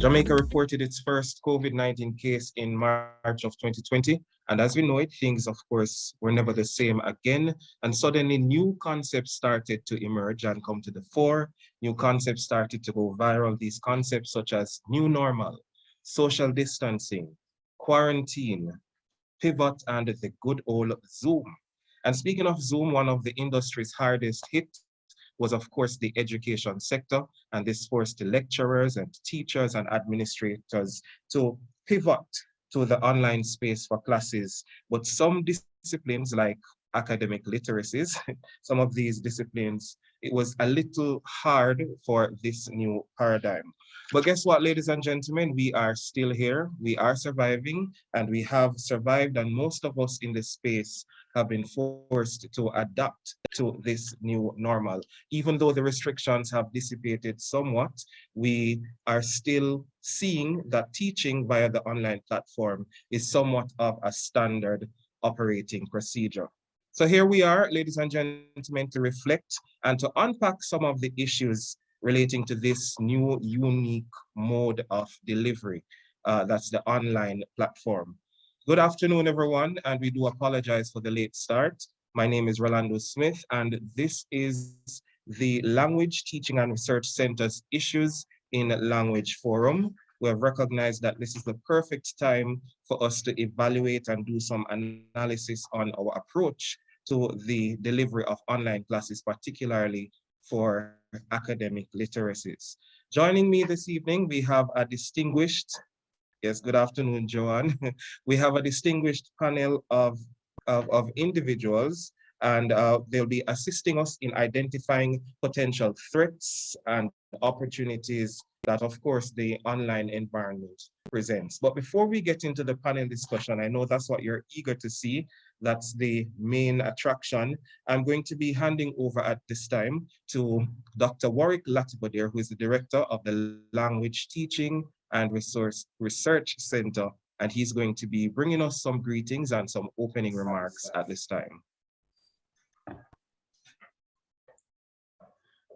Jamaica reported its first COVID-19 case in March of 2020. And as we know it, things, of course, were never the same again. And suddenly new concepts started to emerge and come to the fore. New concepts started to go viral. These concepts such as new normal, social distancing, quarantine, pivot, and the good old Zoom. And speaking of Zoom, one of the industry's hardest hit was, of course, the education sector. And this forced the lecturers and teachers and administrators to pivot to the online space for classes. But some disciplines like academic literacies, some of these disciplines, it was a little hard for this new paradigm. But guess what, ladies and gentlemen, we are still here, we are surviving, and we have survived, and most of us in this space have been forced to adapt to this new normal. Even though the restrictions have dissipated somewhat, we are still seeing that teaching via the online platform is somewhat of a standard operating procedure. So here we are, ladies and gentlemen, to reflect and to unpack some of the issues relating to this new unique mode of delivery. That's the online platform. Good afternoon, everyone, and we do apologize for the late start. My name is Rolando Smith, and this is the Language Teaching and Research Center's Issues in Language Forum. We have recognized that this is the perfect time for us to evaluate and do some analysis on our approach to the delivery of online classes, particularly for academic literacies. Joining me this evening, we have a distinguished, yes, good afternoon, Joanne. We have a distinguished panel of individuals, and they'll be assisting us in identifying potential threats and opportunities that, of course, the online environment presents. But before we get into the panel discussion, I know that's what you're eager to see. That's the main attraction. I'm going to be handing over at this time to Dr. Warwick Latibodiere, who is the director of the Language Teaching and Research Center, and he's going to be bringing us some greetings and some opening remarks at this time.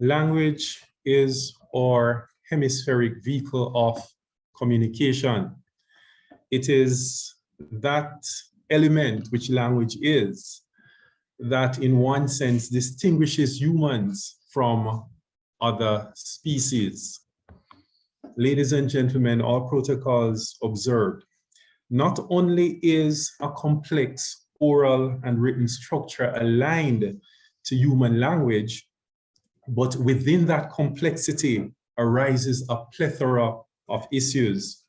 Language is our hemispheric vehicle of communication. It is that element which language is that in one sense distinguishes humans from other species. Ladies and gentlemen, all protocols observed. Not only is a complex oral and written structure aligned to human language, but within that complexity arises a plethora of issues.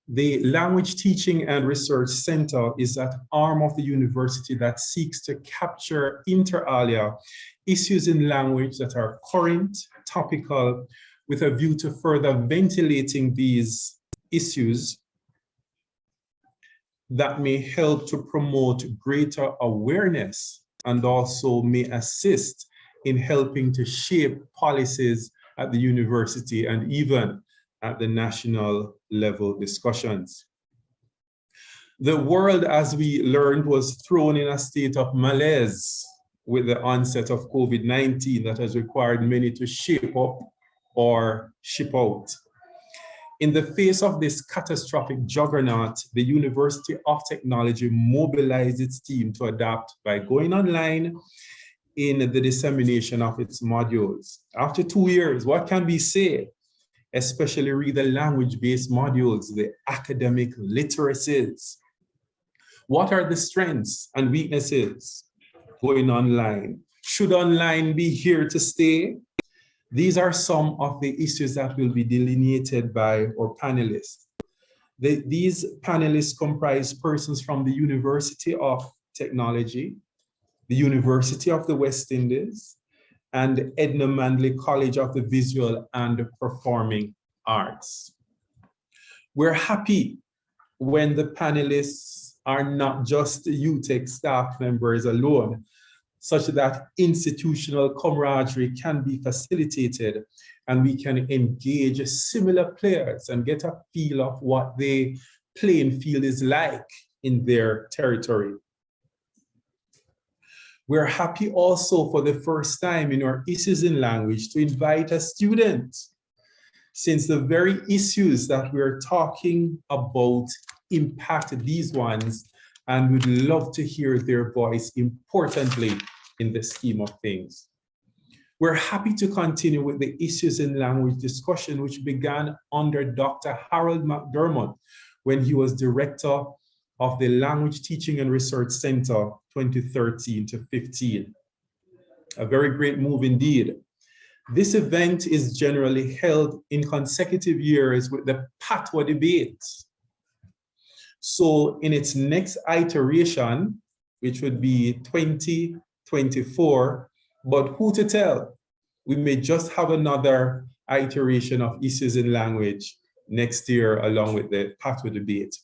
The Language Teaching and Research Center is that arm of the university that seeks to capture inter alia issues in language that are current, topical, with a view to further ventilating these issues that may help to promote greater awareness and also may assist in helping to shape policies at the university and even at the national level discussions. The world, as we learned, was thrown in a state of malaise with the onset of COVID-19 that has required many to shape up or ship out. In the face of this catastrophic juggernaut, the University of Technology mobilized its team to adapt by going online in the dissemination of its modules. After 2 years, what can we say? Especially read the language-based modules, the academic literacies. What are the strengths and weaknesses going online? Should online be here to stay? These are some of the issues that will be delineated by our panelists. These panelists comprise persons from the University of Technology, the University of the West Indies, and Edna Manley College of the Visual and Performing Arts. We're happy when the panelists are not just UTech staff members alone, such that institutional camaraderie can be facilitated and we can engage similar players and get a feel of what the playing field is like in their territory. We're happy also for the first time in our Issues in Language to invite a student since the very issues that we're talking about impact these ones, and we'd love to hear their voice importantly in the scheme of things. We're happy to continue with the issues in language discussion, which began under Dr. Harold McDermott when he was director of the Language Teaching and Research Center 2013 to 15. A very great move indeed. This event is generally held in consecutive years with the Patois debates. So in its next iteration, which would be 2024, but who to tell? We may just have another iteration of issues in language next year along with the Patois debate.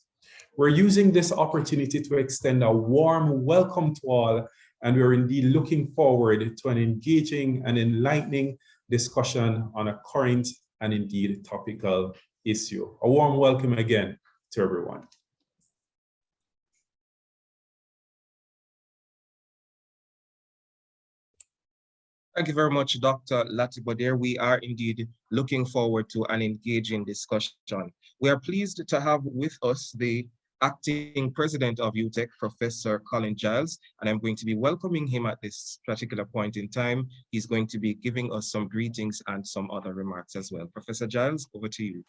We're using this opportunity to extend a warm welcome to all, and we're indeed looking forward to an engaging and enlightening discussion on a current and indeed topical issue. A warm welcome again to everyone. Thank you very much, Dr. Latibodir. We are indeed looking forward to an engaging discussion. We are pleased to have with us the acting president of UTEC, Professor Colin Giles, and I'm going to be welcoming him at this particular point in time. He's going to be giving us some greetings and some other remarks as well. Professor Giles, over to you.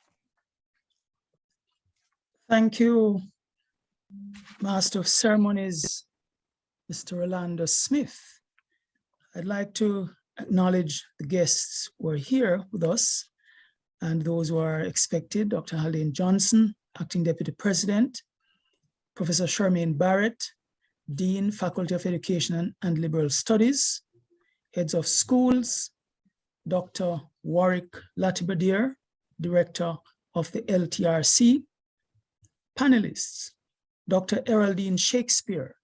Thank you, Master of Ceremonies, Mr. Orlando Smith. I'd like to acknowledge the guests who are here with us and those who are expected: Dr. Haldane Johnson, Acting Deputy President; Professor Charmaine Barrett, Dean, Faculty of Education and Liberal Studies; Heads of Schools; Dr. Warwick Latibodir, Director of the LTRC; panelists: Dr. Eraldine Shakespeare,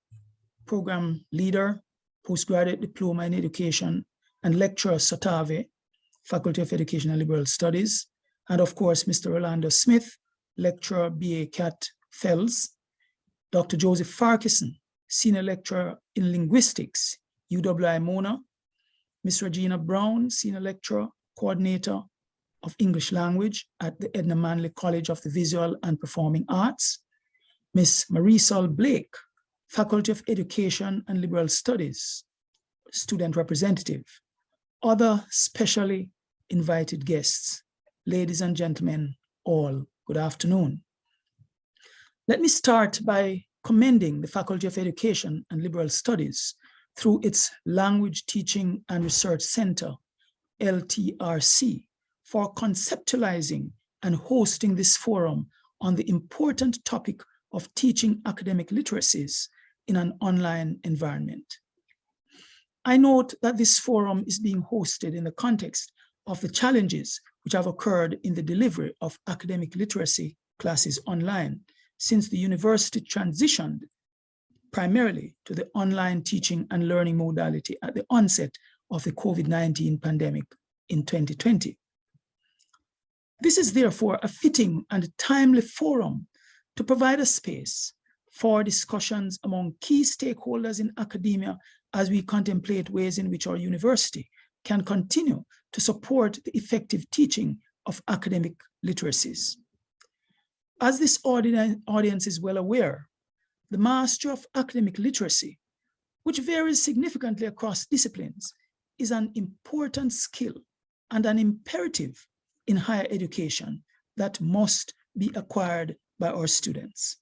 Program Leader, Postgraduate Diploma in Education, and Lecturer Sotave, Faculty of Education and Liberal Studies; and of course, Mr. Orlando Smith, Lecturer BA Cat Fells; Dr. Joseph Farquharson, Senior Lecturer in Linguistics, UWI Mona; Ms. Dina Brown, Senior Lecturer, Coordinator of English Language at the Edna Manley College of the Visual and Performing Arts; Ms. Marisol Blake, Faculty of Education and Liberal Studies, Student Representative; other specially invited guests, ladies and gentlemen, all, good afternoon. Let me start by commending the Faculty of Education and Liberal Studies through its Language Teaching and Research Center, LTRC, for conceptualizing and hosting this forum on the important topic of teaching academic literacies in an online environment. I note that this forum is being hosted in the context of the challenges which have occurred in the delivery of academic literacy classes online since the university transitioned primarily to the online teaching and learning modality at the onset of the COVID-19 pandemic in 2020. This is therefore a fitting and timely forum to provide a space for discussions among key stakeholders in academia as we contemplate ways in which our university can continue to support the effective teaching of academic literacies. As this audience is well aware, the mastery of academic literacy, which varies significantly across disciplines, is an important skill and an imperative in higher education that must be acquired by our students.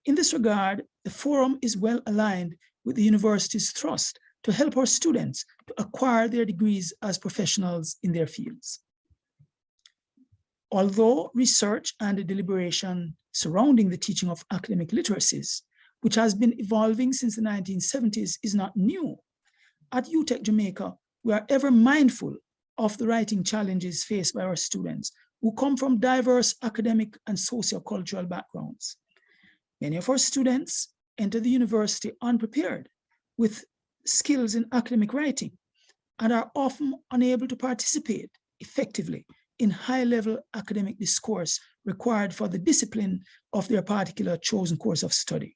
In this regard, the forum is well aligned with the university's thrust to help our students to acquire their degrees as professionals in their fields. Although research and deliberation surrounding the teaching of academic literacies, which has been evolving since the 1970s, is not new, at UTEC Jamaica, we are ever mindful of the writing challenges faced by our students who come from diverse academic and sociocultural backgrounds. Many of our students enter the university unprepared with skills in academic writing and are often unable to participate effectively in high-level academic discourse required for the discipline of their particular chosen course of study.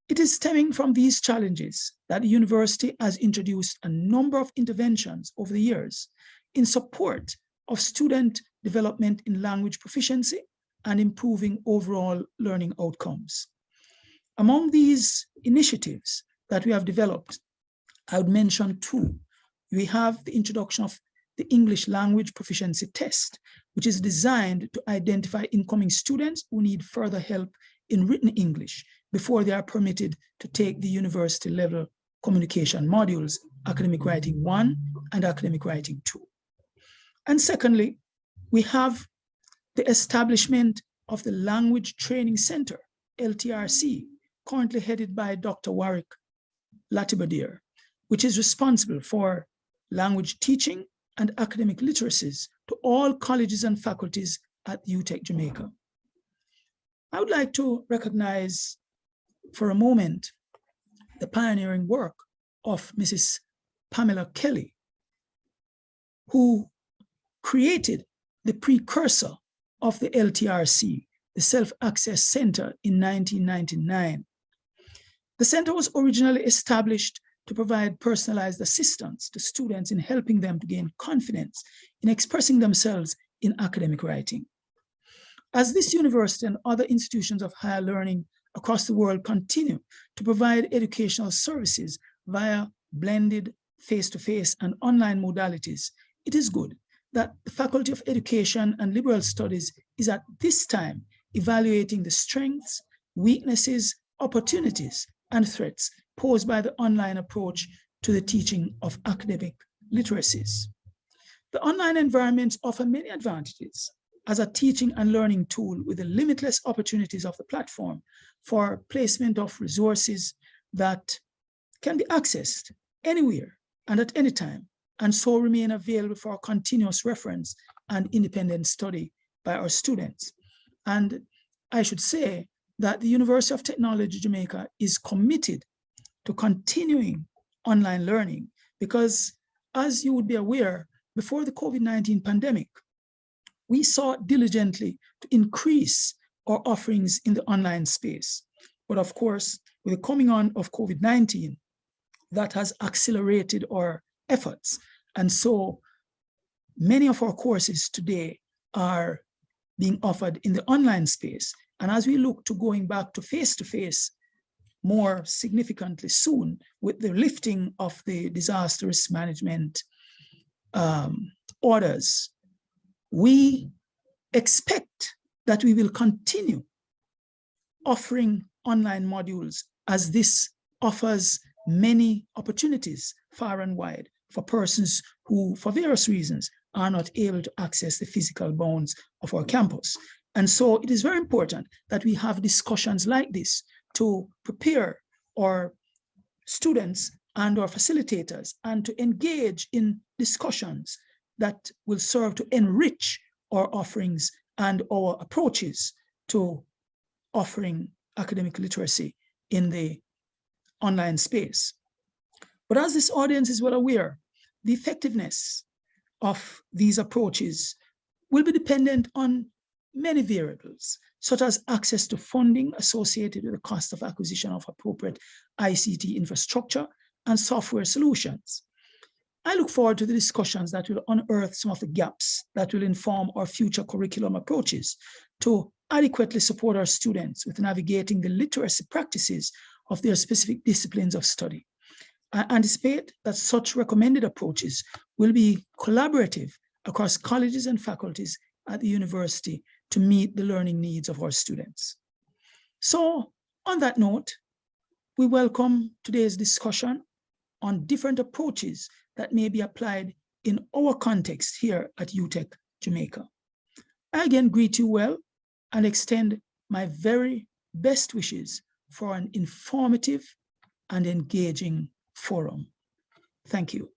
It is stemming from these challenges that the university has introduced a number of interventions over the years in support of student development in language proficiency and improving overall learning outcomes. Among these initiatives that we have developed, I would mention two. We have the introduction of the English language proficiency test, which is designed to identify incoming students who need further help in written English before they are permitted to take the university level communication modules, Academic Writing 1 and Academic Writing 2. And secondly, we have the establishment of the Language Training Center, LTRC, currently headed by Dr. Warwick Latibadir, which is responsible for language teaching and academic literacies to all colleges and faculties at UTech Jamaica. I would like to recognize for a moment the pioneering work of Mrs. Pamela Kelly, who created the precursor of the LTRC, the Self-Access Center, in 1999. The center was originally established to provide personalized assistance to students in helping them to gain confidence in expressing themselves in academic writing. As this university and other institutions of higher learning across the world continue to provide educational services via blended face-to-face and online modalities, it is good that the Faculty of Education and Liberal Studies is at this time evaluating the strengths, weaknesses, opportunities, and threats posed by the online approach to the teaching of academic literacies. The online environments offer many advantages as a teaching and learning tool with the limitless opportunities of the platform for placement of resources that can be accessed anywhere and at any time, and so remain available for continuous reference and independent study by our students. And I should say that the University of Technology Jamaica is committed to continuing online learning because, as you would be aware, before the COVID-19 pandemic, we sought diligently to increase our offerings in the online space. But of course, with the coming on of COVID-19, that has accelerated our efforts. And so many of our courses today are being offered in the online space. And as we look to going back to face-to-face more significantly soon with the lifting of the disaster risk management orders, we expect that we will continue offering online modules as this offers many opportunities far and wide for persons who, for various reasons, are not able to access the physical bounds of our campus. And so it is very important that we have discussions like this to prepare our students and our facilitators and to engage in discussions that will serve to enrich our offerings and our approaches to offering academic literacy in the online space. But as this audience is well aware, the effectiveness of these approaches will be dependent on many variables, such as access to funding associated with the cost of acquisition of appropriate ICT infrastructure and software solutions. I look forward to the discussions that will unearth some of the gaps that will inform our future curriculum approaches to adequately support our students with navigating the literacy practices of their specific disciplines of study. I anticipate that such recommended approaches will be collaborative across colleges and faculties at the university to meet the learning needs of our students. So on that note, we welcome today's discussion on different approaches that may be applied in our context here at UTech Jamaica. I again greet you well and extend my very best wishes for an informative and engaging forum. Thank you.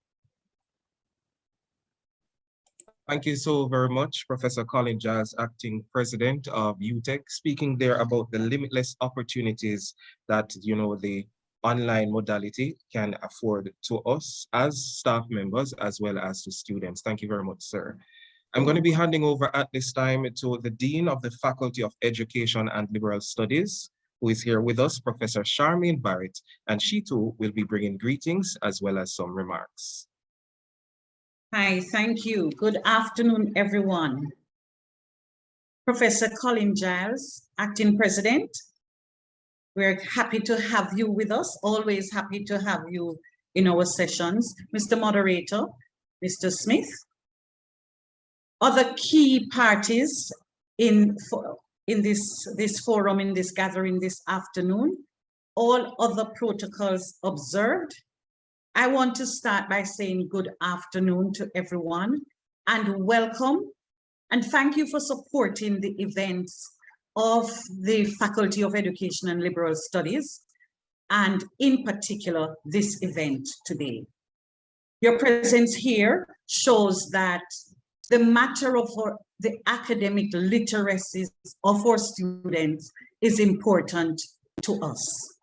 Thank you so very much, Professor Colin Jazz, Acting President of UTech, speaking there about the limitless opportunities that, the online modality can afford to us as staff members, as well as to students. Thank you very much, sir. I'm going to be handing over at this time to the Dean of the Faculty of Education and Liberal Studies, who is here with us, Professor Charmaine Barrett, and she too will be bringing greetings as well as some remarks. Hi, thank you. Good afternoon, everyone. Professor Colin Giles, Acting President. We're happy to have you with us, always happy to have you in our sessions. Mr. Moderator, Mr. Smith. Other key parties in this forum, in this gathering this afternoon, all other protocols observed. I want to start by saying good afternoon to everyone and welcome and thank you for supporting the events of the Faculty of Education and Liberal Studies, and in particular, this event today. Your presence here shows that the matter of the academic literacies of our students is important to us.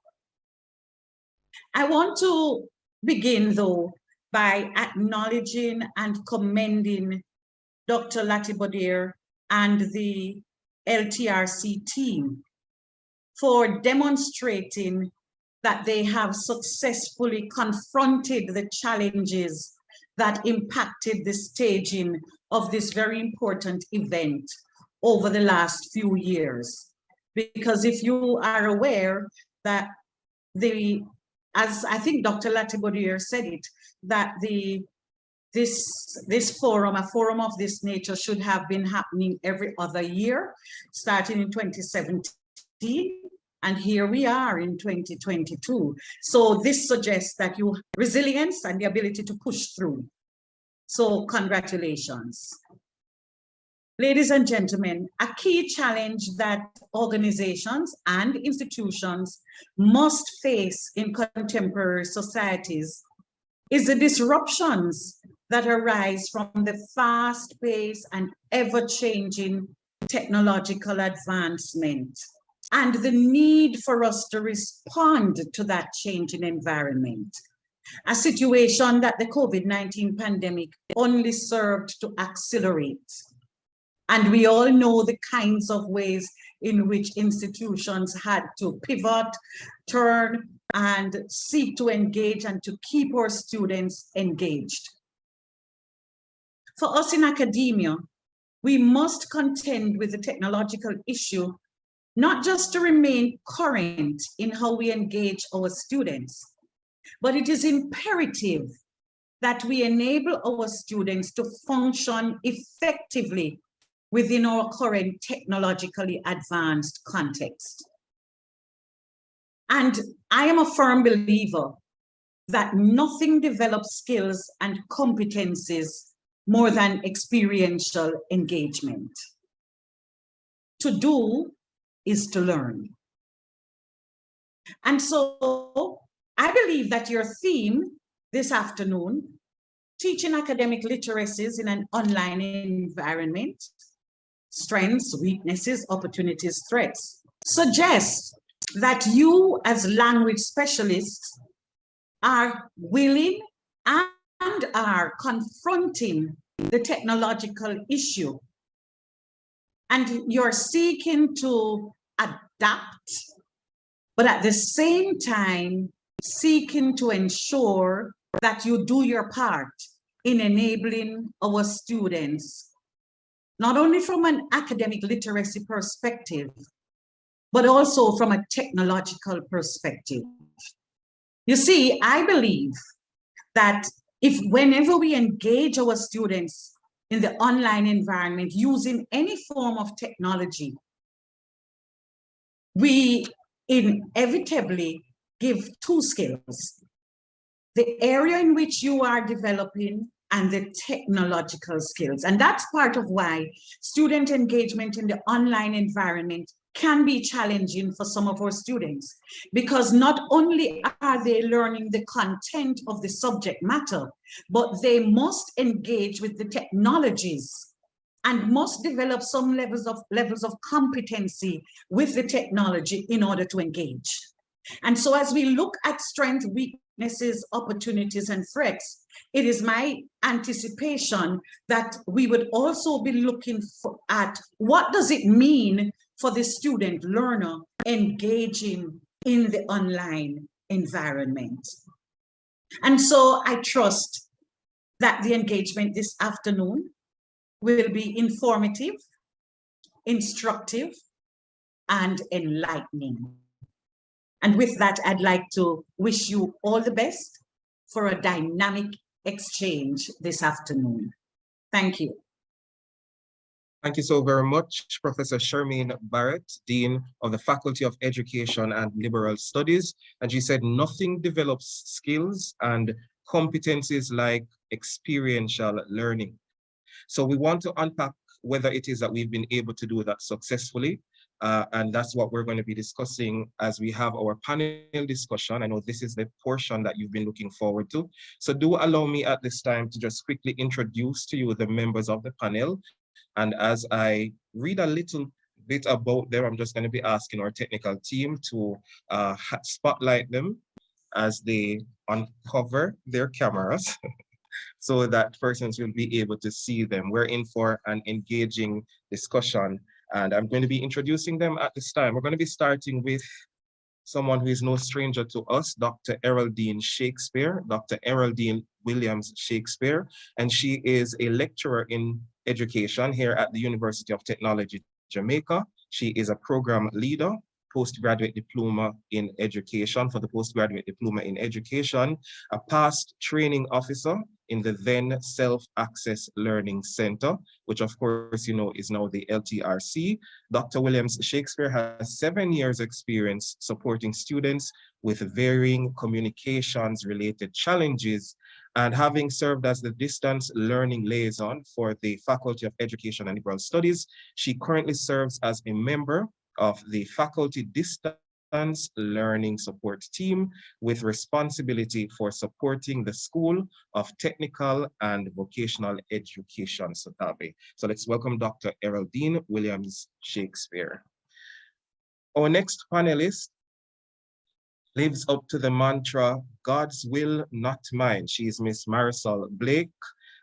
I want to begin, though, by acknowledging and commending Dr. Latibodiere and the LTRC team for demonstrating that they have successfully confronted the challenges that impacted the staging of this very important event over the last few years. Because if you are aware that as I think Dr. Latibodiere said it, that this forum, a forum of this nature, should have been happening every other year, starting in 2017, and here we are in 2022. So this suggests that you have resilience and the ability to push through. So congratulations. Ladies and gentlemen, a key challenge that organizations and institutions must face in contemporary societies is the disruptions that arise from the fast-paced and ever-changing technological advancement and the need for us to respond to that changing environment, a situation that the COVID-19 pandemic only served to accelerate. And we all know the kinds of ways in which institutions had to pivot, turn, and seek to engage and to keep our students engaged. For us in academia, we must contend with the technological issue, not just to remain current in how we engage our students, but it is imperative that we enable our students to function effectively within our current technologically advanced context. And I am a firm believer that nothing develops skills and competencies more than experiential engagement. To do is to learn. And so I believe that your theme this afternoon, teaching academic literacies in an online environment, strengths, weaknesses, opportunities, threats, suggests that you as language specialists are willing and are confronting the technological issue. And you're seeking to adapt, but at the same time, seeking to ensure that you do your part in enabling our students, not only from an academic literacy perspective, but also from a technological perspective. You see, I believe that whenever we engage our students in the online environment using any form of technology, we inevitably give two skills: the area in which you are developing and the technological skills. And that's part of why student engagement in the online environment can be challenging for some of our students, because not only are they learning the content of the subject matter, but they must engage with the technologies and must develop some levels of competency with the technology in order to engage. And so as we look at strengths, weaknesses, opportunities, and threats, it is my anticipation that we would also be looking at what does it mean for the student learner engaging in the online environment. And so I trust that the engagement this afternoon will be informative, instructive, and enlightening. And with that, I'd like to wish you all the best for a dynamic exchange this afternoon. Thank you. Thank you so very much, Professor Shermaine Barrett, Dean of the Faculty of Education and Liberal Studies. And she said, nothing develops skills and competencies like experiential learning. So we want to unpack whether it is that we've been able to do that successfully. And that's what we're going to be discussing as we have our panel discussion. I know this is the portion that you've been looking forward to. So do allow me at this time to just quickly introduce to you the members of the panel. And as I read a little bit about them, I'm just going to be asking our technical team to spotlight them as they uncover their cameras so that persons will be able to see them. We're in for an engaging discussion, and I'm going to be introducing them at this time. We're going to be starting with someone who is no stranger to us, Dr. Eraldine Shakespeare, Dr. Eraldine Williams Shakespeare, and she is a lecturer in education here at the University of Technology, Jamaica. She is a program leader, postgraduate diploma in education for the postgraduate diploma in education, a past training officer in the then Self-Access Learning Center, which of course, you know, is now the LTRC. Dr. Williams Shakespeare has 7 years experience supporting students with varying communications related challenges, and having served as the distance learning liaison for the Faculty of Education and Liberal Studies, she currently serves as a member of the Faculty Distance Learning Support Team with responsibility for supporting the School of Technical and Vocational Education, SOTAVE. So let's welcome Dr. Eraldine Williams Shakespeare. Our next panelist lives up to the mantra, God's will, not mine. She is Miss Marisol Blake.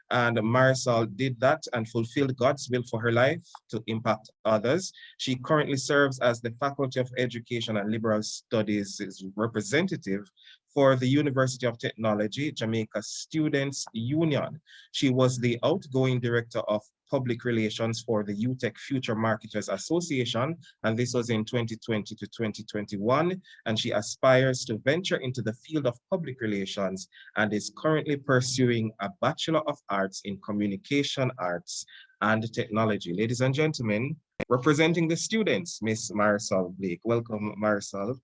And Marisol did that and fulfilled God's will for her life to impact others. She currently serves as the Faculty of Education and Liberal Studies representative for the University of Technology, Jamaica Students Union. She was the outgoing director of public relations for the UTech Future Marketers Association, and this was in 2020 to 2021. And she aspires to venture into the field of public relations and is currently pursuing a Bachelor of Arts in Communication Arts and Technology. Ladies and gentlemen, representing the students, Miss Marisol Blake. Welcome, Marisol.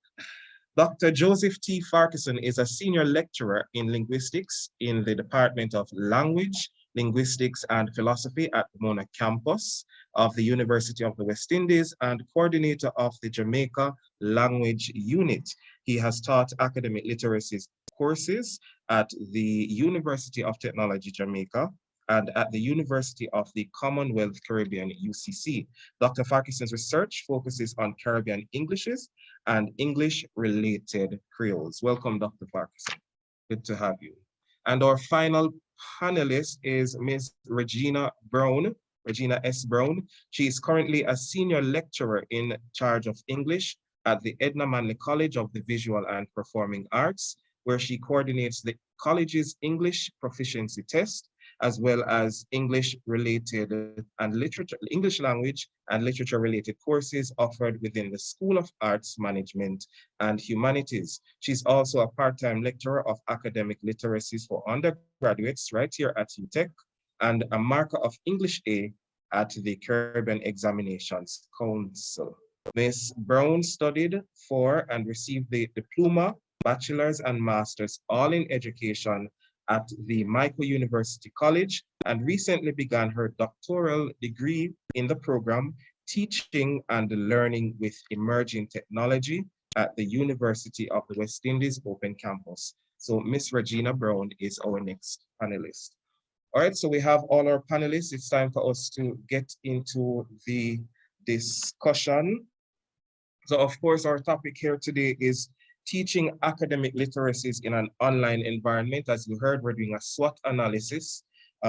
Dr. Joseph T. Farquharson is a senior lecturer in linguistics in the Department of Language, Linguistics and Philosophy at the Mona campus of the University of the West Indies and coordinator of the Jamaica Language Unit. He has taught academic literacy courses at the University of Technology, Jamaica, and at the University of the Commonwealth Caribbean, UCC. Dr. Farquharson's research focuses on Caribbean Englishes and English-related Creoles. Welcome, Dr. Farquharson. Good to have you. And our final panelist is Ms. Regina Brown, Regina S. Brown. She is currently a senior lecturer in charge of English at the Edna Manley College of the Visual and Performing Arts, where she coordinates the college's English proficiency test, as well as English-related and literature, English language and literature-related courses offered within the School of Arts Management and Humanities. She's also a part-time lecturer of academic literacies for undergraduates right here at UTech, and a marker of English A at the Caribbean Examinations Council. Ms. Brown studied for and received the diploma, bachelor's and master's, all in education at the Michael University College, and recently began her doctoral degree in the program Teaching and Learning with Emerging Technology at the University of the West Indies Open Campus. So Miss Regina Brown is our next panelist. All right, so we have all our panelists. It's time for us to get into the discussion. So of course, our topic here today is teaching academic literacies in an online environment. As you heard, we're doing a SWOT analysis,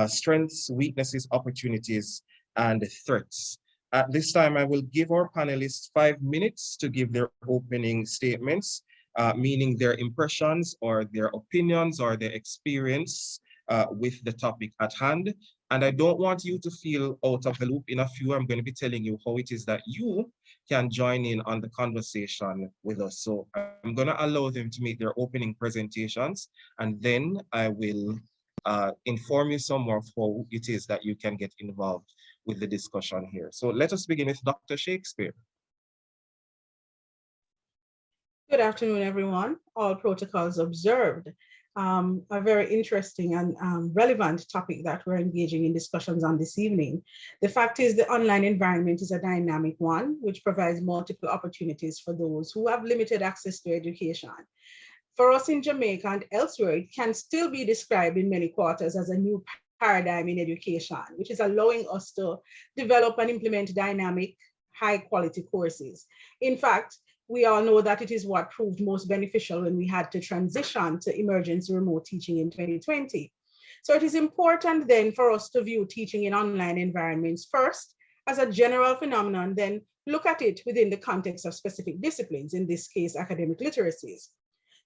strengths, weaknesses, opportunities, and threats. At this time, I will give our panelists 5 minutes to give their opening statements, meaning their impressions or their opinions or their experience with the topic at hand. And I don't want you to feel out of the loop. In a few, I'm going to be telling you how it is that you can join in on the conversation with us. So I'm going to allow them to make their opening presentations, and then I will inform you some more of how it is that you can get involved with the discussion here. So let us begin with Dr. Shakespeare. Good afternoon, everyone. All protocols observed. A very interesting and relevant topic that we're engaging in discussions on this evening. The fact is the online environment is a dynamic one, which provides multiple opportunities for those who have limited access to education. For us in Jamaica and elsewhere, it can still be described in many quarters as a new paradigm in education, which is allowing us to develop and implement dynamic, high-quality courses. In fact, we all know that it is what proved most beneficial when we had to transition to emergency remote teaching in 2020. So it is important then for us to view teaching in online environments first as a general phenomenon, then look at it within the context of specific disciplines, in this case, academic literacies.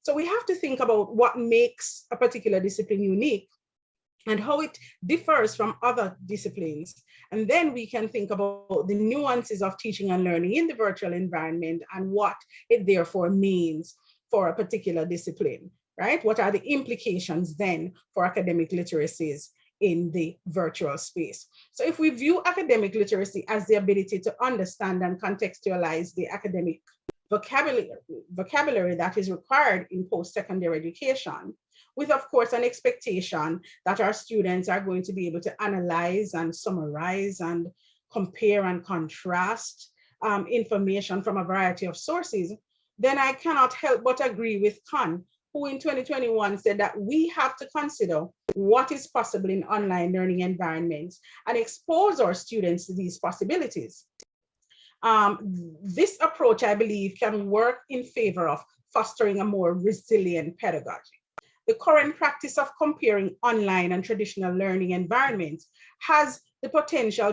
So we have to think about what makes a particular discipline unique and how it differs from other disciplines. And then we can think about the nuances of teaching and learning in the virtual environment and what it therefore means for a particular discipline, right? What are the implications then for academic literacies in the virtual space? So if we view academic literacy as the ability to understand and contextualize the academic vocabulary that is required in post-secondary education, with, of course, an expectation that our students are going to be able to analyze and summarize and compare and contrast information from a variety of sources, then I cannot help but agree with Khan, who in 2021 said that we have to consider what is possible in online learning environments and expose our students to these possibilities. This approach, I believe, can work in favor of fostering a more resilient pedagogy. The current practice of comparing online and traditional learning environments has the potential,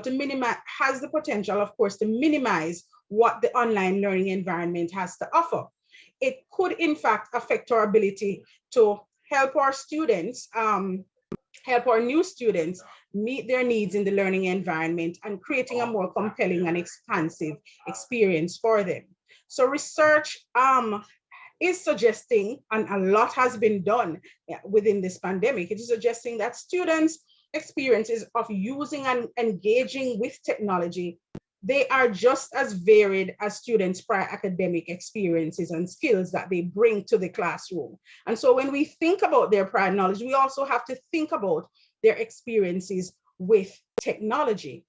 of course, to minimize what the online learning environment has to offer. It could, in fact, affect our ability to help our students, help our new students meet their needs in the learning environment and creating a more compelling and expansive experience for them. So research is suggesting, and a lot has been done within this pandemic, it is suggesting that students' experiences of using and engaging with technology, they are just as varied as students' prior academic experiences and skills that they bring to the classroom. And so when we think about their prior knowledge, we also have to think about their experiences with technology.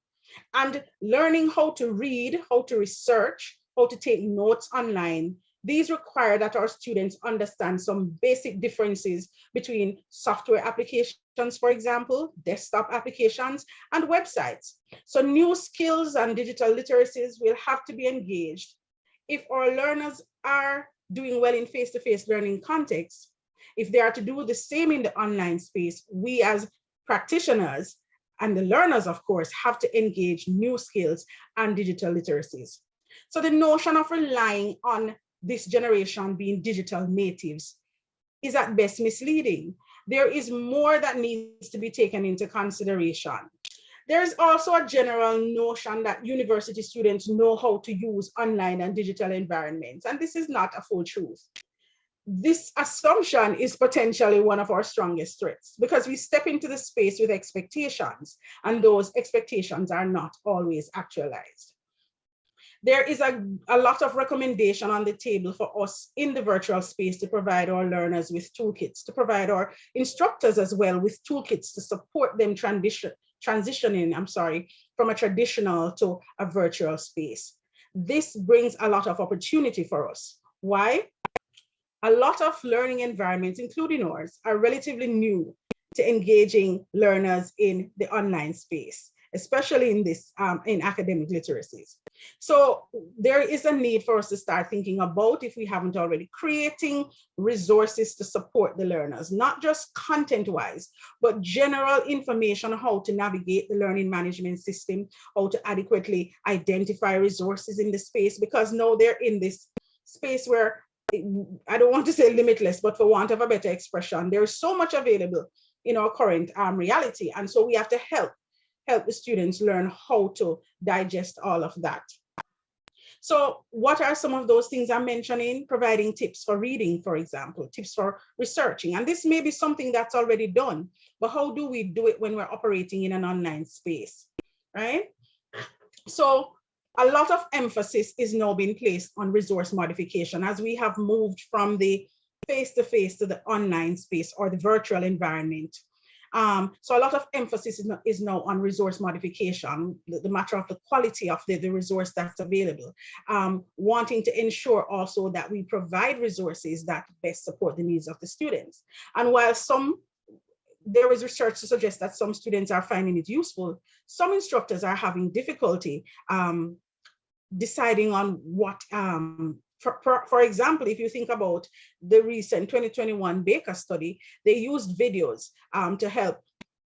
And learning how to read, how to research, how to take notes online, these require that our students understand some basic differences between software applications, for example, desktop applications, and websites. So new skills and digital literacies will have to be engaged. If our learners are doing well in face-to-face learning contexts, if they are to do the same in the online space, we as practitioners and the learners, of course, have to engage new skills and digital literacies. So the notion of relying on this generation being digital natives is at best misleading. There is more that needs to be taken into consideration. There is also a general notion that university students know how to use online and digital environments, and this is not a full truth. This assumption is potentially one of our strongest threats because we step into the space with expectations, and those expectations are not always actualized. There is a lot of recommendation on the table for us in the virtual space to provide our learners with toolkits, to provide our instructors as well with toolkits to support them transitioning from a traditional to a virtual space. This brings a lot of opportunity for us. Why? A lot of learning environments, including ours, are relatively new to engaging learners in the online space, especially in this in academic literacies. So there is a need for us to start thinking about, if we haven't already, creating resources to support the learners, not just content-wise, but general information on how to navigate the learning management system, how to adequately identify resources in the space, because now they're in this space where, I don't want to say limitless, but for want of a better expression, there is so much available in our current reality. And so we have to help the students learn how to digest all of that. So what are some of those things I'm mentioning? Providing tips for reading, for example, tips for researching. And this may be something that's already done, but how do we do it when we're operating in an online space, right? So a lot of emphasis is now being placed on resource modification as we have moved from the face-to-face to the online space or the virtual environment. So a lot of emphasis is now on resource modification, the matter of the quality of the resource that's available, wanting to ensure also that we provide resources that best support the needs of the students. And while there is research to suggest that some students are finding it useful, some instructors are having difficulty deciding on what, for example, if you think about the recent 2021 Baker study, they used videos to help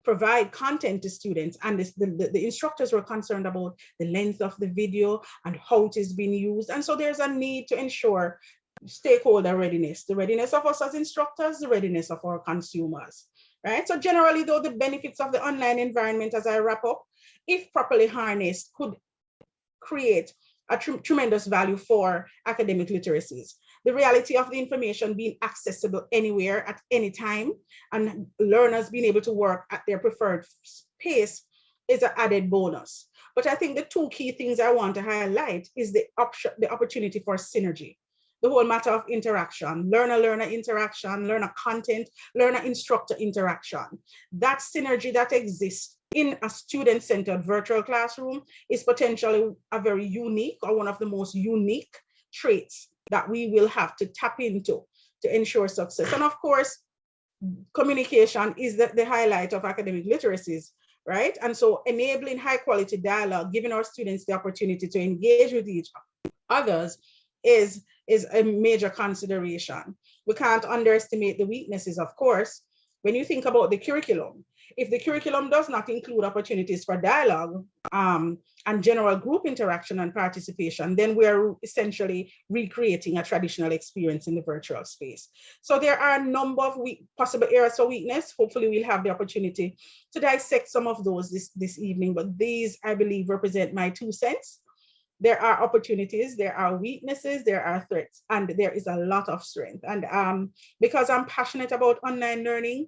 provide content to students, and the instructors were concerned about the length of the video and how it is being used. And so there's a need to ensure stakeholder readiness, the readiness of us as instructors, the readiness of our consumers, right? So generally, though, the benefits of the online environment, as I wrap up, if properly harnessed, could create a tremendous value for academic literacies. The reality of the information being accessible anywhere at any time and learners being able to work at their preferred pace is an added bonus. But I think the two key things I want to highlight is the opportunity for synergy. The whole matter of interaction, learner-learner interaction, learner content, learner-instructor interaction. That synergy that exists in a student-centered virtual classroom is potentially a very unique or one of the most unique traits that we will have to tap into to ensure success. And of course, communication is the highlight of academic literacies, right? And so enabling high quality dialogue, giving our students the opportunity to engage with each others is a major consideration. We can't underestimate the weaknesses, of course. When you think about the curriculum, if the curriculum does not include opportunities for dialogue and general group interaction and participation, then we're essentially recreating a traditional experience in the virtual space. So there are a number of possible areas of weakness. Hopefully we'll have the opportunity to dissect some of those this evening, but these, I believe, represent my 2 cents. There are opportunities, there are weaknesses, there are threats, and there is a lot of strength. And because I'm passionate about online learning,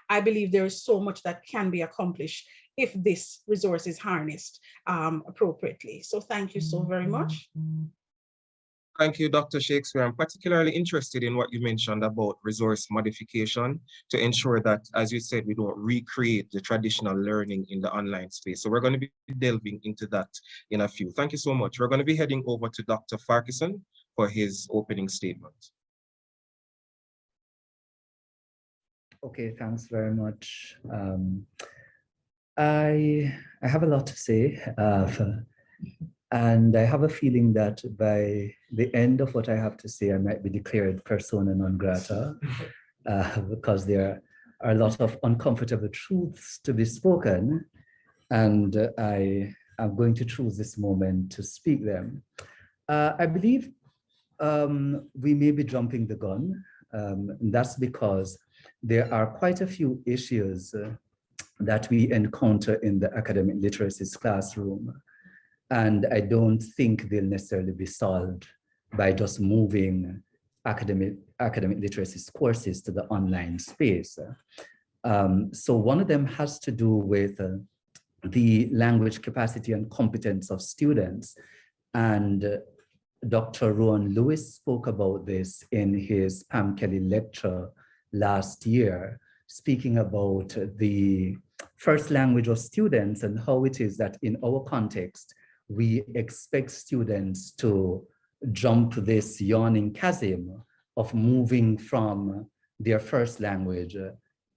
I believe there is so much that can be accomplished if this resource is harnessed appropriately. So thank you so very much. Thank you, Dr. Shakespeare. I'm particularly interested in what you mentioned about resource modification to ensure that, as you said, we don't recreate the traditional learning in the online space. So we're going to be delving into that in a few. Thank you so much. We're going to be heading over to Dr. Farquharson for his opening statement. Okay, thanks very much. I have a lot to say. And I have a feeling that by the end of what I have to say, I might be declared persona non grata because there are a lot of uncomfortable truths to be spoken. And I am going to choose this moment to speak them. I believe we may be jumping the gun. And that's because there are quite a few issues that we encounter in the academic literacies classroom. And I don't think they'll necessarily be solved by just moving academic literacy courses to the online space. So one of them has to do with the language capacity and competence of students. And Dr. Rowan Lewis spoke about this in his Pam Kelly lecture last year, speaking about the first language of students and how it is that in our context, we expect students to jump this yawning chasm of moving from their first language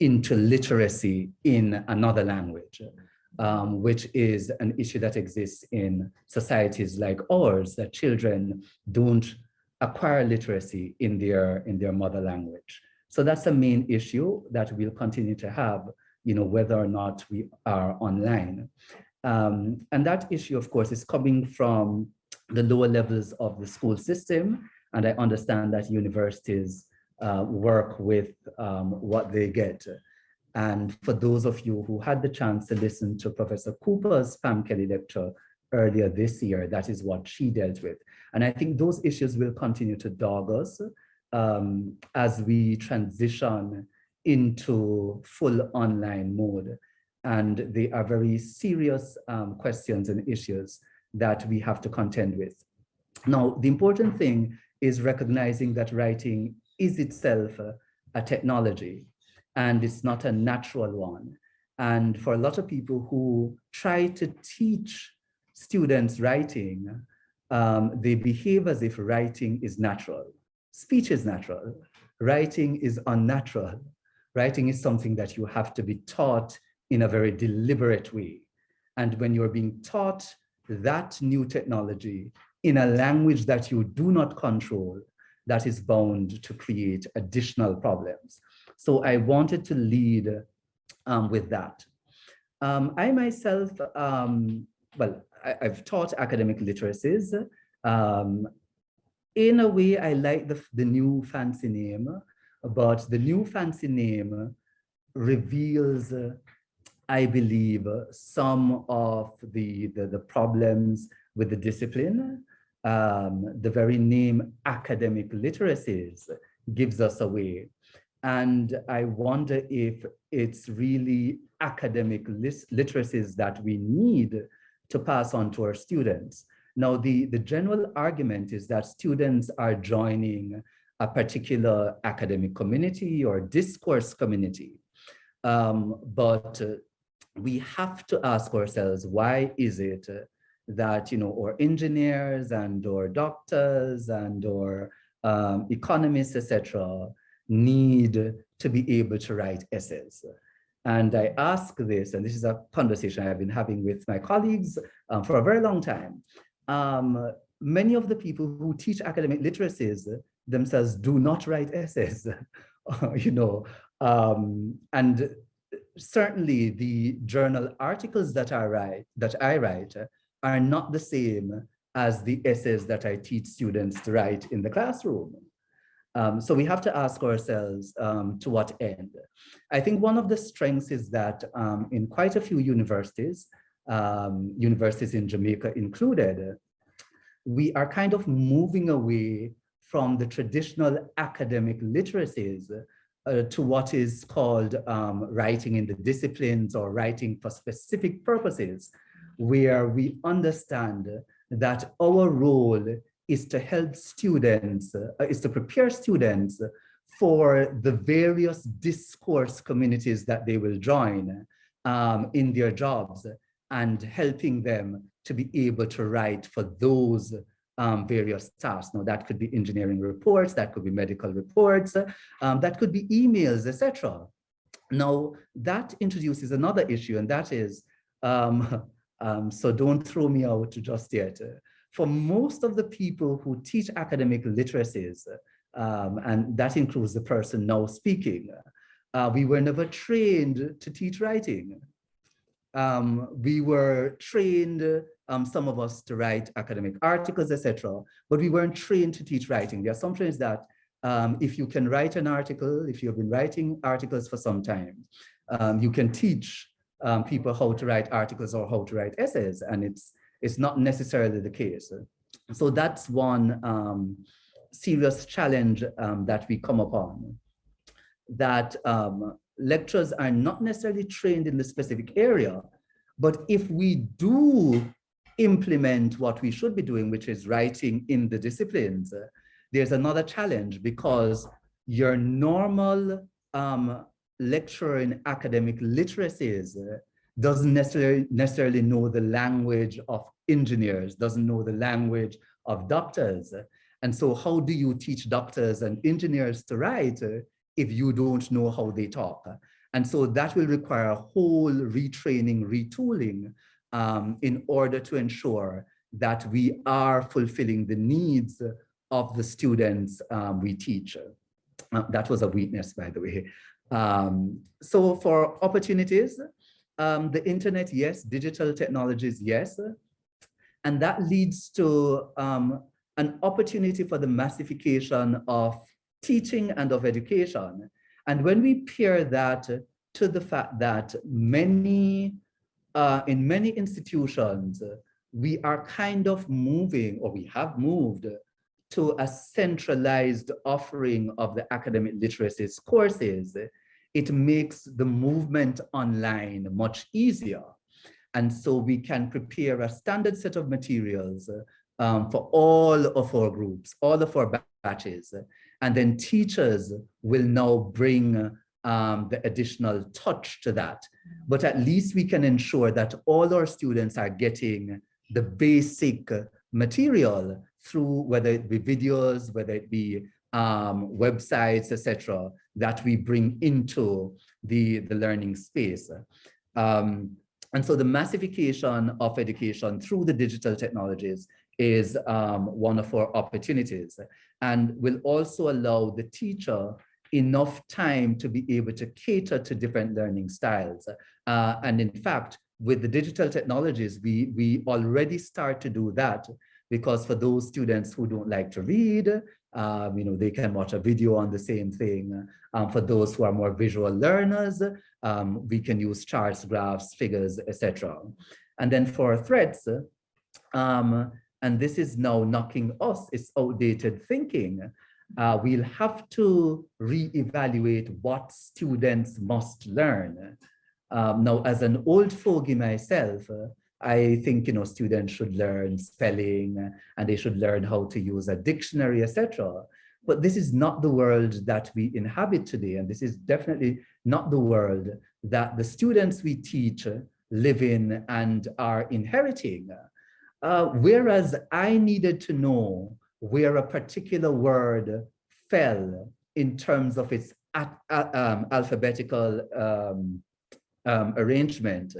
into literacy in another language, which is an issue that exists in societies like ours, that children don't acquire literacy in their mother language. So that's a main issue that we'll continue to have, whether or not we are online. And that issue, of course, is coming from the lower levels of the school system. And I understand that universities work with what they get. And for those of you who had the chance to listen to Professor Cooper's Pam Kelly lecture earlier this year, that is what she dealt with. And I think those issues will continue to dog us as we transition into full online mode. And they are very serious questions and issues that we have to contend with. Now, the important thing is recognizing that writing is itself a technology, and it's not a natural one. And for a lot of people who try to teach students writing, they behave as if writing is natural. Speech is natural. Writing is unnatural. Writing is something that you have to be taught in a very deliberate way. And when you're being taught that new technology in a language that you do not control, that is bound to create additional problems. So I wanted to lead with that. I myself, I've taught academic literacies. In a way, I like the new fancy name, but the new fancy name reveals, I believe, some of the problems with the discipline. The very name academic literacies gives us away. And I wonder if it's really academic literacies that we need to pass on to our students. Now, the general argument is that students are joining a particular academic community or discourse community. But we have to ask ourselves, why is it that, you know, our engineers and or doctors and or economists, etc., need to be able to write essays? And I ask this, and this is a conversation I've been having with my colleagues for a very long time. Many of the people who teach academic literacies themselves do not write essays, you know, and certainly the journal articles that I write are not the same as the essays that I teach students to write in the classroom. So we have to ask ourselves to what end. I think one of the strengths is that in quite a few universities, universities in Jamaica included, we are kind of moving away from the traditional academic literacies to what is called writing in the disciplines or writing for specific purposes, where we understand that our role is to help students, is to prepare students for the various discourse communities that they will join in their jobs, and helping them to be able to write for those various tasks. Now, that could be engineering reports, that could be medical reports, that could be emails, etc. Now, that introduces another issue, and that is, so don't throw me out just yet. For most of the people who teach academic literacies, and that includes the person now speaking, we were never trained to teach writing. We were trained, some of us, to write academic articles, etc., but we weren't trained to teach writing. The assumption is that if you can write an article, if you've been writing articles for some time, you can teach people how to write articles or how to write essays, and it's not necessarily the case. So that's one serious challenge that we come upon, that lecturers are not necessarily trained in the specific area, but if we do implement what we should be doing, which is writing in the disciplines, there's another challenge, because your normal lecturer in academic literacies doesn't necessarily know the language of engineers, doesn't know the language of doctors. And so how do you teach doctors and engineers to write if you don't know how they talk? And so that will require a whole retraining, retooling in order to ensure that we are fulfilling the needs of the students we teach. That was a weakness, by the way. So for opportunities, the internet, yes, digital technologies, yes. And that leads to an opportunity for the massification of teaching and of education. And when we pair that to the fact that in many institutions, we are kind of moving, or we have moved to a centralized offering of the academic literacy courses. It makes the movement online much easier. And so we can prepare a standard set of materials for all of our groups, all of our batches. And then teachers will now bring the additional touch to that. But at least we can ensure that all our students are getting the basic material through, whether it be videos, whether it be websites, etc., that we bring into the learning space. And so the massification of education through the digital technologies is one of our opportunities, and will also allow the teacher enough time to be able to cater to different learning styles. And in fact, with the digital technologies, we already start to do that, because for those students who don't like to read, they can watch a video on the same thing. For those who are more visual learners, we can use charts, graphs, figures, etc. And then for threats, and this is now knocking us, it's outdated thinking. We'll have to reevaluate what students must learn. Now, as an old fogey myself, I think students should learn spelling, and they should learn how to use a dictionary, etc. But this is not the world that we inhabit today, and this is definitely not the world that the students we teach live in and are inheriting. Whereas I needed to know where a particular word fell in terms of its alphabetical arrangement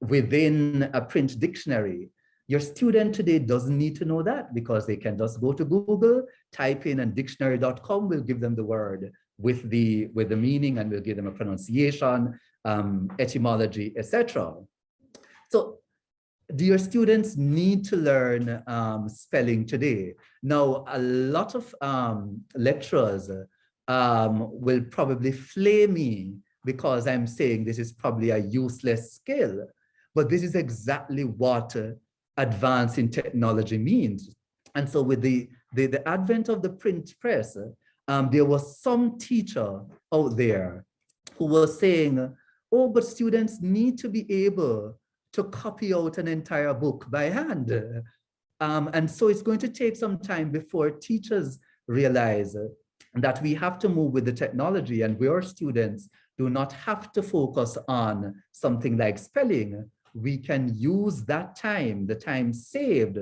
within a print dictionary, your student today doesn't need to know that, because they can just go to Google, type in, and dictionary.com will give them the word with the meaning, and will give them a pronunciation, etymology, etc. So do your students need to learn spelling today? Now, a lot of lecturers will probably flame me because I'm saying this is probably a useless skill, but this is exactly what advance in technology means. And so with the advent of the print press, there was some teacher out there who was saying, oh, but students need to be able to copy out an entire book by hand. And so it's going to take some time before teachers realize that we have to move with the technology, and where students do not have to focus on something like spelling. We can use that time, the time saved,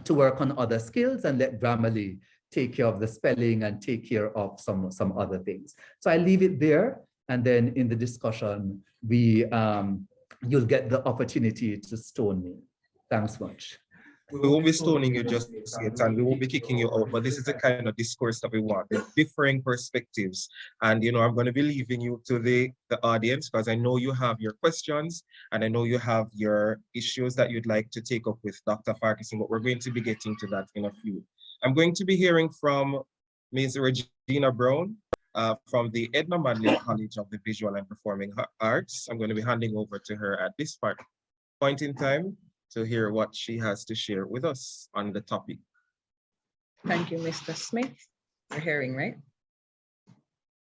to work on other skills, and let Grammarly take care of the spelling and take care of some other things. So I leave it there, and then in the discussion, you'll get the opportunity to stone me. Thanks much. We won't be stoning you just yet, and we won't be kicking you out, but this is the kind of discourse that we want, the differing perspectives. And I'm going to be leaving you to the audience, because I know you have your questions, and I know you have your issues that you'd like to take up with Dr. Farquharson, but we're going to be getting to that in a few. I'm going to be hearing from Ms. Dina Brown from the Edna Manley College of the Visual and Performing Arts. I'm going to be handing over to her at this point in time to hear what she has to share with us on the topic. Thank you, Mr. Smith. You're hearing, right?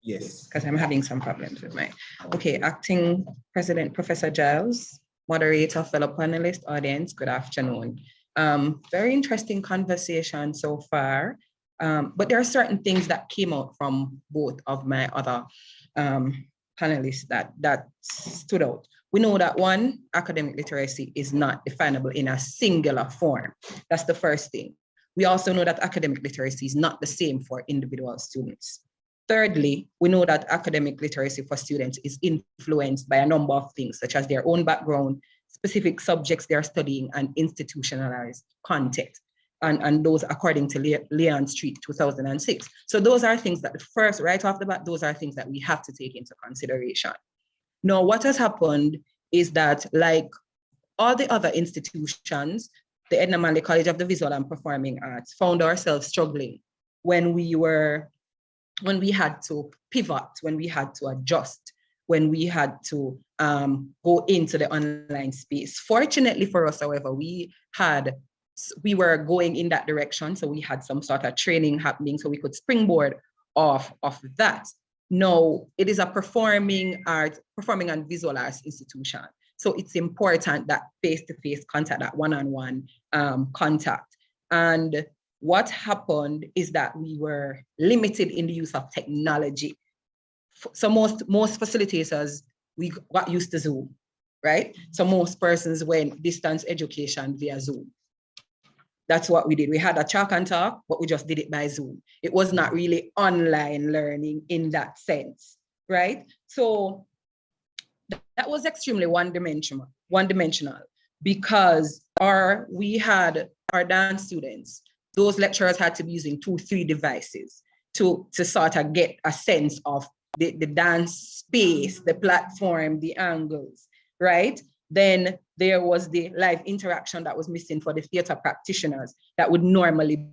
Yes. Because I'm having some problems with my, okay, Acting President, Professor Giles, moderator, fellow panelist, audience, good afternoon. Very interesting conversation so far, but there are certain things that came out from both of my other panelists that stood out. We know that one, academic literacy is not definable in a singular form. That's the first thing. We also know that academic literacy is not the same for individual students. Thirdly, we know that academic literacy for students is influenced by a number of things, such as their own background, specific subjects they're studying, and institutionalized context. And those according to Leon Street 2006. So those are things that first, right off the bat, those are things that we have to take into consideration. Now, what has happened is that, like all the other institutions, the Edna Manley College of the Visual and Performing Arts found ourselves struggling when we had to pivot, when we had to adjust. when we had to go into the online space. Fortunately for us, however, we were going in that direction. So we had some sort of training happening so we could springboard off of that. Now, it is a performing and visual arts institution. So it's important that face-to-face contact, that one-on-one contact. And what happened is that we were limited in the use of technology. So most facilitators, we got used to Zoom, right? So most persons went distance education via Zoom. That's what we did. We had a chalk and talk, but we just did it by Zoom. It was not really online learning in that sense, right? So that was extremely one-dimensional because we had our dance students, those lecturers had to be using 2-3 devices to sort of get a sense of the dance space, the platform, the angles, right? Then there was the live interaction that was missing for the theater practitioners that would normally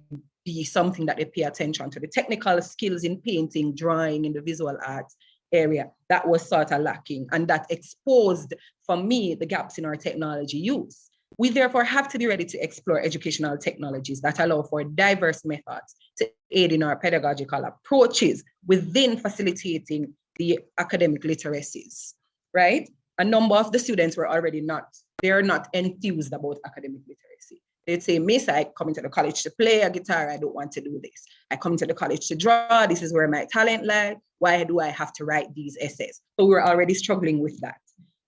be something that they pay attention to. The technical skills in painting, drawing, in the visual arts area, that was sort of lacking. And that exposed, for me, the gaps in our technology use. We therefore have to be ready to explore educational technologies that allow for diverse methods to aid in our pedagogical approaches within facilitating the academic literacies, right? A number of the students were already they're not enthused about academic literacy. They'd say, Miss, I come into the college to play a guitar, I don't want to do this. I come into the college to draw, this is where my talent lies. Why do I have to write these essays? So we're already struggling with that.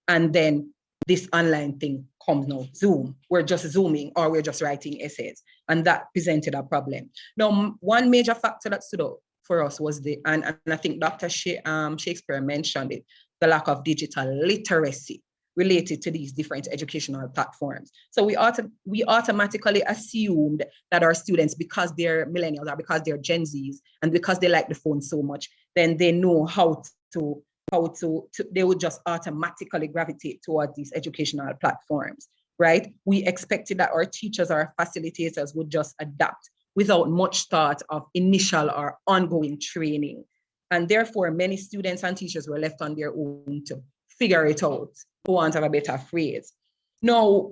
And then this online thing comes now, Zoom. We're just Zooming or we're just writing essays. And that presented a problem. Now, one major factor that stood out for us was and I think Dr. Shakespeare mentioned it, the lack of digital literacy related to these different educational platforms. So we automatically assumed that our students, because they're millennials or because they're Gen Zs and because they like the phone so much, then they know how to they would just automatically gravitate towards these educational platforms, right? We expected that our teachers or facilitators would just adapt without much thought of initial or ongoing training. And therefore, many students and teachers were left on their own to figure it out, for want of a better phrase. Now,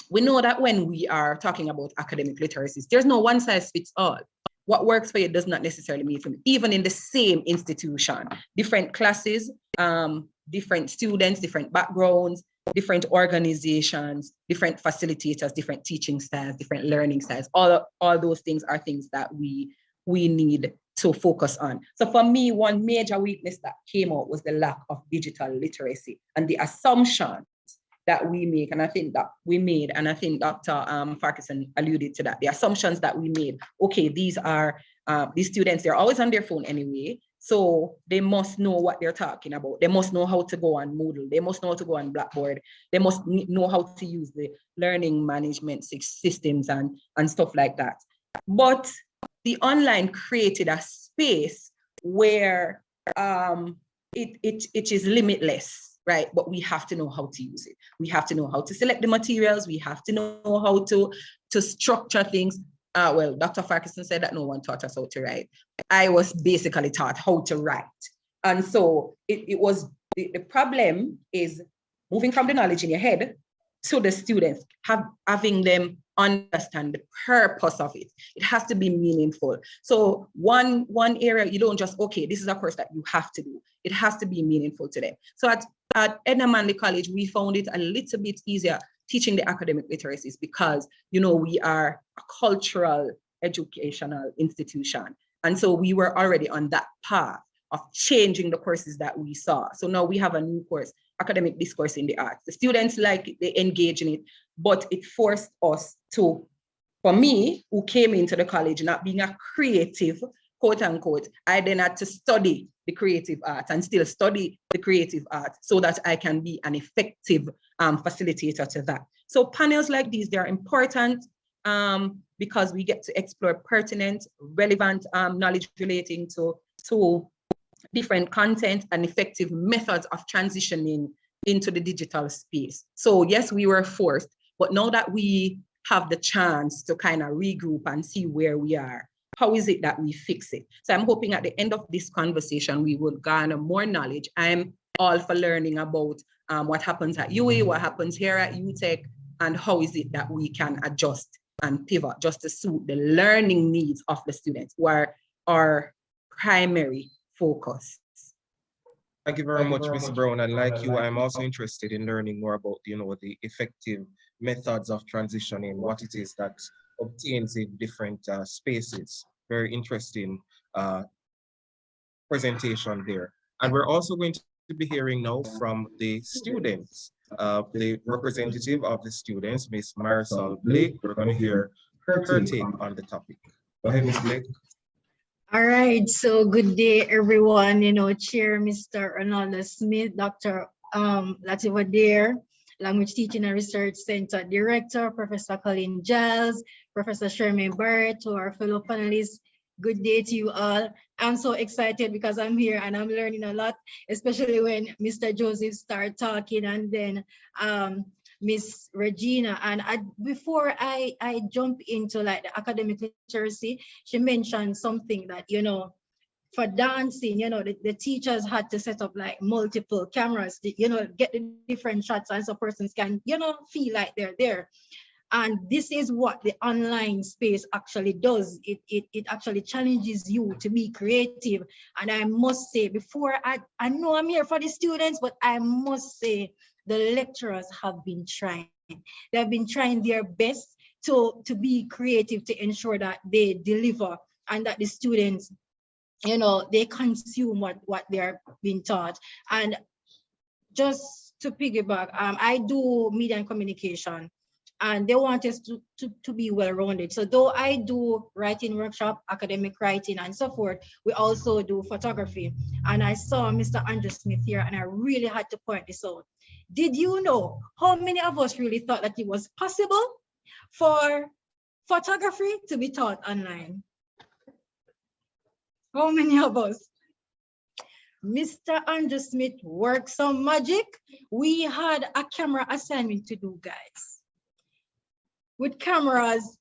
we know that when we are talking about academic literacies, there's no one size fits all. What works for you does not necessarily mean for me, even in the same institution. Different classes, different students, different backgrounds, different organizations, different facilitators, different teaching styles, different learning styles. All those things are things that we need to focus on. So for me, one major weakness that came out was the lack of digital literacy and the assumptions that we make, and I think that we made, and I think Dr. Farquharson alluded to that, the assumptions that we made. Okay, these students, they're always on their phone anyway, so they must know what they're talking about. They must know how to go on Moodle. They must know how to go on Blackboard. They must know how to use the learning management systems and stuff like that. But the online created a space where it is limitless. Right, but we have to know how to use it. We have to know how to select the materials. We have to know how to structure things. Well, Dr. Farquharson said that no one taught us how to write. I was basically taught how to write. And so it was, the problem is moving from the knowledge in your head to the students, having them understand the purpose of it. It has to be meaningful. So one area, you don't just, okay, this is a course that you have to do. It has to be meaningful to them. So at Edna Manley College, we found it a little bit easier teaching the academic literacies because, we are a cultural educational institution. And so we were already on that path of changing the courses that we saw. So now we have a new course, academic discourse in the arts. The students like it, they engage in it, but it forced us to, for me, who came into the college not being a creative, quote unquote, I then had to study the creative arts and still study the creative arts so that I can be an effective facilitator to that. So panels like these, they're important because we get to explore pertinent, relevant knowledge relating to different content and effective methods of transitioning into the digital space. So yes, we were forced, but now that we have the chance to kind of regroup and see where we are, how is it that we fix it? So I'm hoping at the end of this conversation, we will garner more knowledge. I'm all for learning about what happens at UE, what happens here at UTech, and how is it that we can adjust and pivot just to suit the learning needs of the students who are our primary focus. Thank you very much, Ms. Brown. And like you, I'm also interested in learning more about, the effective methods of transitioning, what it is that obtains in different spaces. Very interesting presentation there. And we're also going to be hearing now from the students, the representative of the students, Ms. Marisol Blake. We're going to hear her take on the topic. Go ahead, Ms. Blake. All right, so good day, everyone. Chair Mr. Ronaldo Smith, Dr. Latifa Dare, Language Teaching and Research Center Director, Professor Colin Giles, Professor Sherman Barrett, to our fellow panelists. Good day to you all. I'm so excited because I'm here and I'm learning a lot, especially when Mr. Joseph started talking and then Miss Regina. And before I jump into like the academic literacy, she mentioned something that, for dancing, the teachers had to set up like multiple cameras, to, get the different shots and so persons can, feel like they're there. And this is what the online space actually does. It actually challenges you to be creative. And I must say, before I know I'm here for the students, but I must say the lecturers have been trying. They've been trying their best to be creative to ensure that they deliver and that the students, they consume what they're being taught. And just to piggyback, I do media and communication. And they want us to be well-rounded. So though I do writing workshop, academic writing, and so forth, we also do photography. And I saw Mr. Andrew Smith here, and I really had to point this out. Did you know how many of us really thought that it was possible for photography to be taught online? How many of us? Mr. Andrew Smith worked some magic. We had a camera assignment to do, guys. With cameras,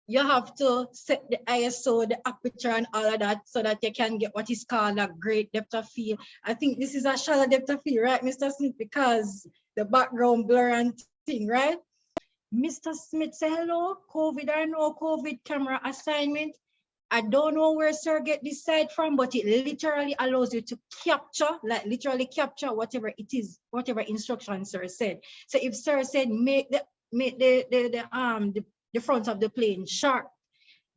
you have to set the ISO, the aperture, and all of that so that you can get what is called a great depth of field. I think this is a shallow depth of field, right, Mr. Smith? Because the background blur and thing, right? Mr. Smith say, hello, COVID or no COVID camera assignment. I don't know where sir get this side from, but it literally allows you to capture, like literally capture whatever it is, whatever instruction sir said. So if sir said make the front of the plane sharp,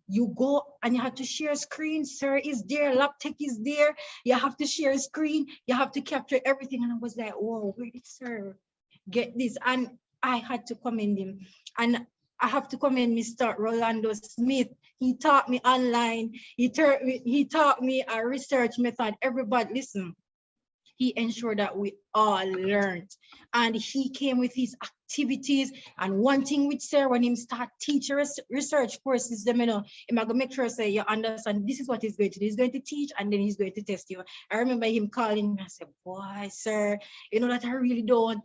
you go and you have to share screen. Sir is there, laptop is there, you have to share screen, you have to capture everything. And I was like, whoa, where did sir get this? And I had to commend him. And I have to commend Mr. Rolando Smith. He taught me online, he taught me a research method. Everybody listen, he ensured that we all learned. And he came with his activities. And one thing with sir, when him start teaching research courses, them, him gonna make sure say you understand this is what he's going to do. He's going to teach and then he's going to test you. I remember him calling me and said, boy, sir, that I really don't.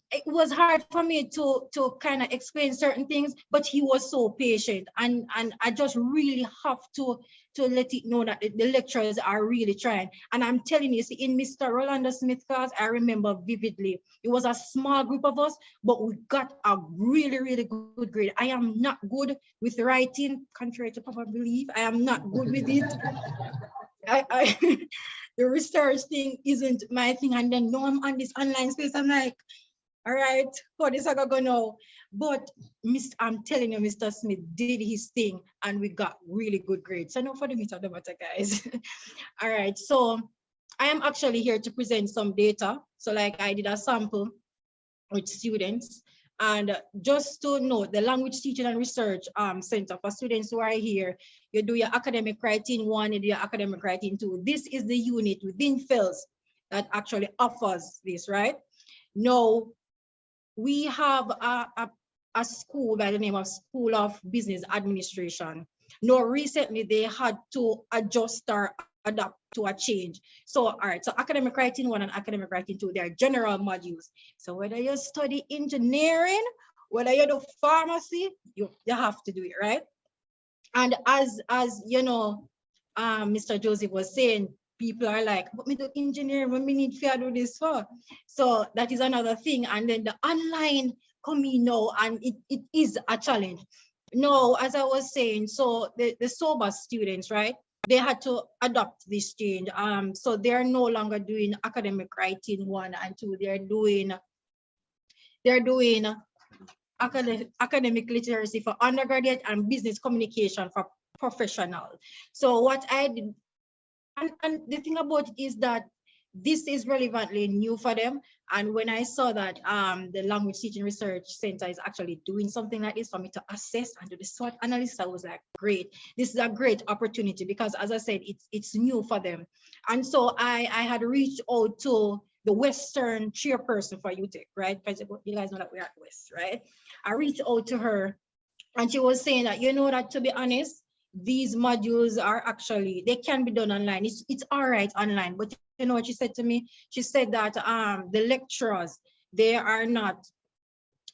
It was hard for me to kind of explain certain things, but he was so patient. And I just really have to let it know that the lecturers are really trying. And I'm telling you, see, in Mr. Rolando Smith class, I remember vividly, it was a small group of us, but we got a really, really good grade. I am not good with writing, contrary to Papa belief. I am not good with it. The research thing isn't my thing. And then now I'm on this online space, I'm like, all right, how this I go now? But I'm telling you, Mr. Smith did his thing and we got really good grades. So no for the meat of the matter, guys. All right, so I am actually here to present some data. So like I did a sample with students. And just to note, the Language Teaching and Research Center, for students who are here, you do your academic writing 1, you do your academic writing 2. This is the unit within FELS that actually offers this, right? Now, we have a school by the name of School of Business Administration. Now, recently they had to adjust or adapt to a change. So, all right, so academic writing 1 and academic writing 2, they're general modules. So whether you study engineering, whether you do pharmacy, you have to do it, right? And as you know, Mr. Joseph was saying, people are like, but me do engineering, what me need to do this for? So that is another thing. And then the online coming now, and it is a challenge. No, as I was saying, so the sober students, right? They had to adopt this change. So they're no longer doing academic writing 1 and 2. They're doing academic literacy for undergraduate and business communication for professional. So what I did, and the thing about it is that this is relevantly new for them. And when I saw that the Language Teaching Research Center is actually doing something like this for me to assess and do the SWOT analysis, I was like, great, this is a great opportunity, because as I said, it's new for them. And so I had reached out to the Western chairperson for UTEC, right? Because you guys know that we're at West, right? I reached out to her, and she was saying that, you know, that to be honest, these modules are actually, they can be done online. It's all right online, but you know what she said to me? She said that the lecturers, they are not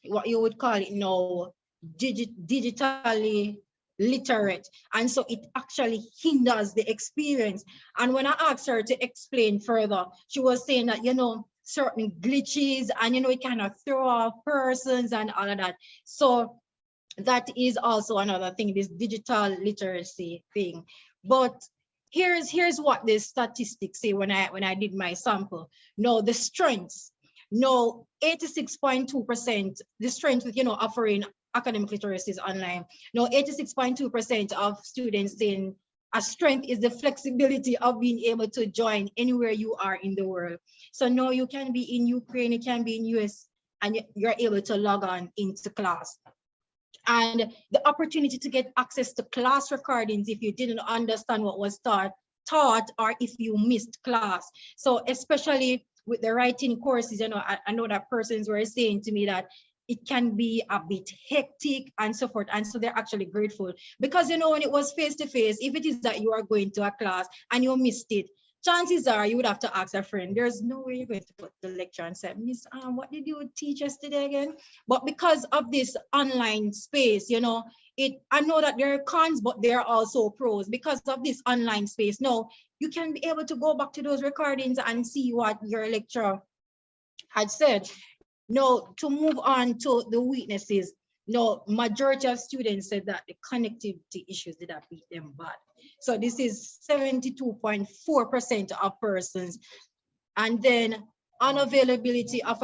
what you would call it now, digitally literate, and so it actually hinders the experience. And when I asked her to explain further, she was saying that, you know, certain glitches, and you know, it kind of throw off persons and all of that. So that is also another thing, this digital literacy thing. But here's what the statistics say when I did my sample. No, the strengths, no, 86.2%, the strength with, you know, offering academic literacies online. No, 86.2% of students saying a strength is the flexibility of being able to join anywhere you are in the world. So no, you can be in Ukraine, you can be in US, and you're able to log on into class. And the opportunity to get access to class recordings if you didn't understand what was taught, or if you missed class. So especially with the writing courses, you know, I know that persons were saying to me that it can be a bit hectic and so forth. And so they're actually grateful, because, you know, when it was face-to-face, if it is that you are going to a class and you missed it, chances are you would have to ask a friend. There's no way you're going to put the lecture and say, Miss, what did you teach us today again? But because of this online space, you know, I know that there are cons, but there are also pros. Because of this online space, no, you can be able to go back to those recordings and see what your lecturer had said. No, to move on to the weaknesses, no, majority of students said that the connectivity issues did not beat them bad. So this is 72.4% of persons. And then unavailability of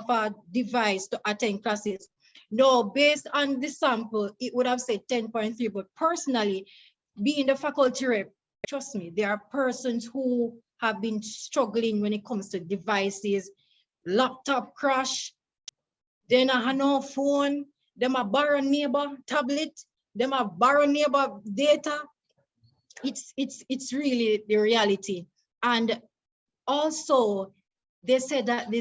a device to attend classes. No, based on the sample, it would have said 10.3, but personally, being the faculty rep, trust me, there are persons who have been struggling when it comes to devices, laptop crash, then I have no phone, them a borrow neighbor tablet, them a borrow neighbor data. It's really the reality. And also they said that the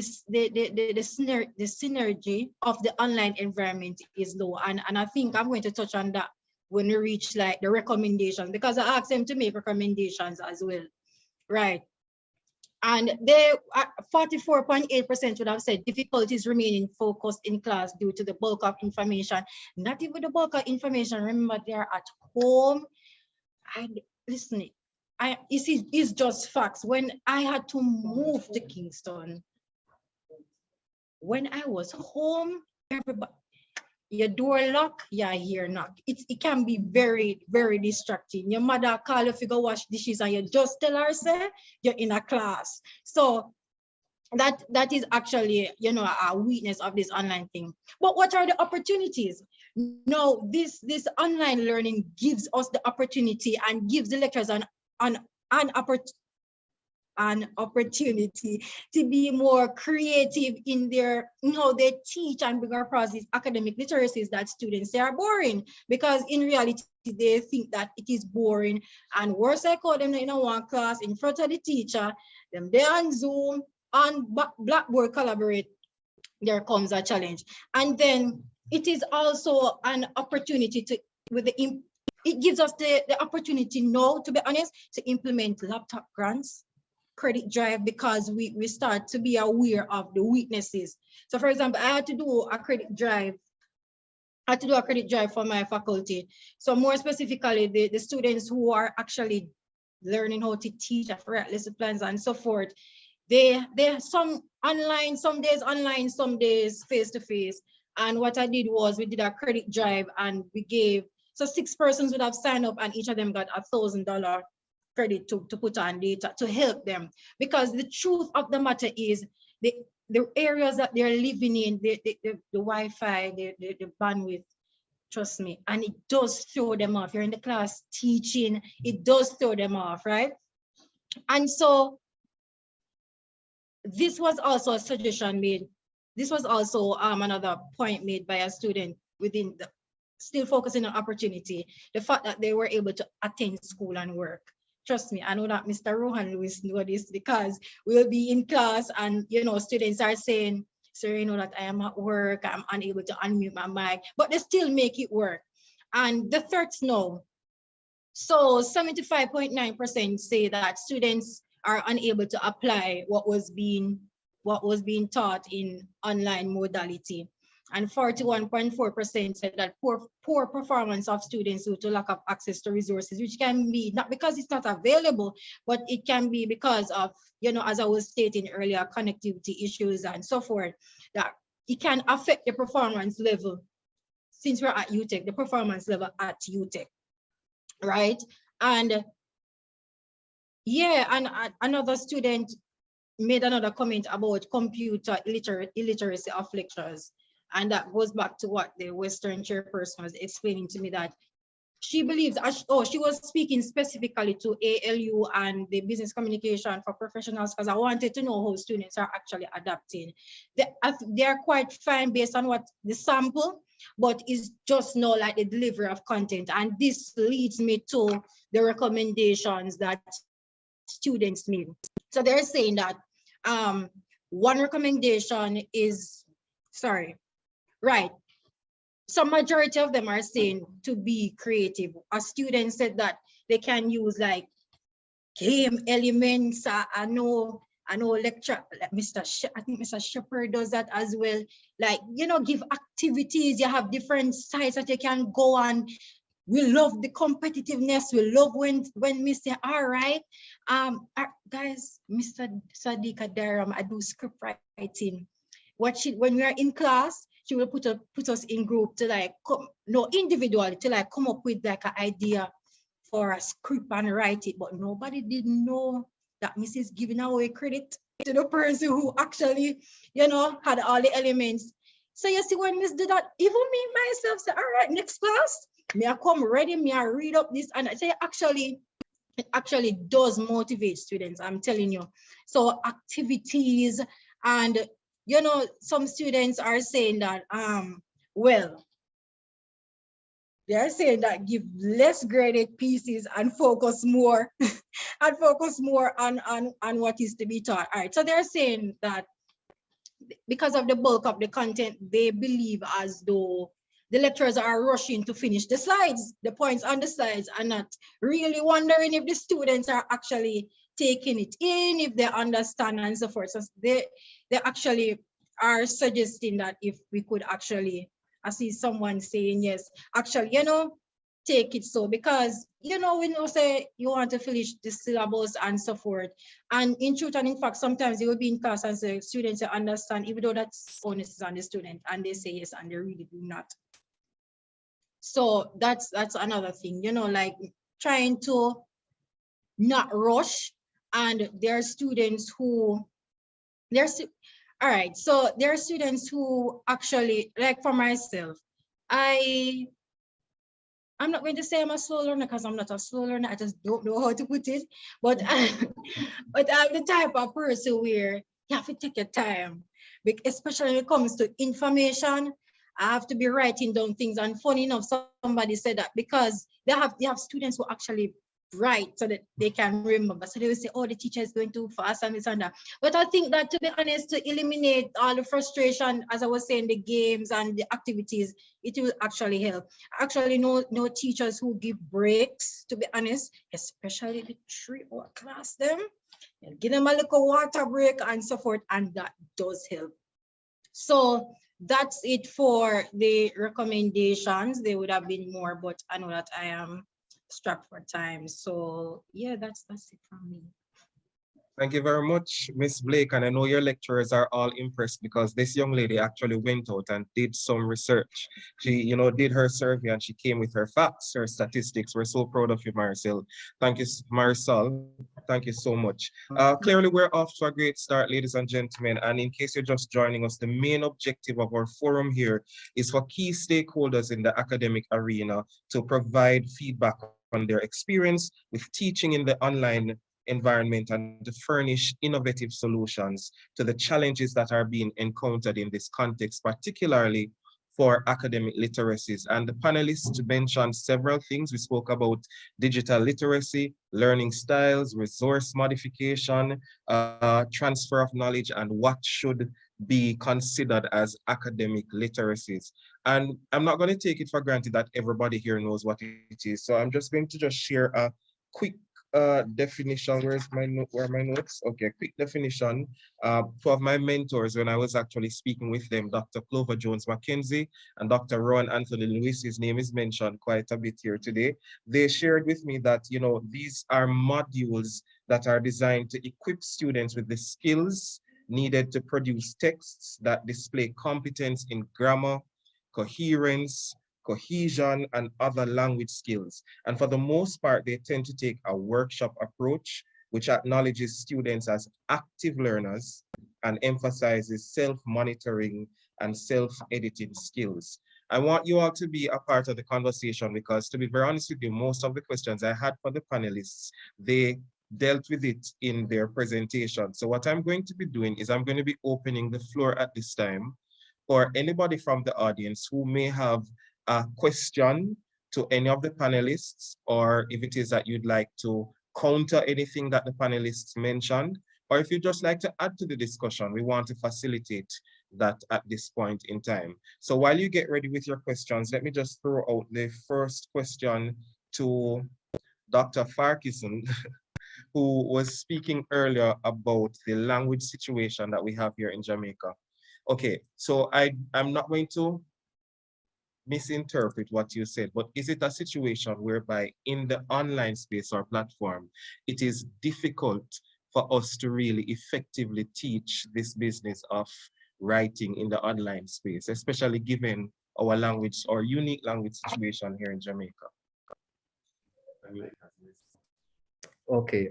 synergy of the online environment is low. And I think I'm going to touch on that when we reach like the recommendations, because I asked them to make recommendations as well, right? And they 44.8% would have said difficulties remaining focused in class due to the bulk of information. Not even the bulk of information. Remember, they are at home. And listen, it's just facts. When I had to move to Kingston, when I was home, everybody, your door lock, yeah, here knock. It can be very, very distracting. Your mother call you to go wash dishes and you just tell her, say, you're in a class. So that is actually, you know, a weakness of this online thing. But what are the opportunities? No, this online learning gives us the opportunity and gives the lecturers an opportunity to be more creative in their, you know, they teach and bring across these academic literacies that students say are boring, because in reality they think that it is boring. And worse, I call them in one class in front of the teacher, them there on Zoom, on Blackboard collaborate, there comes a challenge. And then it is also an opportunity to, it gives us the opportunity now, to be honest, to implement laptop grants, credit drive, because we start to be aware of the weaknesses. So for example, I had to do a credit drive. For my faculty. So more specifically, the students who are actually learning how to teach, I forgot lesson plans and so forth. They some online, some days online, some days face to face. And what I did was we did a credit drive and we gave, so 6 persons would have signed up and each of them got $1,000 credit to put on data to help them. Because the truth of the matter is the areas that they're living in, the Wi-Fi, the bandwidth, trust me, and it does throw them off. You're in the class teaching, it does throw them off, right? And so this was also a suggestion made. This was also another point made by a student within the, still focusing on opportunity, the fact that they were able to attend school and work. Trust me, I know that Mr. Rohan Lewis know this because we'll be in class and, you know, students are saying, sir, you know that I am at work, I'm unable to unmute my mic, but they still make it work. And the threats no. So 75.9% say that students are unable to apply what was being taught in online modality. And 41.4% said that poor performance of students due to lack of access to resources, which can be not because it's not available, but it can be because of, you know, as I was stating earlier, connectivity issues and so forth, that it can affect the performance level. Since we're at UTech, the performance level at UTech, right? And yeah, and another student made another comment about computer illiteracy of lecturers. And that goes back to what the Western chairperson was explaining to me, that she believes, she was speaking specifically to ALU and the business communication for professionals, because I wanted to know how students are actually adapting. They are quite fine based on what the sample, but it's just not like the delivery of content. And this leads me to the recommendations that students made. So they're saying that one recommendation is, so majority of them are saying to be creative. A student said that they can use like game elements. I know lecture, like I think Mr. Shepherd does that as well. Like, you know, give activities. You have different sites that you can go on. We love the competitiveness. We love when we say, all right, guys, Mr. Sadiqa Daram, I do script writing. When we are in class, she will put us in group to like individually to like come up with like an idea for a script and write it. But nobody didn't know that Mrs. giving away credit to the person who actually, you know, had all the elements. So you see, when Miss did that, even me myself say, all right, next class, me I come ready, me I read up this, and I say it actually does motivate students, I'm telling you. So activities, and you know, some students are saying that well, they're saying that give less graded pieces and focus more and focus more on what is to be taught. All right, so they're saying that because of the bulk of the content, they believe as though the lecturers are rushing to finish the slides, the points on the slides, and not really wondering if the students are actually taking it in, if they understand and so forth. So they actually are suggesting that if we could actually, I see someone saying, yes, actually, you know, take it so, because, you know, we know say you want to finish the syllabus and so forth. And in truth and in fact, sometimes you will be in class and say students understand, even though that's onus is on the student, and they say yes, and they really do not. So that's another thing, you know, like trying to not rush. And there are students who, all right, so there are students who actually, like for myself, I'm not going to say I'm a slow learner because I'm not a slow learner. I just don't know how to put it. But but I'm the type of person where you have to take your time, especially when it comes to information. I have to be writing down things. And funny enough, somebody said that because they have students who actually write so that they can remember. So they will say, oh, the teacher is going too fast and this and that. But I think that, to be honest, to eliminate all the frustration, as I was saying, the games and the activities, it will actually help. Actually, no teachers who give breaks, to be honest, especially the 3-hour class them. Give them a little water break and so forth, and that does help. So that's it for the recommendations. There would have been more, but I know that I am strapped for time. So yeah, that's it from me. Thank you very much, Miss Blake. And I know your lecturers are all impressed because this young lady actually went out and did some research. She, did her survey and she came with her facts, her statistics. We're so proud of you, Marisol. Thank you, Marisol. Thank you so much. Clearly, we're off to a great start, ladies and gentlemen. And in case you're just joining us, the main objective of our forum here is for key stakeholders in the academic arena to provide feedback on their experience with teaching in the online environment and to furnish innovative solutions to the challenges that are being encountered in this context, particularly for academic literacies. And the panelists mentioned several things. We spoke about digital literacy, learning styles, resource modification, transfer of knowledge, and what should be considered as academic literacies. And I'm not going to take it for granted that everybody here knows what it is. So I'm just going to just share a quick definition. Where are my notes? Okay, quick definition. Two of my mentors when I was actually speaking with them, Dr. Clover Jones Mackenzie and Dr. Rowan Anthony Lewis, his name is mentioned quite a bit here today. They shared with me that, these are modules that are designed to equip students with the skills needed to produce texts that display competence in grammar, coherence, cohesion, and other language skills. And for the most part, they tend to take a workshop approach, which acknowledges students as active learners and emphasizes self-monitoring and self-editing skills. I want you all to be a part of the conversation because, to be very honest with you, most of the questions I had for the panelists, they dealt with it in their presentation. So what I'm going to be doing is I'm going to be opening the floor at this time for anybody from the audience who may have a question to any of the panelists, or if it is that you'd like to counter anything that the panelists mentioned, or if you'd just like to add to the discussion, we want to facilitate that at this point in time. So while you get ready with your questions, let me just throw out the first question to Dr. Farquharson, who was speaking earlier about the language situation that we have here in Jamaica. Okay, so I'm not going to misinterpret what you said, but is it a situation whereby in the online space or platform, it is difficult for us to really effectively teach this business of writing in the online space, especially given our language or unique language situation here in Jamaica? Okay,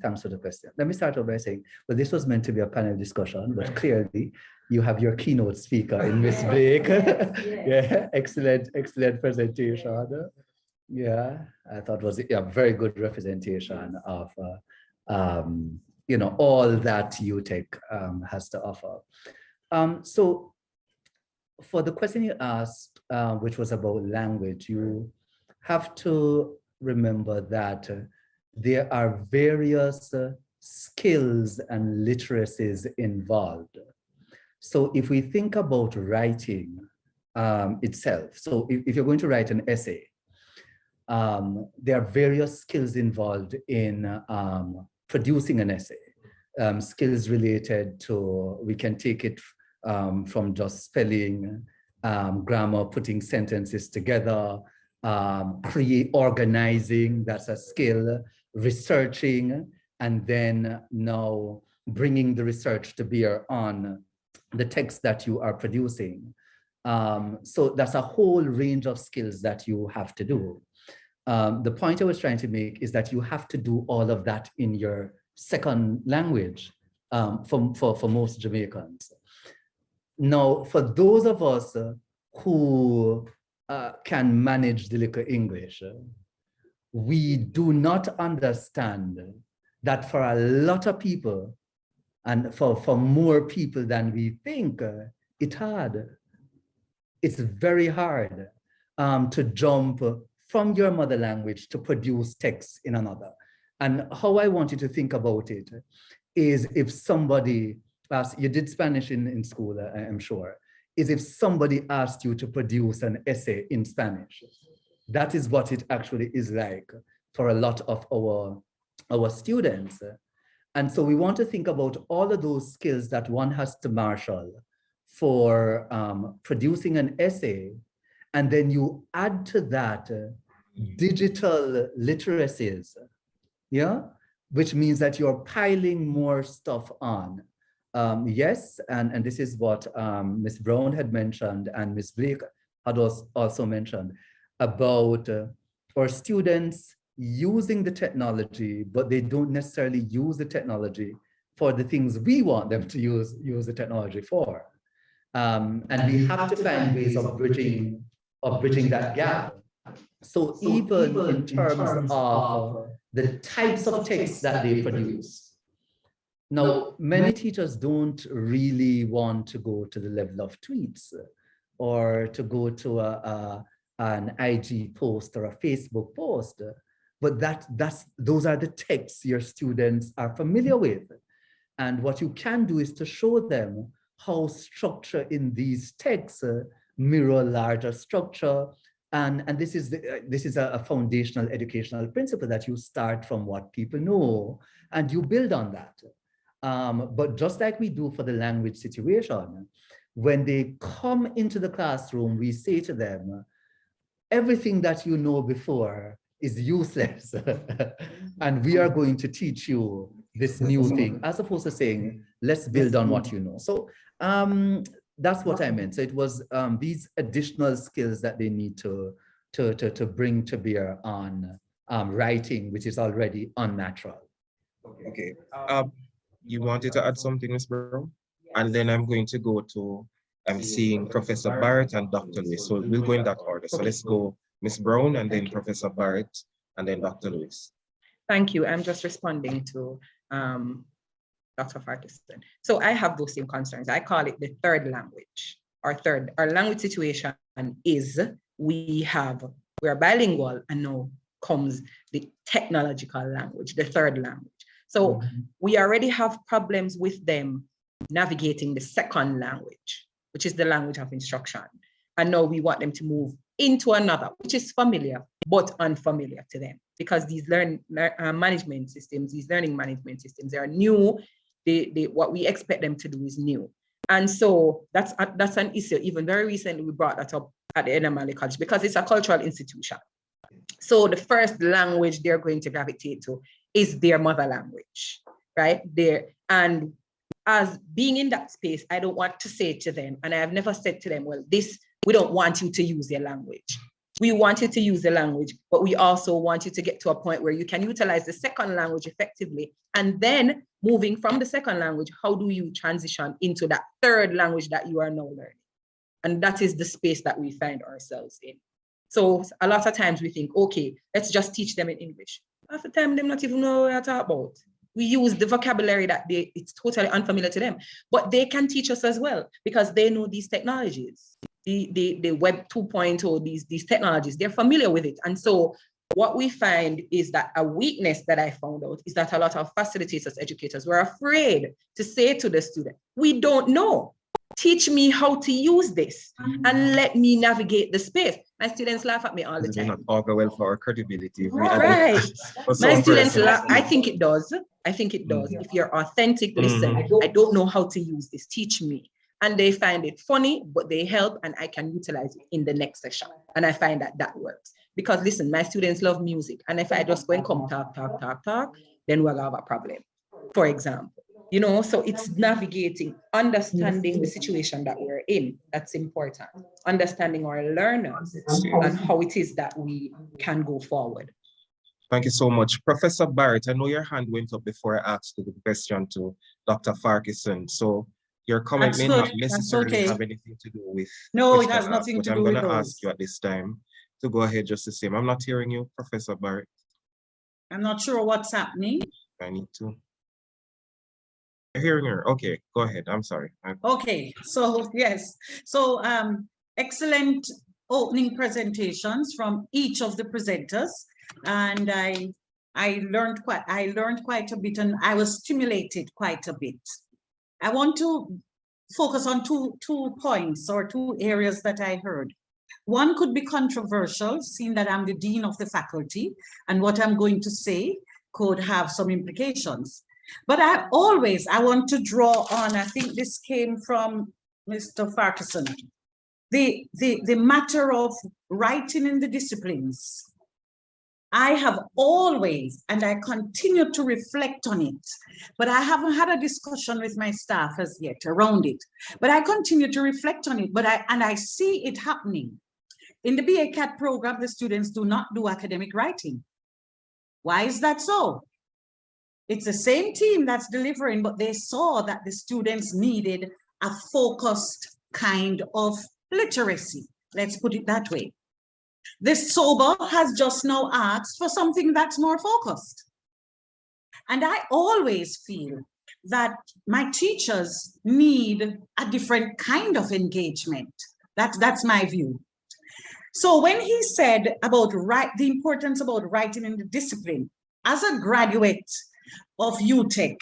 thanks for the question. Let me start off by saying, well, this was meant to be a panel discussion, but clearly you have your keynote speaker in Miss Blake. Yeah, excellent presentation. Yeah, I thought it was a very good representation of, all that UTech has to offer. So for the question you asked, which was about language, you have to remember that there are various skills and literacies involved. So if we think about writing itself, so if you're going to write an essay, there are various skills involved in producing an essay. Skills related to, we can take it from just spelling, grammar, putting sentences together, organizing, that's a skill, researching, and then now bringing the research to bear on the text that you are producing. So that's a whole range of skills that you have to do. The point I was trying to make is that you have to do all of that in your second language for most Jamaicans. Now, for those of us who can manage the little English, we do not understand that for a lot of people, and for more people than we think, it's hard. It's very hard to jump from your mother language to produce text in another. And how I want you to think about it is, if somebody asked, you did Spanish in school, I'm sure, is if somebody asked you to produce an essay in Spanish. That is what it actually is like for a lot of our students. And so we want to think about all of those skills that one has to marshal for producing an essay. And then you add to that digital literacies, yeah, which means that you're piling more stuff on. Yes, and this is what Ms. Brown had mentioned and Ms. Blake had also mentioned about our students using the technology, but they don't necessarily use the technology for the things we want them to use the technology for. And we have to find ways of bridging that gap. So even in terms of the types of texts that they produce. Now, many teachers don't really want to go to the level of tweets or to go to an IG post or a Facebook post, but those are the texts your students are familiar with. And what you can do is to show them how structure in these texts mirror larger structure. And this is a foundational educational principle that you start from what people know and you build on that. But just like we do for the language situation, when they come into the classroom, we say to them, everything that you know before is useless. And we are going to teach you this new thing, as opposed to saying, let's build on what you know. So that's what I meant. So it was these additional skills that they need to bring to bear on writing, which is already unnatural. Okay. You wanted to add something, Ms. Brown? And then I'm going to go to, I'm seeing Professor Barrett and Dr. Lewis. So we'll go in that order. So let's go Ms. Brown and then Professor Barrett and then Dr. Lewis. Thank you. I'm just responding to Dr. Farquharson. So I have those same concerns. I call it the third language. Our language situation is we're bilingual, and now comes the technological language, the third language. So we already have problems with them navigating the second language, which is the language of instruction. And now we want them to move into another, which is familiar, but unfamiliar to them, because these learning management systems, they are new. What we expect them to do is new. And so that's an issue. Even very recently, we brought that up at the NMLA College because it's a cultural institution. So the first language they're going to gravitate to is their mother language, right? And as being in that space, I don't want to say to them, and I have never said to them, well, we don't want you to use their language. We want you to use the language, but we also want you to get to a point where you can utilize the second language effectively. And then moving from the second language, how do you transition into that third language that you are now learning? And that is the space that we find ourselves in. So a lot of times we think, okay, let's just teach them in English. Half the time, they not even know what I talk about. We use the vocabulary that it's totally unfamiliar to them, but they can teach us as well because they know these technologies, the Web 2.0, these technologies, they're familiar with it. And so what we find is that a weakness that I found out is that a lot of facilitators, educators were afraid to say to the student, we don't know. Teach me how to use this and let me navigate the space. My students laugh at me all the time. Not augur well for our credibility. Right. My students laugh. I think it does. I think it does. If you're authentic, listen, I don't know how to use this. Teach me. And they find it funny, but they help and I can utilize it in the next session. And I find that works. Because listen, my students love music. And if I just go and come talk, then we're gonna have a problem, for example. So it's navigating, understanding the situation that we're in. That's important. Understanding our learners and how it is that we can go forward. Thank you so much. Professor Barrett, I know your hand went up before I asked the question to Dr. Farquharson. So your comment may not necessarily have anything to do with. No, it has nothing to do with those. I'm going to ask you at this time to go ahead just the same. I'm not hearing you, Professor Barrett. I'm not sure what's happening. I need to. You're hearing her. Okay, go ahead. I'm sorry. Okay, so yes. So excellent opening presentations from each of the presenters. And I learned quite a bit and I was stimulated quite a bit. I want to focus on two points or two areas that I heard. One could be controversial, seeing that I'm the dean of the faculty, and what I'm going to say could have some implications. But I want to draw on, I think this came from Mr. Farquharson, the matter of writing in the disciplines I have always, and I continue to reflect on it, but I haven't had a discussion with my staff as yet around it, but I continue to reflect on it, and I see it happening. In the BA-CAT program, the students do not do academic writing. Why is that so? It's the same team that's delivering, but they saw that the students needed a focused kind of literacy. Let's put it that way. This SOBA has just now asked for something that's more focused. And I always feel that my teachers need a different kind of engagement. That's my view. So when he said about the importance about writing in the discipline, as a graduate of UTech,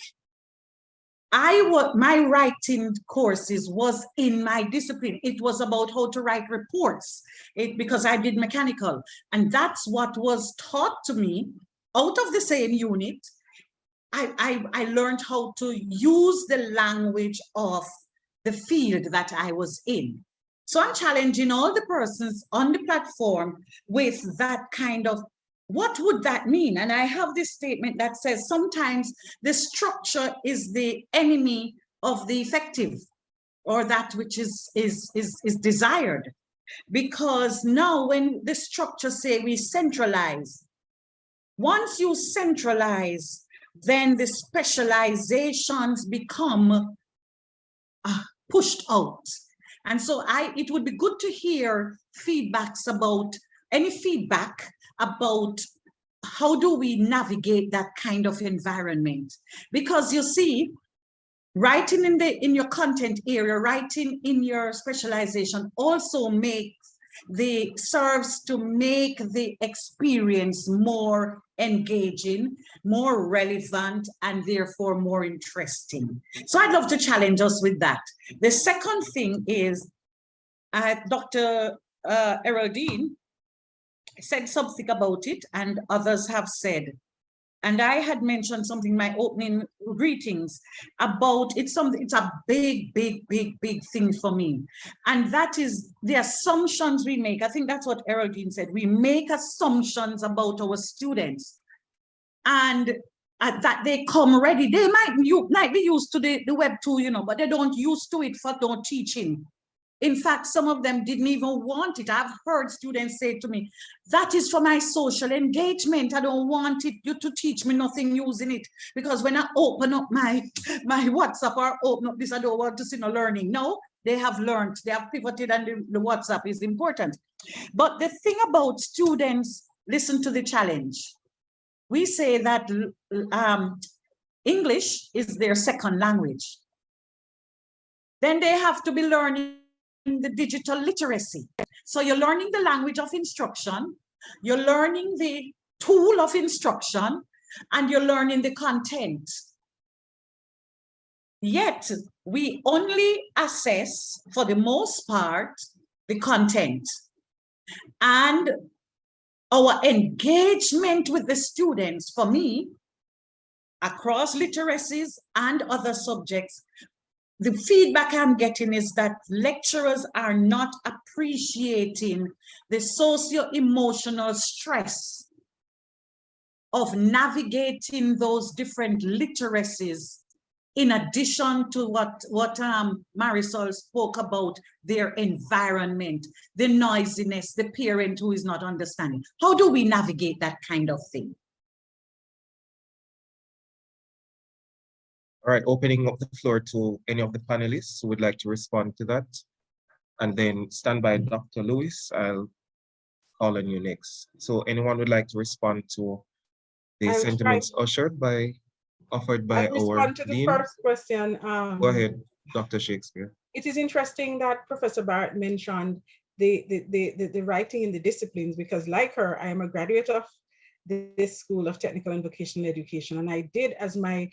my writing courses was in my discipline. It was about how to write reports because I did mechanical. And that's what was taught to me out of the same unit. I learned how to use the language of the field that I was in. So I'm challenging all the persons on the platform with that kind of, what would that mean? And I have this statement that says sometimes the structure is the enemy of the effective, or that which is desired. Because now when the structure say we centralize, once you centralize, then the specializations become pushed out. And so it would be good to hear any feedback about how do we navigate that kind of environment? Because you see, writing in your content area, writing in your specialization also serves to make the experience more engaging, more relevant, and therefore more interesting. So I'd love to challenge us with that. The second thing is Dr. Eraldine said something about it, and others have said. And I had mentioned something in my opening greetings about it's a big thing for me. And that is the assumptions we make. I think that's what Eraldine said. We make assumptions about our students, and that they come ready. They might be used to the web tool, but they don't used to it for no teaching. In fact, some of them didn't even want it. I've heard students say to me, that is for my social engagement. I don't want you to teach me nothing using it, because when I open up my WhatsApp or open up this, I don't want to see no learning. No, they have learned, they have pivoted, and the WhatsApp is important. But the thing about students, listen to the challenge. We say that English is their second language. Then they have to be learning the digital literacy. So you're learning the language of instruction, you're learning the tool of instruction, and you're learning the content. Yet we only assess, for the most part, the content. And our engagement with the students, for me, across literacies and other subjects, the feedback I'm getting is that lecturers are not appreciating the socio-emotional stress of navigating those different literacies, in addition to what Marisol spoke about, their environment, the noisiness, the parent who is not understanding. How do we navigate that kind of thing? All right, opening up the floor to any of the panelists who would like to respond to that. And then stand by, Dr. Lewis, I'll call on you next. So anyone would like to respond to the sentiments offered by I'll respond to the dean? first question. Go ahead, Dr. Shakespeare. It is interesting that Professor Barrett mentioned the writing in the disciplines, because like her, I am a graduate of this School of Technical and Vocational Education. And I did as my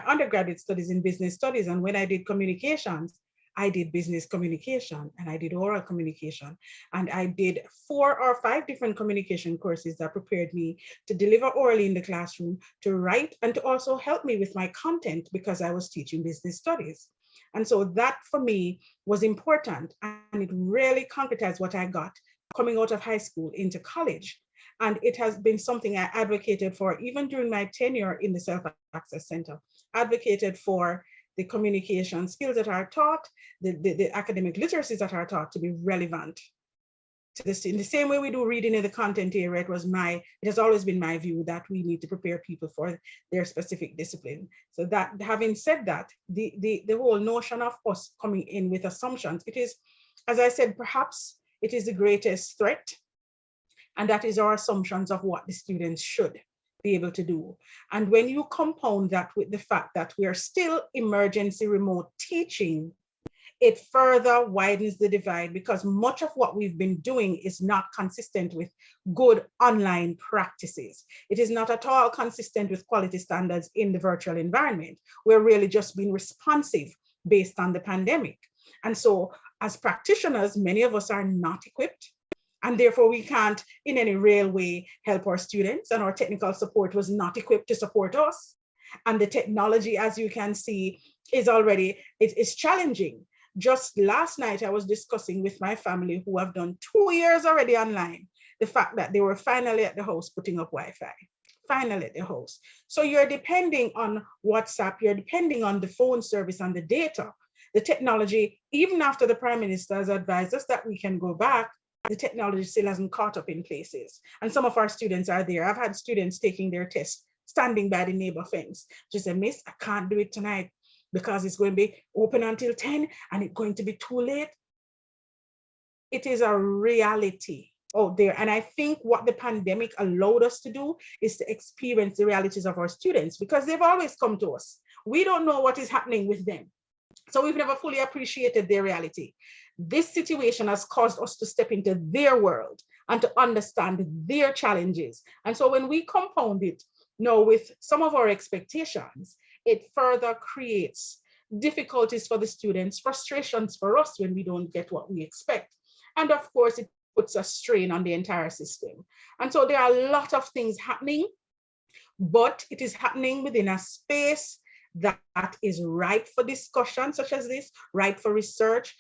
undergraduate studies in business studies. And when I did communications, I did business communication and I did oral communication. And I did 4 or 5 different communication courses that prepared me to deliver orally in the classroom, to write, and to also help me with my content, because I was teaching business studies. And so that for me was important, and it really concretized what I got coming out of high school into college. And it has been something I advocated for even during my tenure in the Self-Access Center, advocated for the communication skills that are taught, the academic literacies that are taught to be relevant to this. In the same way we do reading in the content area, it has always been my view that we need to prepare people for their specific discipline. So that, having said that, the whole notion of us coming in with assumptions, it is, as I said, perhaps it is the greatest threat, and that is our assumptions of what the students should be able to do. And when you compound that with the fact that we are still emergency remote teaching, it further widens the divide, because much of what we've been doing is not consistent with good online practices. It is not at all consistent with quality standards in the virtual environment. We're really just being responsive based on the pandemic. And so as practitioners, many of us are not equipped, and therefore we can't in any real way help our students, and our technical support was not equipped to support us. And the technology, as you can see, is already, it is challenging. Just last night, I was discussing with my family, who have done 2 years already online, the fact that they were finally at the house putting up Wi-Fi, finally at the house. So you're depending on WhatsApp, you're depending on the phone service and the data. The technology, even after the Prime Minister has advised us that we can go back, the technology still hasn't caught up in places. And some of our students are there. I've had students taking their test, standing by the neighbor fence. She said, Miss, I can't do it tonight, because it's going to be open until 10 and it's going to be too late. It is a reality out there. And I think what the pandemic allowed us to do is to experience the realities of our students, because they've always come to us. We don't know what is happening with them. So we've never fully appreciated their reality. This situation has caused us to step into their world and to understand their challenges. And so when we compound it now with some of our expectations, it further creates difficulties for the students, frustrations for us when we don't get what we expect. And of course, it puts a strain on the entire system. And so there are a lot of things happening, but it is happening within a space that is ripe for discussion such as this, ripe for research.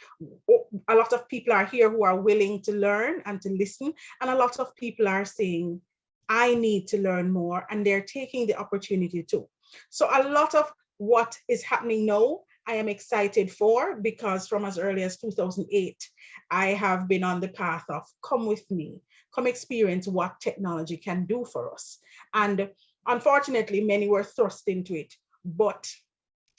A lot of people are here who are willing to learn and to listen. And a lot of people are saying, I need to learn more, and they're taking the opportunity to. So a lot of what is happening now, I am excited for, because from as early as 2008, I have been on the path of come with me, come experience what technology can do for us. And unfortunately, many were thrust into it, but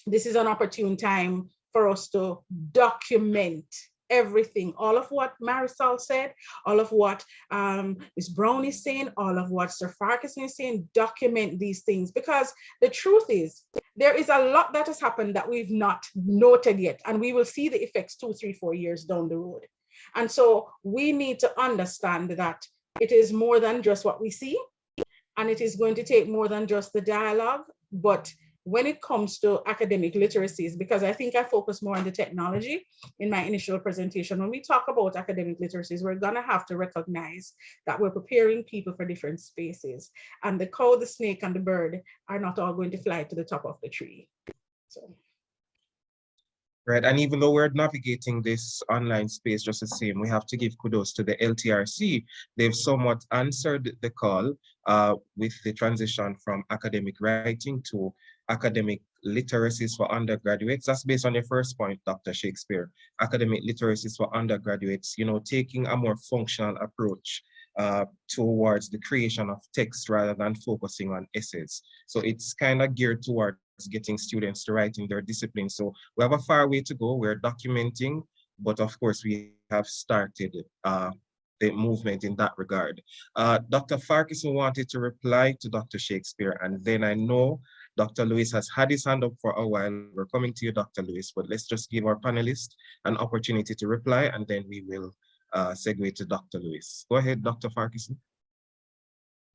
this is an opportune time for us to document everything, all of what Marisol said, all of what Ms. Brown is saying, all of what Sir Farquharson is saying. Document these things, because the truth is there is a lot that has happened that we've not noted yet, and we will see the effects 2, 3, 4 years down the road. And so we need to understand that it is more than just what we see, and it is going to take more than just the dialogue. But when it comes to academic literacies, because I think I focus more on the technology in my initial presentation, when we talk about academic literacies, we're gonna have to recognize that we're preparing people for different spaces, and the cow, the snake, and the bird are not all going to fly to the top of the tree. So. Right, and even though we're navigating this online space just the same, we have to give kudos to the LTRC. They've somewhat answered the call with the transition from academic writing to academic literacies for undergraduates. That's based on your first point, Dr. Shakespeare. Academic literacies for undergraduates, you know, taking a more functional approach towards the creation of text rather than focusing on essays. So it's kind of geared towards getting students to write in their discipline. So we have a far way to go. We're documenting, but of course we have started the movement in that regard. Dr. Farquharson wanted to reply to Dr. Shakespeare, and then I know Dr. Lewis has had his hand up for a while. We're coming to you, Dr. Lewis, but let's just give our panelists an opportunity to reply, and then we will segue to Dr. Lewis. Go ahead, Dr. Farquharson.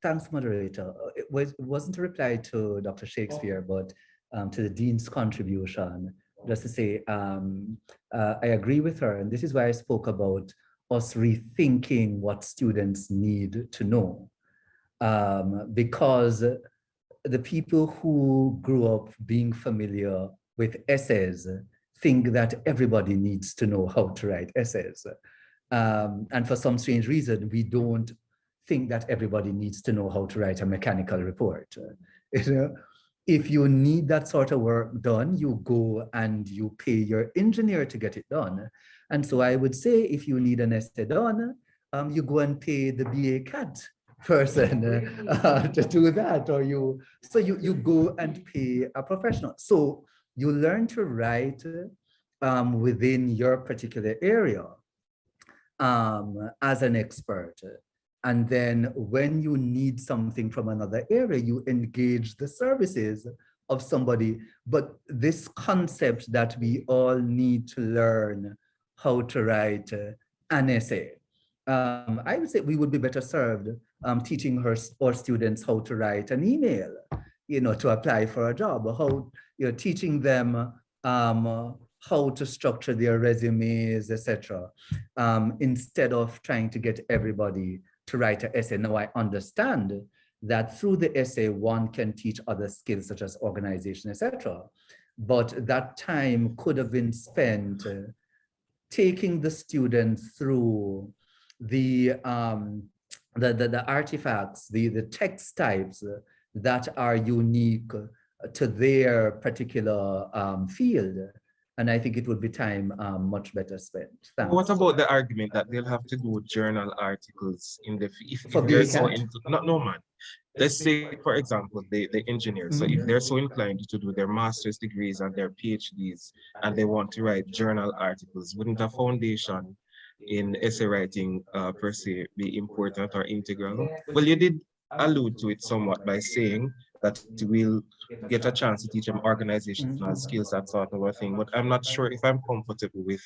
Thanks, moderator. It wasn't a reply to Dr. Shakespeare, but to the Dean's contribution, just to say, I agree with her. And this is why I spoke about us rethinking what students need to know. Because the people who grew up being familiar with essays think that everybody needs to know how to write essays. And for some strange reason, we don't think that everybody needs to know how to write a mechanical report. You know, if you need that sort of work done, you go and you pay your engineer to get it done. And so I would say if you need an essay done, you go and pay the BA CAT person to do that, or you go and pay a professional. So you learn to write within your particular area as an expert. And then when you need something from another area, you engage the services of somebody. But this concept that we all need to learn how to write an essay, I would say we would be better served teaching our students how to write an email, you know, to apply for a job, how, you know, teaching them how to structure their resumes, etc., instead of trying to get everybody to write an essay. Now, I understand that through the essay, one can teach other skills such as organization, etc. But that time could have been spent taking the students through the artifacts, the text types that are unique to their particular field. And I think it would be time much better spent. Thanks. What about the argument that they'll have to do journal articles in the if For they're BA so CAT? into no man. Let's say, for example, the engineers. So if they're so inclined to do their master's degrees and their PhDs and they want to write journal articles, wouldn't a foundation in essay writing per se be important or integral? Well, you did allude to it somewhat by saying that we'll get a chance to teach them organizational skills, that sort of a thing. But I'm not sure if I'm comfortable with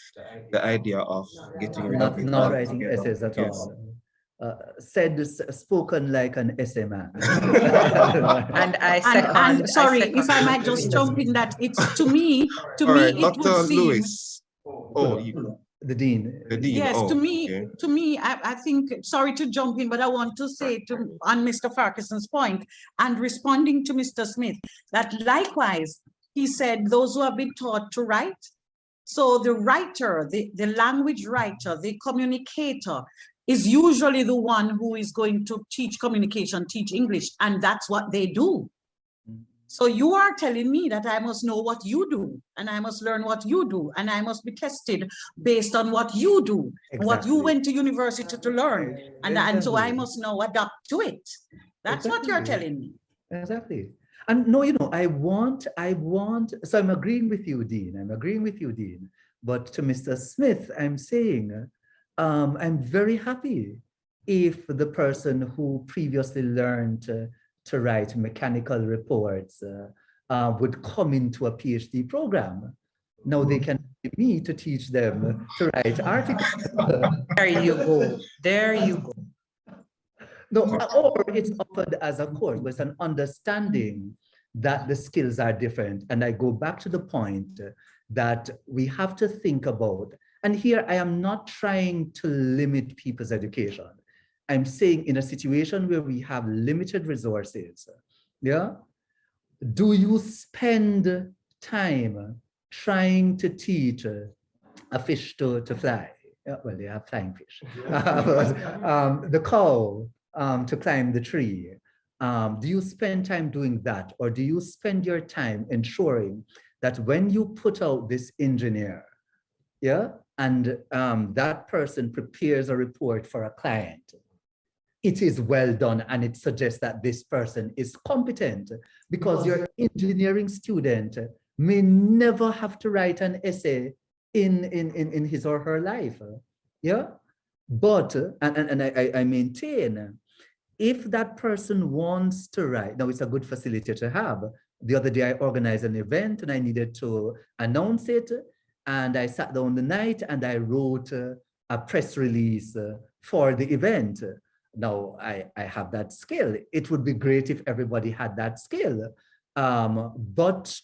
the idea of getting rid of it not writing altogether. essays at Yes. all. Spoken like an essay man. And I second. And sorry, I second. if I might just jump in that it's to me, All right, it would Dr. seem. Lewis. Oh, the dean. the dean. Yes, oh, to me, okay. I think, sorry to jump in, but I want to say on Mr. Farquharson's point and responding to Mr. Smith, that likewise, he said those who have been taught to write. So the writer, the language writer, the communicator is usually the one who is going to teach communication, teach English, and that's what they do. So you are telling me that I must know what you do, and I must learn what you do, and I must be tested based on what you do, and what you went to university to learn, and so I must now adapt to it. That's what you're telling me. Exactly. And no, you know, I want, so I'm agreeing with you, Dean. I'm agreeing with you, Dean. But to Mr. Smith, I'm saying, I'm very happy if the person who previously learned to write mechanical reports would come into a PhD program. Now they can pay me to teach them to write articles. There you go. There you go. No, or it's offered as a course, but it's an understanding that the skills are different. And I go back to the point that we have to think about, and here I am not trying to limit people's education. I'm saying in a situation where we have limited resources, yeah, do you spend time trying to teach a fish to fly? Well, they have flying fish. The cow to climb the tree. Do you spend time doing that? Or do you spend your time ensuring that when you put out this engineer, yeah, and that person prepares a report for a client, it is well done and it suggests that this person is competent, because your engineering student may never have to write an essay in his or her life, yeah? But, and I maintain, if that person wants to write, now it's a good facility to have. The other day I organized an event and I needed to announce it, and I sat down the night and I wrote a press release for the event. Now I have that skill. It would be great if everybody had that skill, but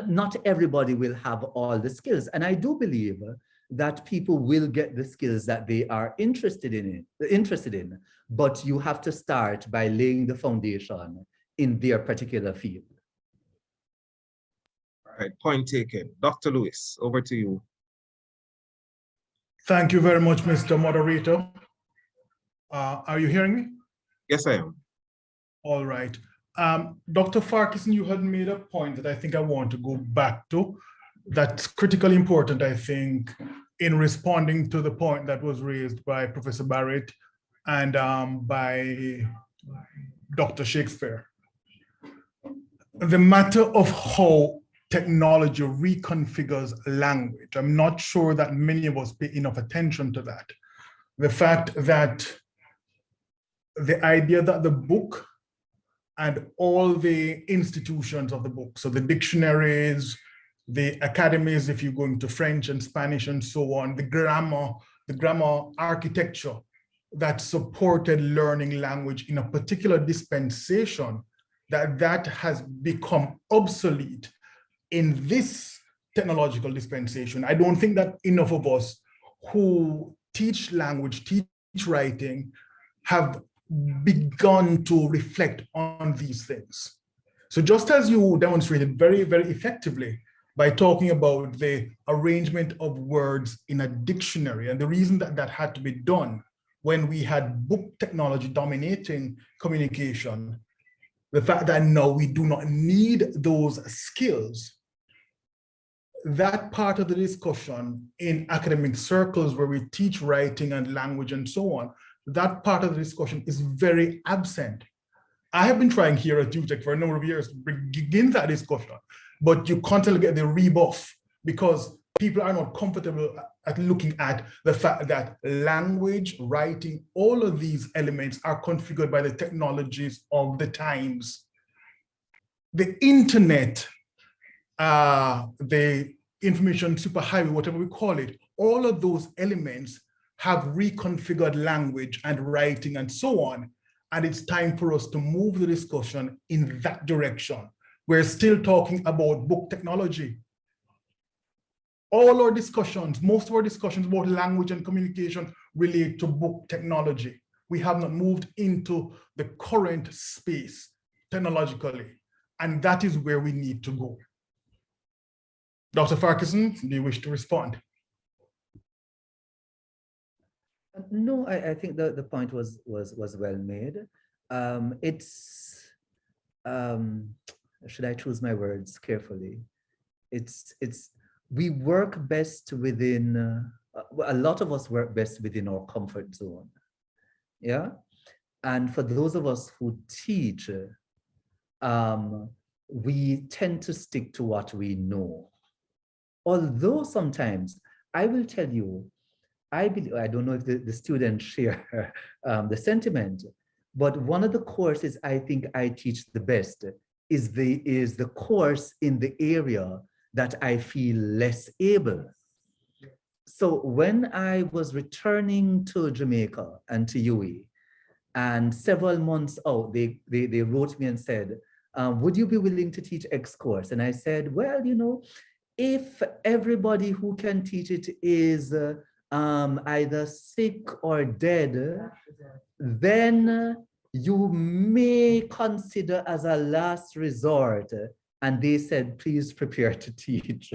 not everybody will have all the skills. And I do believe that people will get the skills that they are interested in, but you have to start by laying the foundation in their particular field. All right, point taken. Dr. Lewis, over to you. Thank you very much, Mr. Moderator. Are you hearing me? Yes, I am. All right. Dr. Farquharson, you had made a point that I think I want to go back to. That's critically important, I think, in responding to the point that was raised by Professor Barrett and by Dr. Shakespeare. The matter of how technology reconfigures language. I'm not sure that many of us pay enough attention to that. The fact that the idea that the book and all the institutions of the book, so the dictionaries, the academies, if you go into French and Spanish and so on, the grammar architecture that supported learning language in a particular dispensation, that has become obsolete in this technological dispensation. I don't think that enough of us who teach language, teach writing, have begun to reflect on these things. So just as you demonstrated very, very effectively by talking about the arrangement of words in a dictionary, and the reason that that had to be done when we had book technology dominating communication, the fact that now we do not need those skills, that part of the discussion in academic circles where we teach writing and language and so on, that part of the discussion is very absent. I have been trying here at UTech for a number of years to begin that discussion, but you constantly get the rebuff because people are not comfortable at looking at the fact that language, writing, all of these elements are configured by the technologies of the times. The internet, the information superhighway, whatever we call it, all of those elements have reconfigured language and writing and so on. And it's time for us to move the discussion in that direction. We're still talking about book technology. All our discussions, most of our discussions about language and communication relate to book technology. We have not moved into the current space technologically, and that is where we need to go. Dr. Farquharson, do you wish to respond? No, I think the point was well made. Should I choose my words carefully? We work best within, a lot of us work best within our comfort zone. Yeah. And for those of us who teach, we tend to stick to what we know. Although sometimes, I will tell you, I don't know if the students share the sentiment, but one of the courses I think I teach the best is the course in the area that I feel less able. So when I was returning to Jamaica and to UWI, and several months out, they wrote me and said, would you be willing to teach X course? And I said, well, you know, if everybody who can teach it is either sick or dead, then you may consider as a last resort. And they said, please prepare to teach.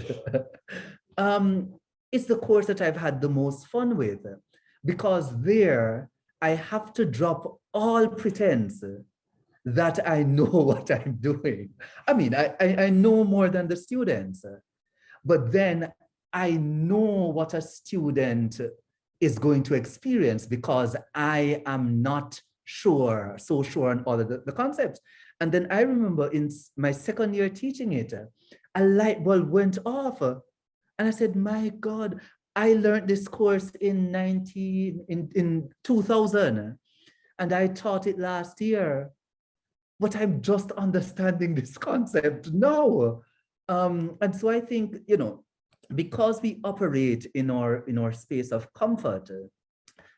It's the course that I've had the most fun with, because there I have to drop all pretense that I know what I'm doing. I mean, I know more than the students, but then I know what a student is going to experience because I am not so sure on all of the concepts. And then I remember in my second year teaching it, a light bulb went off. And I said, my God, I learned this course in 2000, and I taught it last year, but I'm just understanding this concept now. And so I think, you know, because we operate in our space of comfort,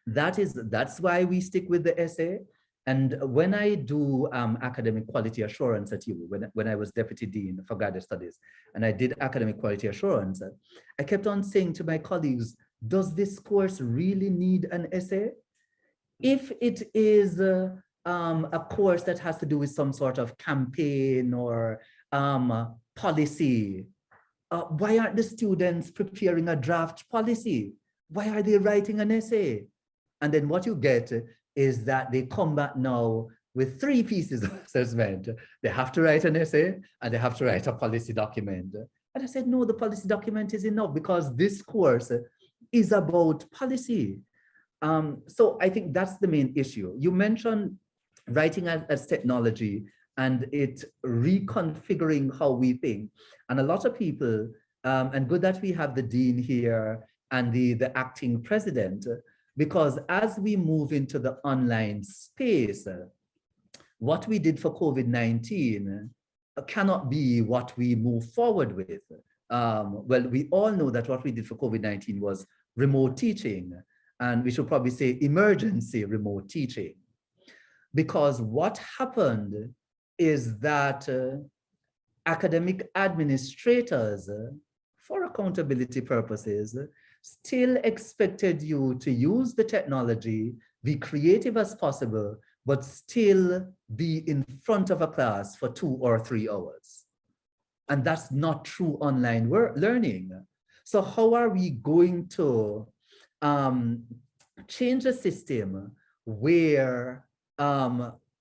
that's why we stick with the essay. And when I do academic quality assurance at UWI, when I was deputy dean for graduate studies, and I did academic quality assurance, I kept on saying to my colleagues, does this course really need an essay? If it is a course that has to do with some sort of campaign or policy, why aren't the students preparing a draft policy? Why are they writing an essay? And then what you get is that they come back now with 3 pieces of assessment. They have to write an essay and they have to write a policy document. And I said, no, the policy document is enough because this course is about policy. So I think that's the main issue. You mentioned writing as technology and it reconfiguring how we think. And a lot of people, and good that we have the dean here and the acting president, because as we move into the online space, what we did for COVID-19 cannot be what we move forward with. Well, we all know that what we did for COVID-19 was remote teaching, and we should probably say emergency remote teaching. Because what happened is that academic administrators, for accountability purposes, still expected you to use the technology, be creative as possible, but still be in front of a class for 2 or 3 hours. And that's not true online learning. So how are we going to change a system where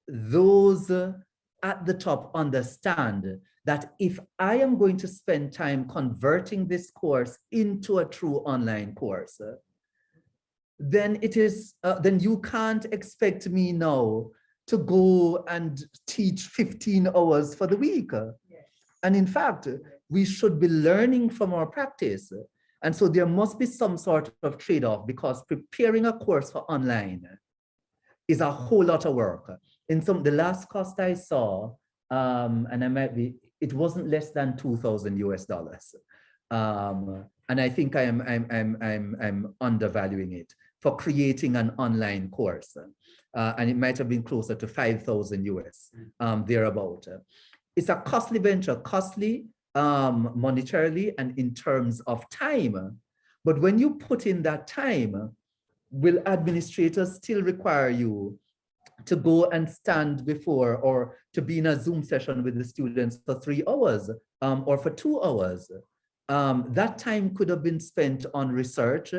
those at the top understand that if I am going to spend time converting this course into a true online course, then it is, then you can't expect me now to go and teach 15 hours for the week. Yes. And in fact, we should be learning from our practice. And so there must be some sort of trade-off, because preparing a course for online is a whole lot of work. In the last cost I saw, and I might be, it wasn't less than $2,000 US. And I think I'm undervaluing it for creating an online course. And it might have been closer to 5,000 US, thereabout. It's a costly venture, costly monetarily and in terms of time. But when you put in that time, will administrators still require you to go and stand before or to be in a Zoom session with the students for 3 hours or for 2 hours? That time could have been spent on research,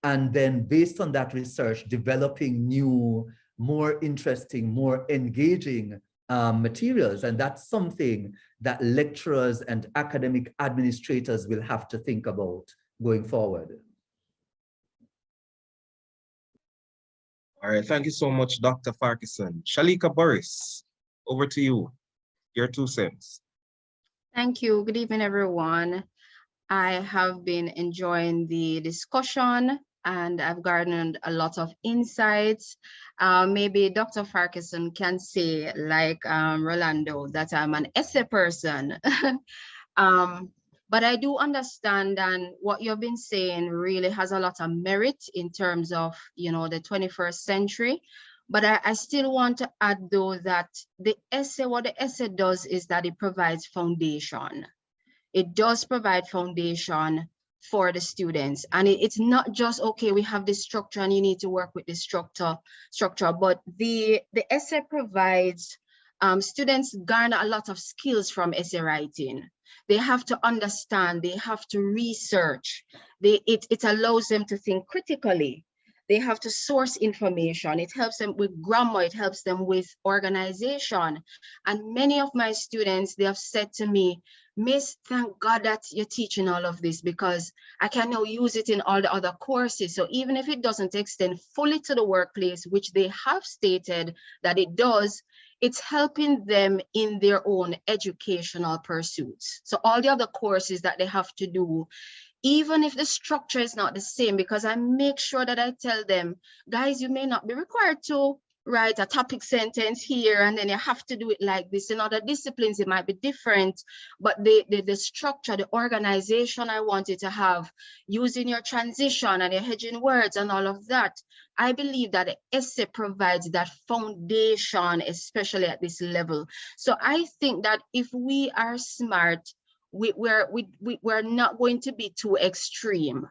and then based on that research, developing new, more interesting, more engaging materials. And that's something that lecturers and academic administrators will have to think about going forward. All right, thank you so much, Dr. Farquharson. Shalika Boris, over to you. Your 2 cents. Thank you. Good evening, everyone. I have been enjoying the discussion and I've garnered a lot of insights. Maybe Dr. Farquharson can say, like Rolando, that I'm an essay person. But I do understand, and what you've been saying really has a lot of merit in terms of, you know, the 21st century. But I still want to add, though, that the essay, what the essay does is that it provides foundation. It does provide foundation for the students. And it's not just, okay, we have this structure and you need to work with this structure, but the essay provides, students garner a lot of skills from essay writing. They have to understand, they have to research. It allows them to think critically. They have to source information. It helps them with grammar. It helps them with organization. And many of my students, they have said to me, Miss, thank God that you're teaching all of this, because I can now use it in all the other courses. So even if it doesn't extend fully to the workplace, which they have stated that it does, it's helping them in their own educational pursuits. So all the other courses that they have to do, even if the structure is not the same, because I make sure that I tell them, guys, you may not be required to write a topic sentence here, and then you have to do it like this. In other disciplines, it might be different, but the structure, the organization I want you to have, using your transition and your hedging words and all of that, I believe that the essay provides that foundation, especially at this level. So I think that if we are smart, we're not going to be too extreme,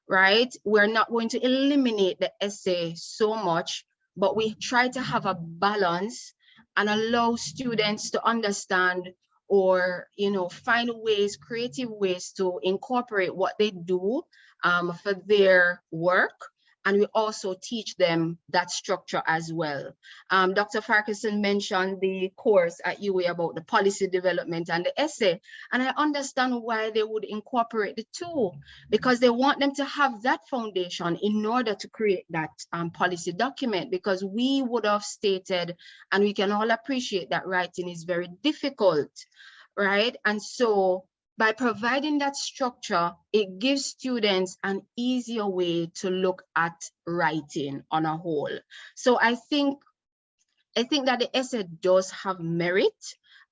right? We're not going to eliminate the essay so much, but we try to have a balance and allow students to understand, or, you know, find ways, creative ways to incorporate what they do for their work and we also teach them that structure as well. Dr. Farquharson mentioned the course at UA about the policy development and the essay, and I understand why they would incorporate the two, because they want them to have that foundation in order to create that policy document, because we would have stated, and we can all appreciate that writing is very difficult, right? And so by providing that structure, it gives students an easier way to look at writing on a whole. So I think that the essay does have merit,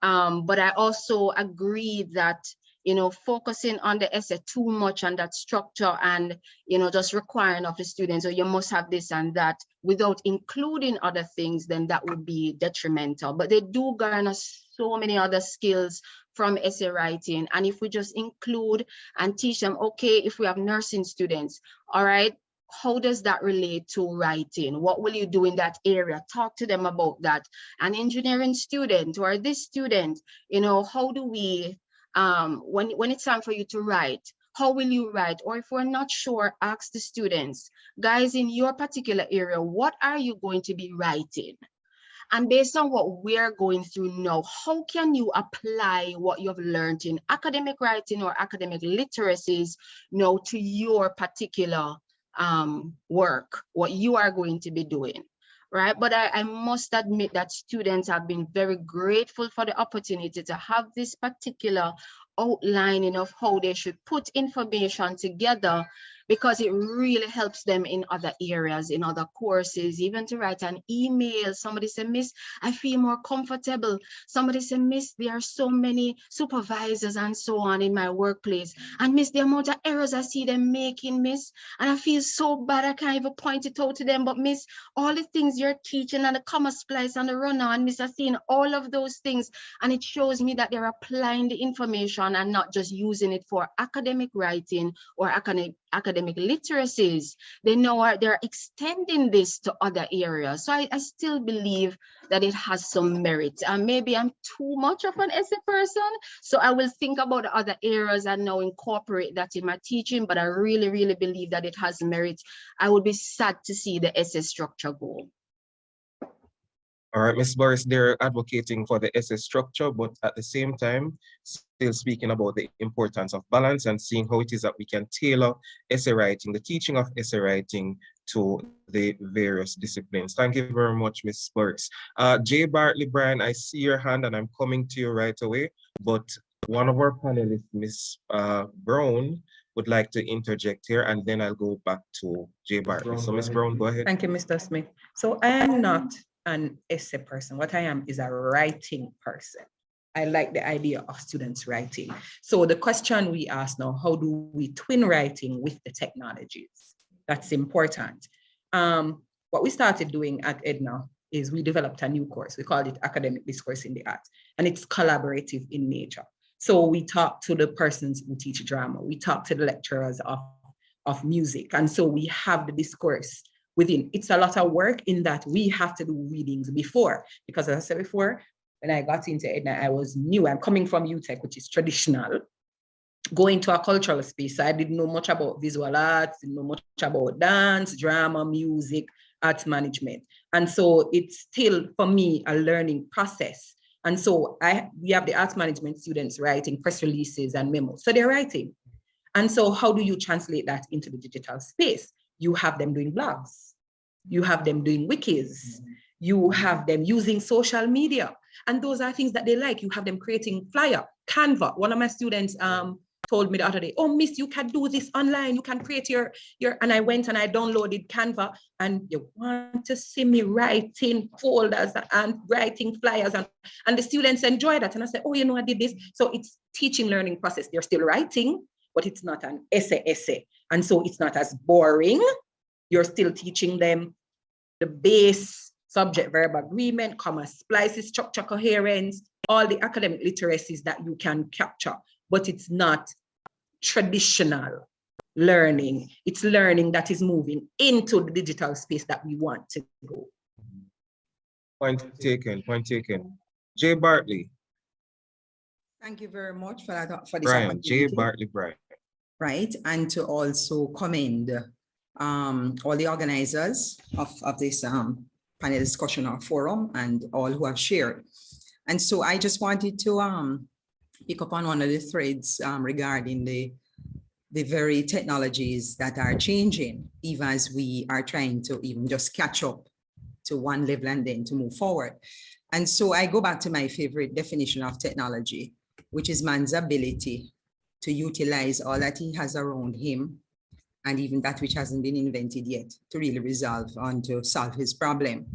but I also agree that, you know, focusing on the essay too much on that structure and, you know, just requiring of the students, or you must have this and that without including other things, then that would be detrimental. But they do garner so many other skills from essay writing. And if we just include and teach them, okay, if we have nursing students, all right, how does that relate to writing? What will you do in that area? Talk to them about that. An engineering student or this student, you know, how do we, when it's time for you to write, how will you write? Or if we're not sure, ask the students, guys, in your particular area, what are you going to be writing? And based on what we're going through now, how can you apply what you've learned in academic writing or academic literacies now to your particular work, what you are going to be doing, right? But I must admit that students have been very grateful for the opportunity to have this particular outlining of how they should put information together, because it really helps them in other areas, in other courses, even to write an email. Somebody said, Miss, I feel more comfortable. Somebody said, Miss, there are so many supervisors and so on in my workplace. And Miss, the amount of errors I see them making, Miss, and I feel so bad I can't even point it out to them. But Miss, all the things you're teaching and the comma splice and the run-on, Miss, I've seen all of those things. And it shows me that they're applying the information and not just using it for academic writing or academic literacies. They know they're extending this to other areas. So I still believe that it has some merit. Maybe I'm too much of an essay person, so I will think about the other areas and now incorporate that in my teaching, but I really, really believe that it has merit. I would be sad to see the essay structure go. All right, Ms. Boris, they're advocating for the essay structure, but at the same time, still speaking about the importance of balance and seeing how it is that we can tailor essay writing, the teaching of essay writing to the various disciplines. Thank you very much, Ms. Boris. Jay Bartley Bryan, I see your hand and I'm coming to you right away, but one of our panelists, Ms. Brown, would like to interject here, and then I'll go back to Jay Bartley. So Ms. Brown, go ahead. Thank you, Mr. Smith. So I am not an essay person. What I am is a writing person. I like the idea of students writing. So the question we ask now, how do we twin writing with the technologies? That's important. What we started doing at Edna is we developed a new course. We called it Academic Discourse in the Arts, and it's collaborative in nature. So we talk to the persons who teach drama. We talk to the lecturers of music. And so we have the discourse within. It's a lot of work in that we have to do readings before, because as I said before, when I got into Edna, I was new. I'm coming from UTech, which is traditional, going to a cultural space. So I didn't know much about visual arts, didn't know much about dance, drama, music, arts management. And so it's still, for me, a learning process. And so we have the arts management students writing press releases and memos. So they're writing. And so how do you translate that into the digital space? You have them doing blogs. You have them doing wikis. You have them using social media. And those are things that they like. You have them creating flyer, Canva. One of my students told me the other day, oh, Miss, you can do this online. You can create your, and I went and I downloaded Canva, and you want to see me writing folders and writing flyers, and the students enjoy that. And I said, oh, you know, I did this. So it's teaching learning process. They're still writing, but it's not an essay. And so it's not as boring. You're still teaching them the base subject verb agreement, comma splices, structure coherence, all the academic literacies that you can capture, but it's not traditional learning. It's learning that is moving into the digital space that we want to go. Point taken, point taken. Jay Bartley. Thank you very much for that. For this Brian, opportunity. Jay Bartley Bryan. Right, and to also commend all the organizers of this panel discussion or forum and all who have shared. And so I just wanted to pick up on one of the threads regarding the very technologies that are changing, even as we are trying to even just catch up to one level and then to move forward. And so I go back to my favorite definition of technology, which is man's ability to utilize all that he has around him and even that which hasn't been invented yet to really resolve and to solve his problem.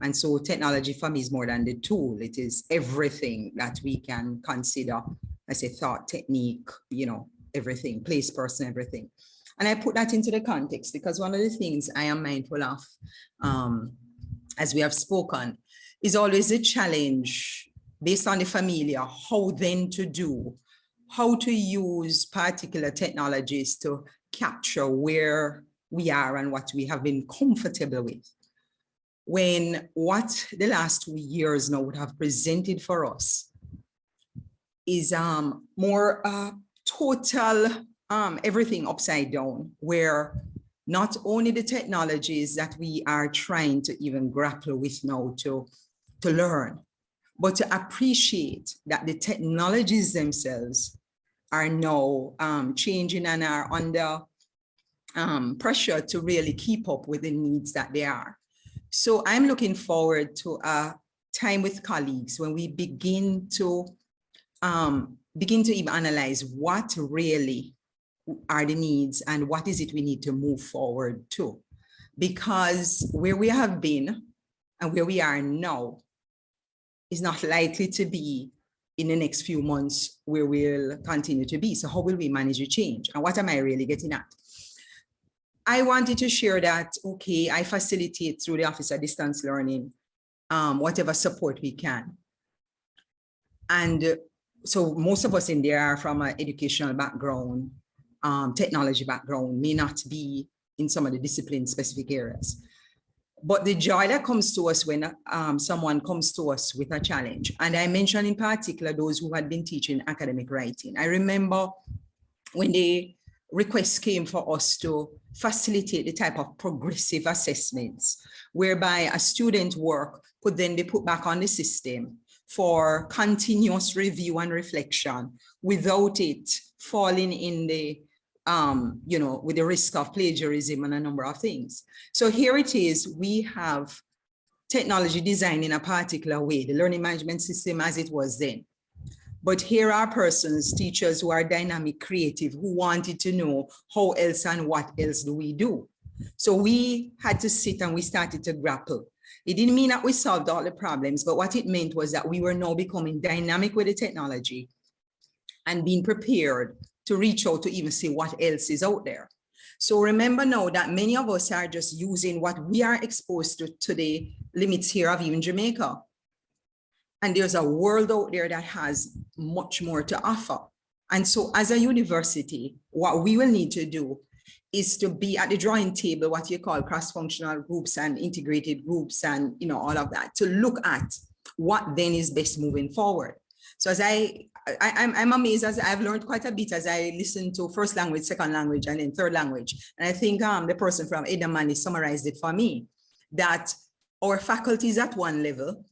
And so technology for me is more than the tool. It is everything that we can consider as a thought, technique, you know, everything, place, person, everything. And I put that into the context because one of the things I am mindful of, as we have spoken, is always a challenge based on the familiar, how then to do, how to use particular technologies to capture where we are and what we have been comfortable with. When what the last 2 years now would have presented for us is more total everything upside down, where not only the technologies that we are trying to even grapple with now to learn, but to appreciate that the technologies themselves are now changing and are under pressure to really keep up with the needs that they are. So I'm looking forward to a time with colleagues when we begin to even analyze what really are the needs and what is it we need to move forward to. Because where we have been and where we are now is not likely to be in the next few months where we'll continue to be. So how will we manage the change? And what am I really getting at? I wanted to share that, okay, I facilitate through the Office of Distance Learning, whatever support we can. And so most of us in there are from an educational background, technology background, may not be in some of the discipline specific areas. But the joy that comes to us when someone comes to us with a challenge, and I mentioned in particular those who had been teaching academic writing. I remember when the request came for us to facilitate the type of progressive assessments, whereby a student work could then be put back on the system for continuous review and reflection without it falling in the you know, with the risk of plagiarism and a number of things. So here it is, we have technology designed in a particular way, the learning management system as it was then. But here are persons, teachers who are dynamic, creative, who wanted to know how else and what else do we do. So we had to sit and we started to grapple. It didn't mean that we solved all the problems, but what it meant was that we were now becoming dynamic with the technology and being prepared to reach out to even see what else is out there. So remember now that many of us are just using what we are exposed to the limits here of even Jamaica. And there's a world out there that has much more to offer. And so as a university, what we will need to do is to be at the drawing table, what you call cross-functional groups and integrated groups and, you know, all of that, to look at what then is best moving forward. So as I'm amazed, as I've learned quite a bit as I listen to first language, second language, and then third language. And I think the person from Edamani summarized it for me, that our faculties at one level,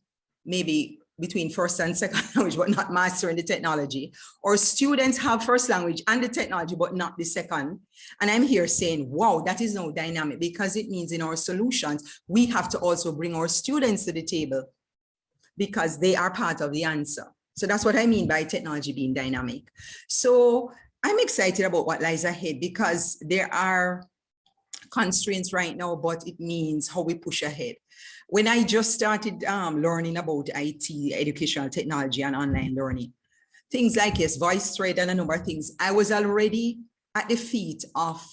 maybe between first and second language, but not mastering the technology, or students have first language and the technology, but not the second. And I'm here saying, wow, that is now dynamic, because it means in our solutions, we have to also bring our students to the table because they are part of the answer. So that's what I mean by technology being dynamic. So I'm excited about what lies ahead because there are constraints right now, but it means how we push ahead. When I just started learning about IT, educational technology and online learning, things like yes, voice thread and a number of things, I was already at the feet of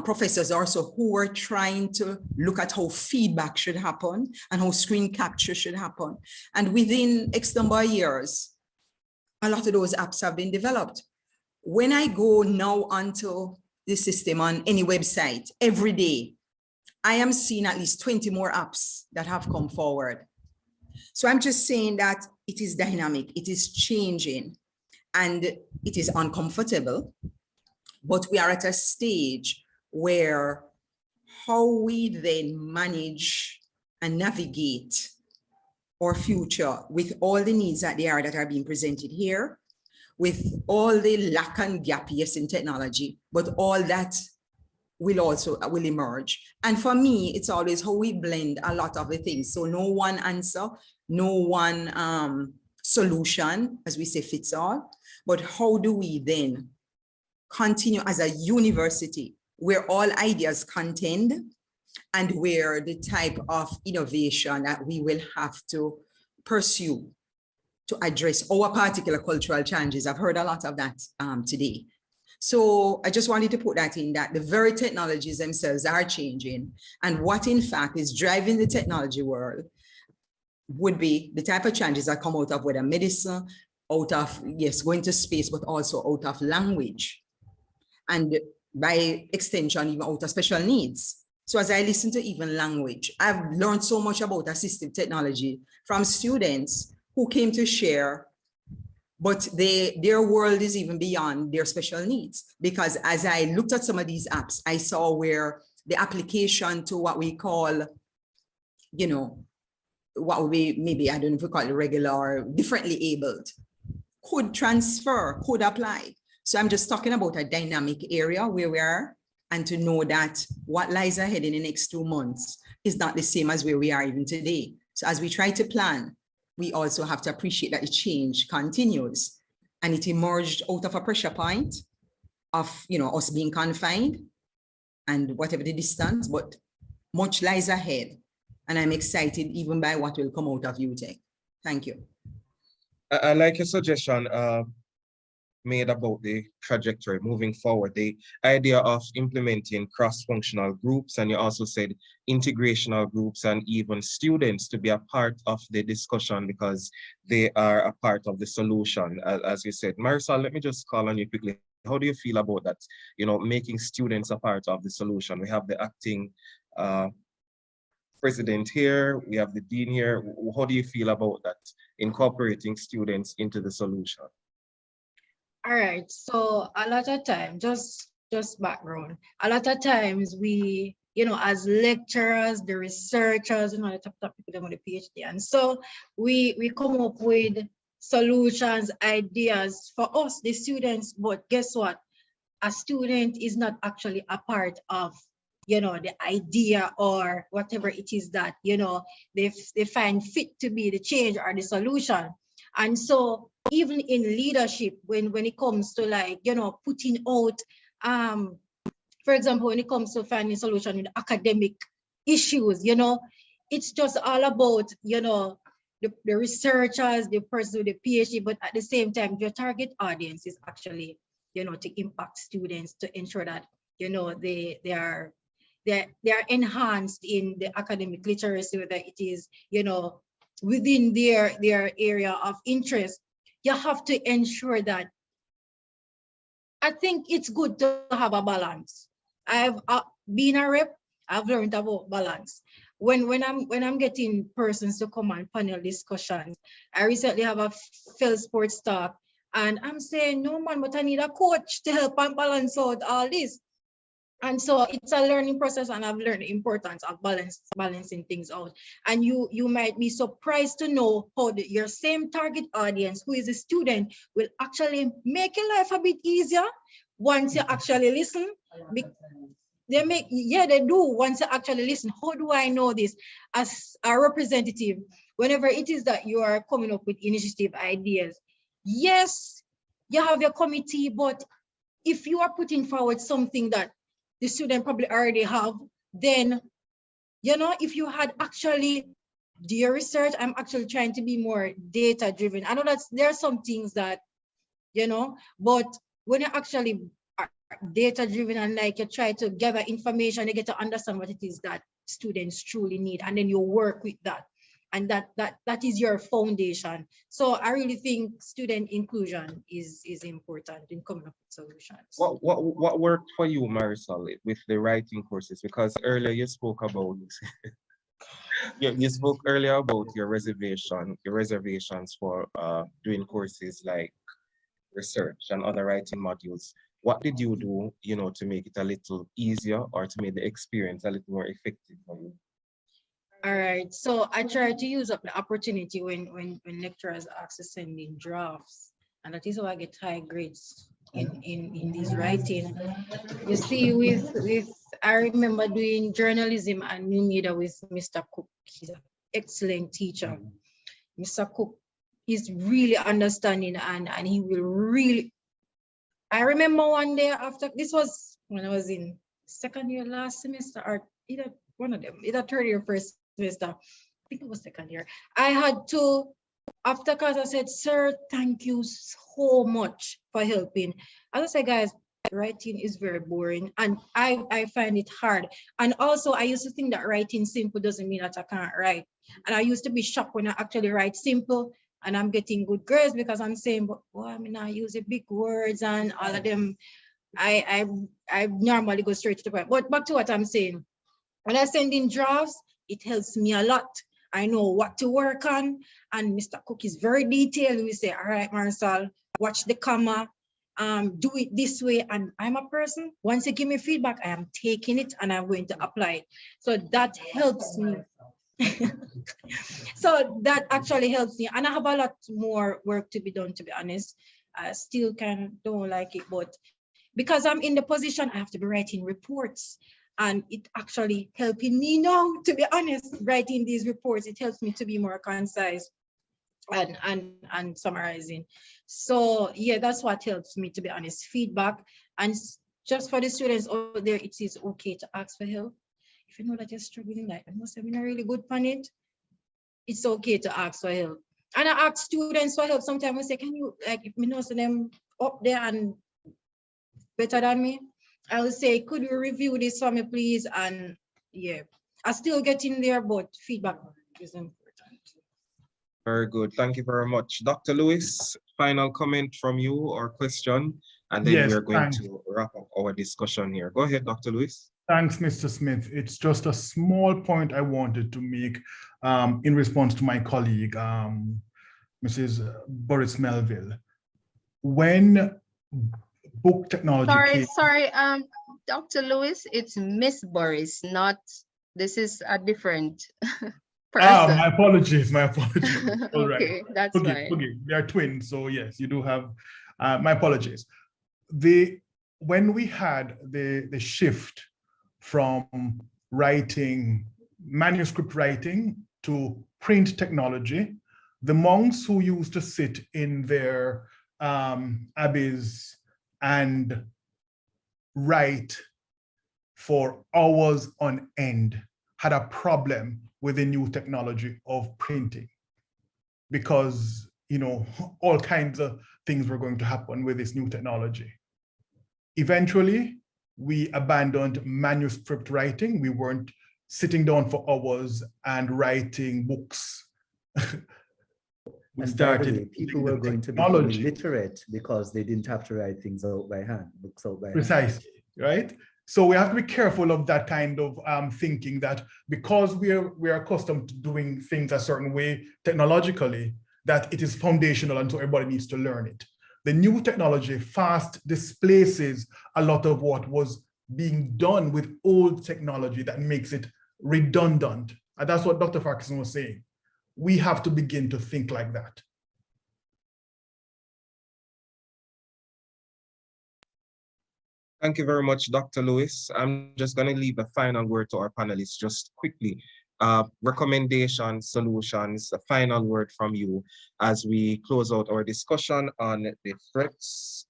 professors also who were trying to look at how feedback should happen and how screen capture should happen. And within X number of years, a lot of those apps have been developed. When I go now onto the system on any website every day, I am seeing at least 20 more apps that have come forward. So I'm just saying that it is dynamic, it is changing, and it is uncomfortable, but we are at a stage where how we then manage and navigate our future with all the needs that are being presented here, with all the lack and gap, yes, in technology, but all that will emerge. And for me, it's always how we blend a lot of the things. So no one answer, no one solution, as we say, fits all, but how do we then continue as a university where all ideas contend and where the type of innovation that we will have to pursue to address our particular cultural challenges. I've heard a lot of that today. So I just wanted to put that in, that the very technologies themselves are changing, and what in fact is driving the technology world would be the type of challenges that come out of whether medicine, out of, yes, going to space, but also out of language, and by extension, even out of special needs. So as I listen to even language, I've learned so much about assistive technology from students who came to share, but their world is even beyond their special needs. Because as I looked at some of these apps, I saw where the application to what we call, you know, what would be, maybe, I don't know if we call it regular or differently abled, could transfer, could apply. So I'm just talking about a dynamic area where we are, and to know that what lies ahead in the next 2 months is not the same as where we are even today. So as we try to plan, we also have to appreciate that the change continues, and it emerged out of a pressure point of, you know, us being confined and whatever the distance, but much lies ahead. And I'm excited even by what will come out of UTech. Thank you. I like your suggestion made about the trajectory moving forward, the idea of implementing cross-functional groups, and you also said integrational groups and even students to be a part of the discussion because they are a part of the solution, as you said. Marisol, let me just call on you quickly. How do you feel about that? You know, making students a part of the solution. We have the acting president here, we have the dean here. How do you feel about that, incorporating students into the solution? All right, so a lot of time, just background, a lot of times we, you know, as lecturers, the researchers, you know, the top people with a PhD, and so we come up with solutions, ideas for us, the students, but guess what? A student is not actually a part of, you know, the idea or whatever it is that, you know, they find fit to be the change or the solution. And so even in leadership, when it comes to, like, you know, putting out, for example, when it comes to finding solution with academic issues, you know, it's just all about, you know, the researchers, the person with the PhD, but at the same time, your target audience is actually, you know, to impact students, to ensure that, you know, they are enhanced in the academic literacy, whether it is, you know, within their area of interest. You have to ensure that, I think it's good to have a balance. I've been a rep, I've learned about balance. When I'm getting persons to come on panel discussions, I recently have a fellow sports talk, and I'm saying, no man, but I need a coach to help and balance out all this. And so it's a learning process, and I've learned the importance of balancing things out. And you might be surprised to know how your same target audience, who is a student, will actually make your life a bit easier once you actually listen. They do once you actually listen. How do I know this? As a representative, whenever it is that you are coming up with initiative ideas, yes, you have your committee, but if you are putting forward something that the student probably already have, then, you know, if you had actually do your research, I'm actually trying to be more data driven. I know that there are some things that, you know, but when you actually are data driven and, like, you try to gather information, you get to understand what it is that students truly need, and then you work with that. And that is your foundation. So I really think student inclusion is important in coming up with solutions. What worked for you, Marisol, with the writing courses? Because earlier you spoke about you spoke earlier about your reservations for doing courses like research and other writing modules. what did you do, to make it a little easier or to make the experience a little more effective for you? All right, so I try to use up the opportunity when lecturers ask to send in drafts, and that is how I get high grades in this writing. You see, with I remember doing journalism and new media with Mr. Cook. He's an excellent teacher. Mr. Cook is really understanding, and he will really. I remember one day after, this was when I was in second year last semester, or either one of them, either third year, first semester. I think it was second year. I had to, after class, I said, sir, thank you so much for helping. As I said, guys, writing is very boring, and I find it hard. And also, I used to think that writing simple doesn't mean that I can't write. And I used to be shocked when I actually write simple and I'm getting good grades, because I'm saying, but boy, I mean, I use the big words and all of them. I normally go straight to the point. But back to what I'm saying, when I send in drafts, it helps me a lot. I know what to work on, and Mr. Cook is very detailed. We say, all right, Marcel, watch the comma, do it this way. And I'm a person, once you give me feedback, I am taking it and I'm going to apply it. So that helps me. So that actually helps me. And I have a lot more work to be done, to be honest. I still don't like it, but because I'm in the position, I have to be writing reports. And it actually helping me now, to be honest, writing these reports. It helps me to be more concise and summarizing. So yeah, that's what helps me, to be honest. Feedback. And just for the students out there, it is okay to ask for help. If you know that you're struggling, like I must have been really good on it, it's okay to ask for help. And I ask students for help. Sometimes I say, can you, like, if me know them up there and better than me, I will say, could you review this for me, please? And yeah, I still get in there, but feedback is important. Very good. Thank you very much. Dr. Lewis, final comment from you or question, and then Yes, we are going thanks. to wrap up our discussion here. Go ahead, Dr. Lewis. Thanks, Mr. Smith. It's just a small point I wanted to make in response to my colleague, Mrs. Boris Melville. When book technology Sorry, Dr. Lewis, it's Miss Boris, not, this is a different person. My apologies. All right. Okay, that's fine. Okay, we are twins, so yes, you do have, my apologies. When we had the shift from manuscript writing to print technology, the monks who used to sit in their abbeys and write for hours on end had a problem with the new technology of printing, because all kinds of things were going to happen with this new technology. Eventually, we abandoned manuscript writing. We weren't sitting down for hours and writing books. We started. People were going to become illiterate because they didn't have to write things out by hand, books out by hand. Precisely, right? So we have to be careful of that kind of thinking, that because we are accustomed to doing things a certain way technologically, that it is foundational and so everybody needs to learn it. The new technology fast displaces a lot of what was being done with old technology that makes it redundant. And that's what Dr. Farquharson was saying. We have to begin to think like that. Thank you very much, Dr. Lewis. I'm just going to leave the final word to our panelists just quickly. Recommendations, solutions, the final word from you as we close out our discussion on the threats,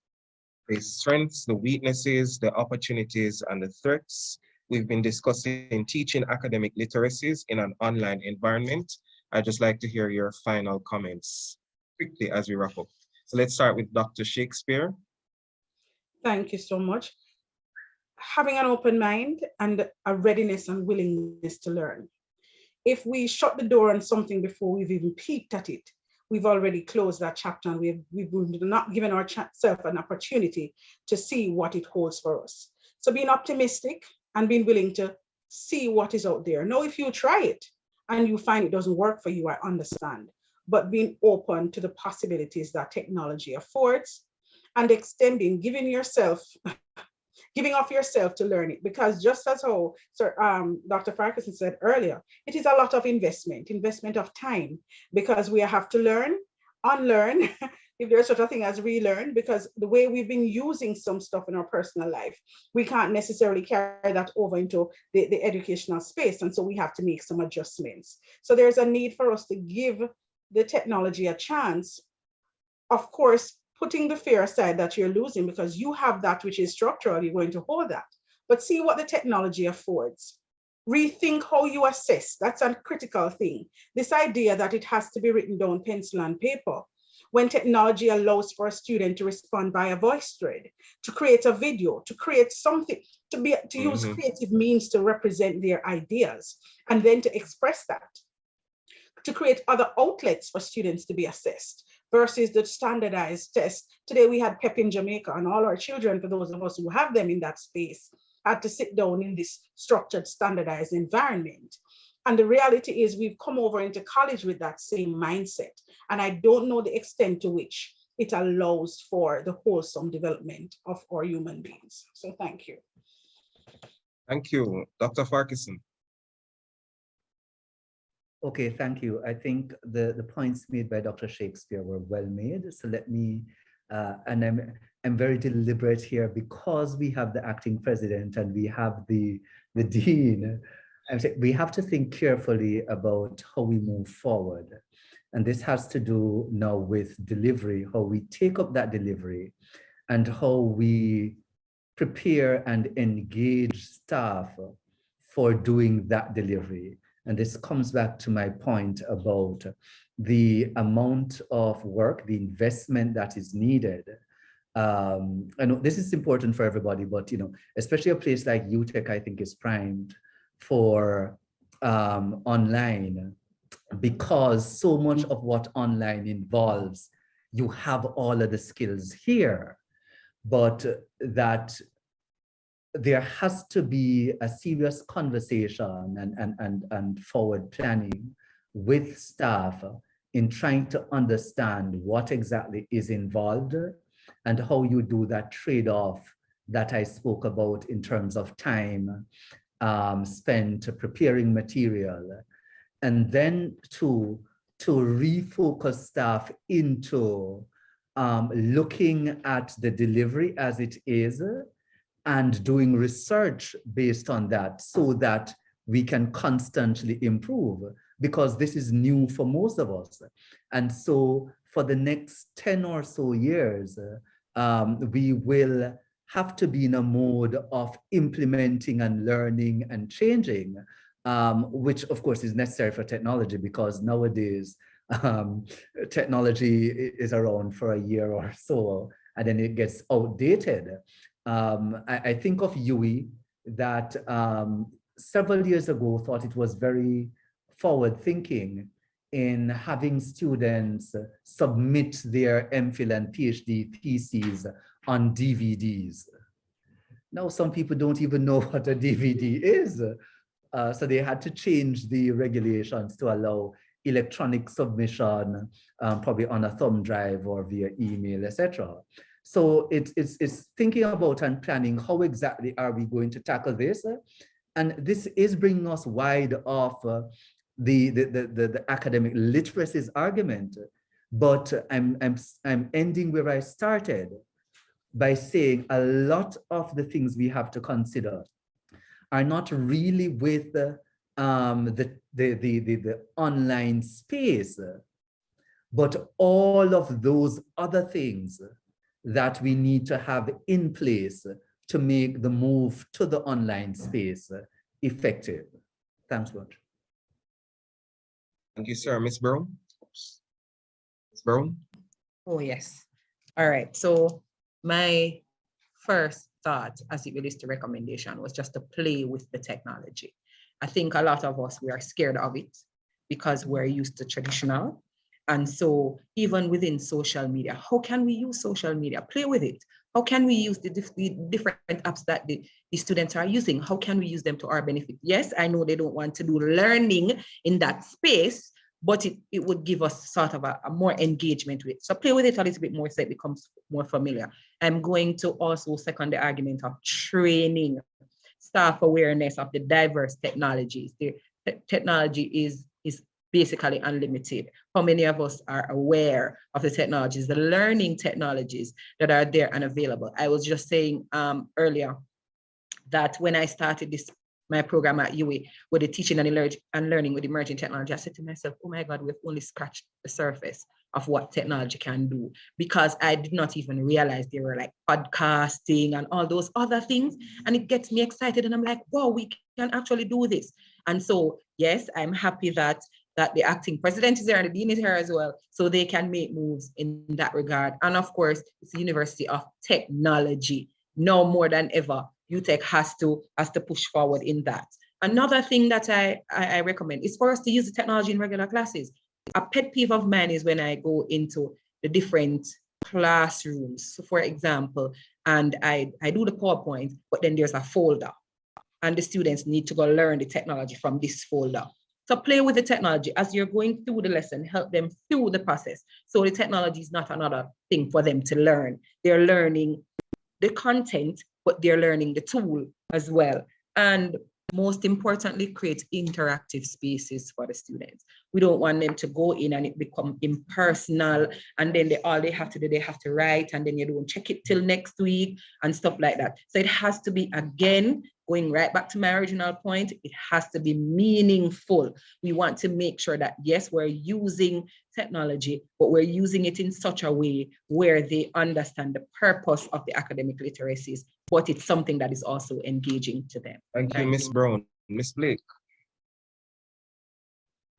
the strengths, the weaknesses, the opportunities, and the threats. We've been discussing teaching academic literacies in an online environment. I'd just like to hear your final comments quickly as we wrap up. So let's start with Dr. Shakespeare. Thank you so much. Having an open mind and a readiness and willingness to learn. If we shut the door on something before we've even peeked at it, we've already closed that chapter, and we've not given ourselves an opportunity to see what it holds for us. So being optimistic and being willing to see what is out there. Now, if you try it and you find it doesn't work for you, I understand, but being open to the possibilities that technology affords, and extending, giving of yourself to learn it, because just as how Dr. Farquharson said earlier, it is a lot of investment of time, because we have to learn, unlearn, if there's such a thing as relearn, because the way we've been using some stuff in our personal life, we can't necessarily carry that over into the educational space. And so we have to make some adjustments. So there's a need for us to give the technology a chance. Of course, putting the fear aside that you're losing, because you have that which is structural, you're going to hold that. But see what the technology affords. Rethink how you assess. That's a critical thing. This idea that it has to be written down pencil and paper, when technology allows for a student to respond by a voice thread, to create a video, to create something, to use creative means to represent their ideas, and then to express that, to create other outlets for students to be assessed, versus the standardized test. Today we had PEP in Jamaica, and all our children, for those of us who have them in that space, had to sit down in this structured, standardized environment. And the reality is we've come over into college with that same mindset. And I don't know the extent to which it allows for the wholesome development of our human beings. So thank you. Thank you. Dr. Farquharson. Okay, thank you. I think the points made by Dr. Shakespeare were well made. So let me, and I'm very deliberate here, because we have the acting president and we have the dean. We have to think carefully about how we move forward. And this has to do now with delivery, how we take up that delivery, and how we prepare and engage staff for doing that delivery. And this comes back to my point about the amount of work, the investment that is needed. I know this is important for everybody, but especially a place like UTech, I think, is primed for online, because so much of what online involves, you have all of the skills here, but that there has to be a serious conversation and forward planning with staff in trying to understand what exactly is involved and how you do that trade-off that I spoke about in terms of time spent preparing material, and then to refocus staff into looking at the delivery as it is and doing research based on that, so that we can constantly improve, because this is new for most of us. And so for the next 10 or so years, we will have to be in a mode of implementing and learning and changing, which of course is necessary for technology, because nowadays technology is around for a year or so and then it gets outdated. I think of UE that several years ago thought it was very forward thinking in having students submit their MPhil and PhD theses on DVDs. Now some people don't even know what a DVD is. So they had to change the regulations to allow electronic submission, probably on a thumb drive or via email, etc. So it's thinking about and planning how exactly are we going to tackle this. And this is bringing us wide off the academic literacies argument. But I'm ending where I started by saying a lot of the things we have to consider are not really with the online space, but all of those other things that we need to have in place to make the move to the online space effective. Thanks much. Thank you, sir. Ms. Brown? Ms. Brown? Oh, yes. All right. So my first thought as it relates to recommendation was just to play with the technology. I think a lot of us, we are scared of it because we're used to traditional. And so even within social media, how can we use social media? Play with it. How can we use the different apps that the students are using? How can we use them to our benefit? Yes, I know they don't want to do learning in that space, but it would give us sort of a more engagement with it. So play with it a little bit more so it becomes more familiar. I'm going to also second the argument of training staff awareness of the diverse technologies. The technology is basically unlimited. How many of us are aware of the technologies, the learning technologies that are there and available? I was just saying earlier that when I started my program at UWI with the teaching and learning with emerging technology, I said to myself, oh my God, we've only scratched the surface of what technology can do, because I did not even realize there were like podcasting and all those other things. And it gets me excited and I'm like, wow, we can actually do this. And so, yes, I'm happy that the acting president is there and the dean is here as well, so they can make moves in that regard. And of course, it's the University of Technology. Now more than ever, UTech has to push forward in that. Another thing that I recommend is for us to use the technology in regular classes. A pet peeve of mine is when I go into the different classrooms. So for example, and I do the PowerPoint, but then there's a folder and the students need to go learn the technology from this folder. So play with the technology as you're going through the lesson, help them through the process. So the technology is not another thing for them to learn. They're learning the content, but they're learning the tool as well. And most importantly, create interactive spaces for the students. We don't want them to go in and it become impersonal, and then all they have to do, they have to write, and then you don't check it till next week and stuff like that. So it has to be, again, going right back to my original point, it has to be meaningful. We want to make sure that, yes, we're using technology, but we're using it in such a way where they understand the purpose of the academic literacies, but it's something that is also engaging to them. Thank you, Ms. Brown. Ms. Blake.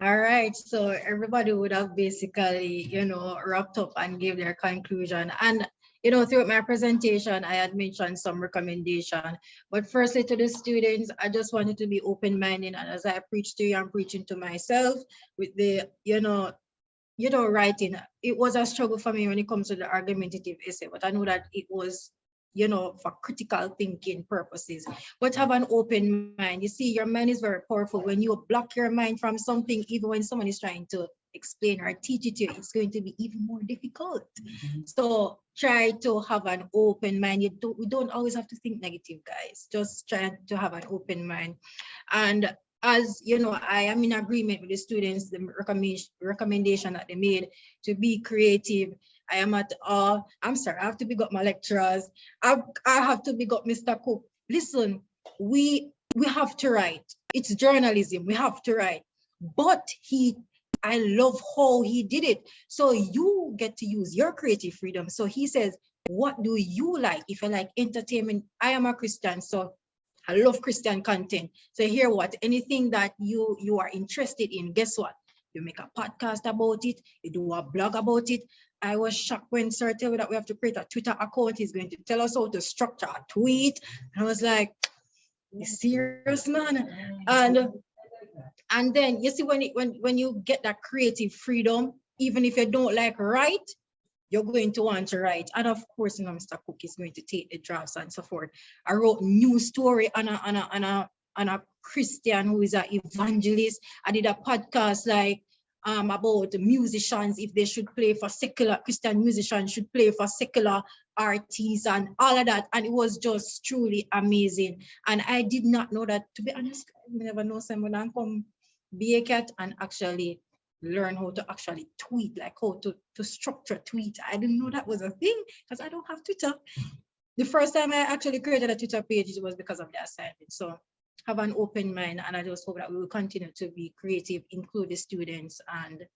All right, so everybody would have basically, wrapped up and gave their conclusion. And, throughout my presentation, I had mentioned some recommendation. But firstly, to the students, I just wanted to be open-minded. And as I preach to you, I'm preaching to myself with the, writing. It was a struggle for me when it comes to the argumentative essay, but I know that it was, for critical thinking purposes. But have an open mind. You see, your mind is very powerful. When you block your mind from something, even when someone is trying to explain or teach it to you, it's going to be even more difficult. So try to have an open mind. We don't always have to think negative, guys. Just try to have an open mind. And as I am in agreement with the students, the recommendation that they made to be creative. I am at I'm sorry, I have to big up my lecturers. I have to big up Mr. Cook. Listen, we have to write. It's journalism, we have to write. But I love how he did it. So you get to use your creative freedom. So he says, what do you like? If you like entertainment, I am a Christian, so I love Christian content. So here anything that you are interested in, guess what? You make a podcast about it, you do a blog about it. I was shocked when sir told me that we have to create a Twitter account. He's going to tell us how to structure a tweet. And I was like, you serious, man? And then you see when you get that creative freedom, even if you don't like write, you're going to want to write. And of course, Mr. Cook is going to take the drafts and so forth. I wrote news story on a Christian who is an evangelist. I did a podcast about musicians, if they should play for secular, Christian musicians should play for secular artists and all of that. And it was just truly amazing. And I did not know that, to be honest, I never know someone can come be a cat and actually learn how to actually tweet, like how to structure tweet. I didn't know that was a thing because I don't have Twitter. The first time I actually created a Twitter page, it was because of the assignment. So have an open mind, and I just hope that we will continue to be creative, include the students. And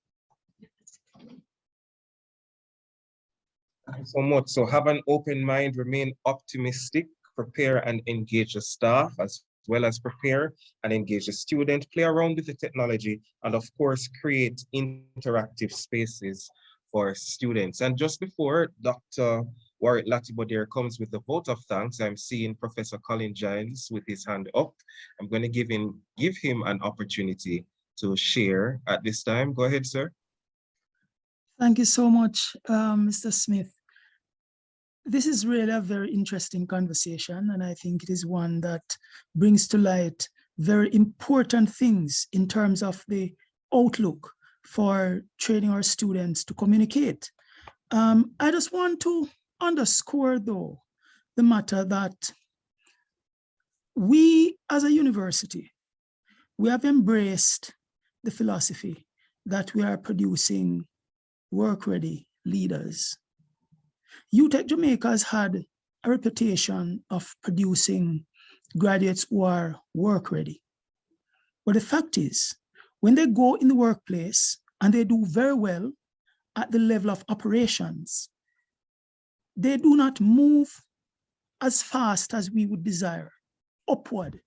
thank you so much. So have an open mind, remain optimistic, prepare and engage the staff, as well as prepare and engage the student, play around with the technology, and of course, create interactive spaces for students. And just before Dr. Warwick Latibodiere comes with the vote of thanks, I'm seeing Professor Colin Giles with his hand up. I'm going to give him an opportunity to share at this time. Go ahead, sir. Thank you so much, Mr. Smith. This is really a very interesting conversation, and I think it is one that brings to light very important things in terms of the outlook for training our students to communicate. I just want to underscore, though, the matter that we as a university, we have embraced the philosophy that we are producing work-ready leaders. UTech Jamaica has had a reputation of producing graduates who are work-ready. But the fact is, when they go in the workplace and they do very well at the level of operations, they do not move as fast as we would desire upward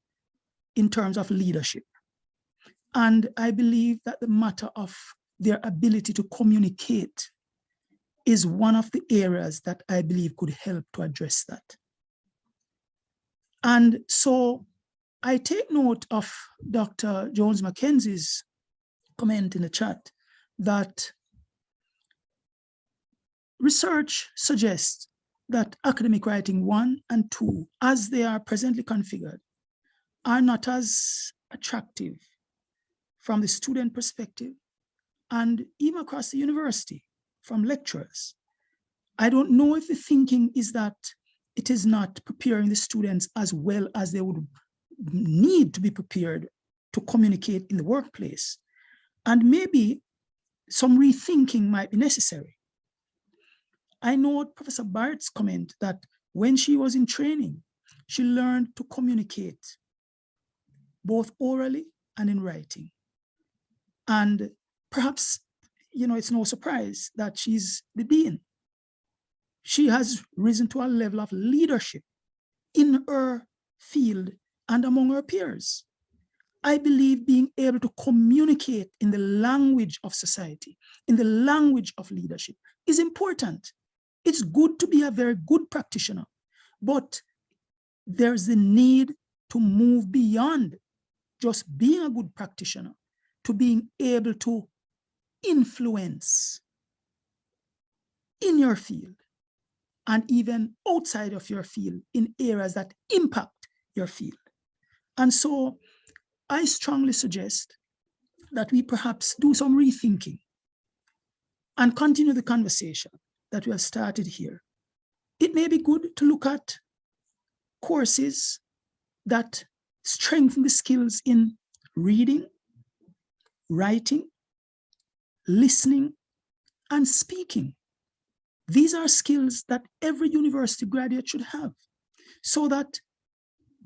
in terms of leadership. And I believe that the matter of their ability to communicate is one of the areas that I believe could help to address that. And so I take note of Dr. Jones-Mackenzie's comment in the chat that research suggests that academic writing 1 and 2, as they are presently configured, are not as attractive from the student perspective and even across the university from lecturers. I don't know if the thinking is that it is not preparing the students as well as they would need to be prepared to communicate in the workplace. And maybe some rethinking might be necessary. I know Professor Barrett's comment that when she was in training, she learned to communicate both orally and in writing. And perhaps, you know, it's no surprise that she's the dean. She has risen to a level of leadership in her field and among her peers. I believe being able to communicate in the language of society, in the language of leadership, is important. It's good to be a very good practitioner, but there's the need to move beyond just being a good practitioner to being able to influence in your field and even outside of your field in areas that impact your field. And so I strongly suggest that we perhaps do some rethinking and continue the conversation that we have started here. It may be good to look at courses that strengthen the skills in reading, writing, listening, and speaking. These are skills that every university graduate should have, so that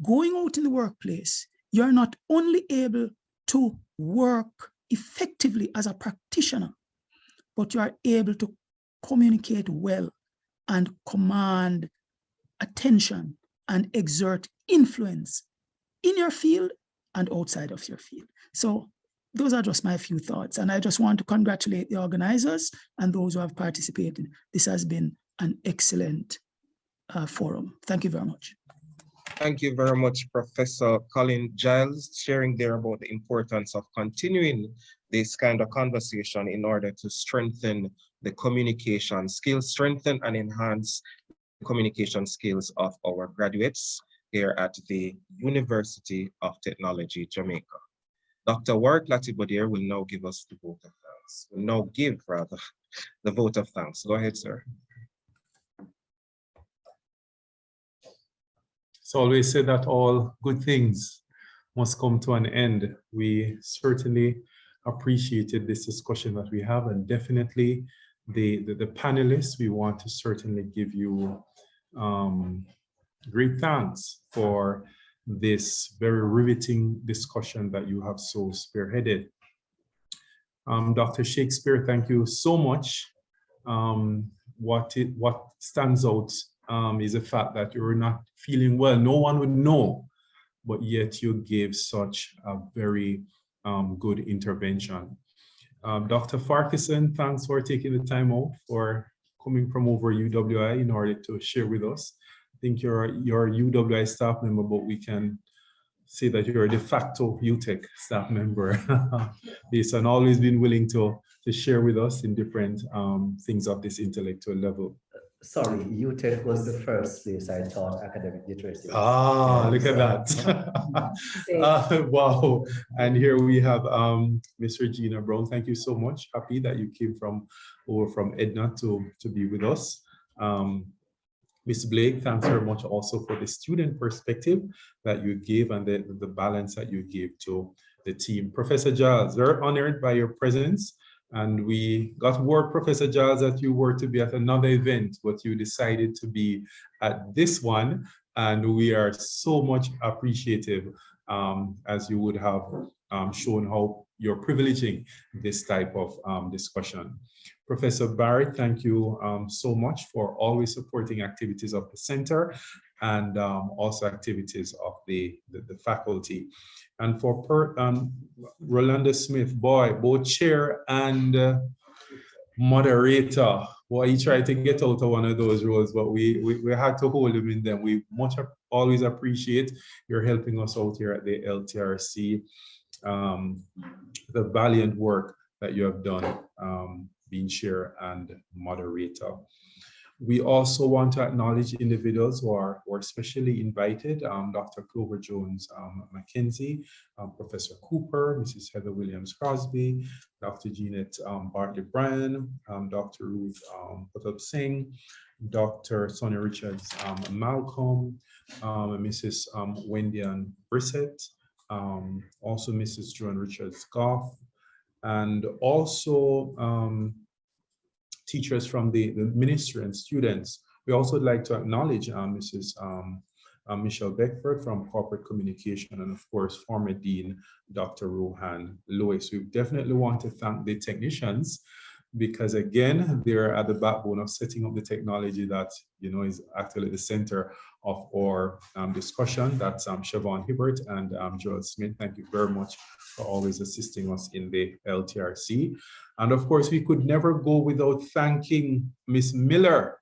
going out in the workplace, you're not only able to work effectively as a practitioner, but you are able to communicate well and command attention and exert influence in your field and outside of your field. So those are just my few thoughts. And I just want to congratulate the organizers and those who have participated. This has been an excellent forum. Thank you very much. Thank you very much, Professor Colin Giles, sharing there about the importance of continuing this kind of conversation in order to strengthen the communication skills, strengthen and enhance the communication skills of our graduates here at the University of Technology, Jamaica. Dr. Warwick Latibodiere will now give us the vote of thanks. Will now give, rather, the vote of thanks. Go ahead, sir. It's always said that all good things must come to an end. We certainly appreciated this discussion that we have, and definitely the panelists, we want to certainly give you great thanks for this very riveting discussion that you have so spearheaded. Dr. Shakespeare, thank you so much. What stands out is the fact that you're not feeling well. No one would know, but yet you gave such a very good intervention. Dr. Farquharson, thanks for taking the time out, for coming from over UWI in order to share with us. I think you're a UWI staff member, but we can say that you're a de facto UTech staff member. Yes, and always been willing to share with us in different things of this intellectual level. Sorry, UTech was the first place I taught academic literacy. Ah, look at that. Wow. And here we have Mr. Dina Brown. Thank you so much. Happy that you came over from Edna to be with us. Ms. Blake, thanks very much also for the student perspective that you gave and the balance that you gave to the team. Professor Giles, very honored by your presence. And we got word, Professor Giles, that you were to be at another event, but you decided to be at this one. And we are so much appreciative, as you would have shown how you're privileging this type of discussion. Professor Barrett, thank you so much for always supporting activities of the center and also activities of the faculty. And for Rolanda Smith, boy, both chair and moderator. Boy, he tried to get out of one of those roles, but we had to hold him in them. We always appreciate your helping us out here at the LTRC, the valiant work that you have done being chair and moderator. We also want to acknowledge individuals who are specially invited, Dr. Clover Jones McKenzie, Professor Cooper, Mrs. Heather Williams Crosby, Dr. Jeanette Bartley Bryan, Dr. Ruth Pratap Singh, Dr. Sonia Richards Malcolm, Mrs. Wendy Ann Brissett, also Mrs. Joan Richards Goff, and also teachers from the ministry and students. We also would like to acknowledge Mrs. Michelle Beckford from Corporate Communication, and of course, former Dean, Dr. Rohan Lewis. We definitely want to thank the technicians because again, they're at the backbone of setting up the technology that, you know, is actually the center of our discussion. That's Siobhan Hibbert and Joel Smith. Thank you very much for always assisting us in the LTRC. And of course, we could never go without thanking Miss Miller,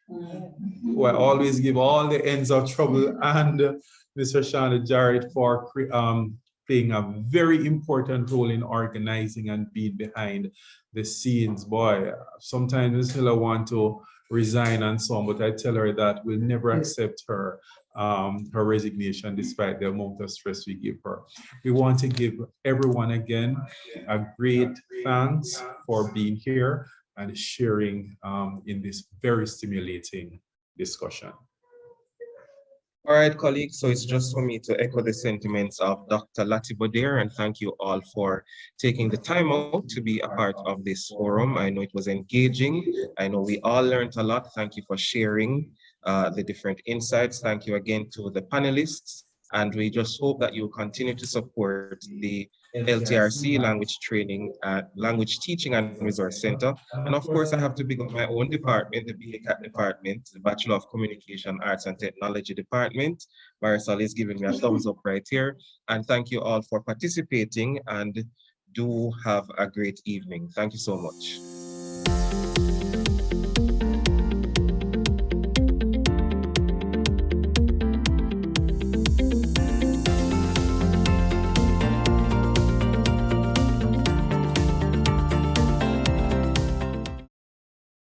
who I always give all the ends of trouble, and Mr. Shana Jarrett for playing a very important role in organizing and being behind the scenes. Boy, sometimes Miss Miller want to resign and so on, but I tell her that we'll never accept her her resignation despite the amount of stress we give her. We want to give everyone again a great thanks for being here and sharing in this very stimulating discussion. All right, colleagues, so it's just for me to echo the sentiments of Dr. Latibodir, and thank you all for taking the time out to be a part of this forum. I know it was engaging. I know we all learned a lot. Thank you for sharing the different insights. Thank you again to the panelists, and we just hope that you continue to support the LTRC Language Teaching and Resource Center. And of course, I have to big up my own department, the BACAT department, the Bachelor of Communication Arts and Technology department. Marisol is giving me a thumbs up right here. And thank you all for participating, and do have a great evening. Thank you so much.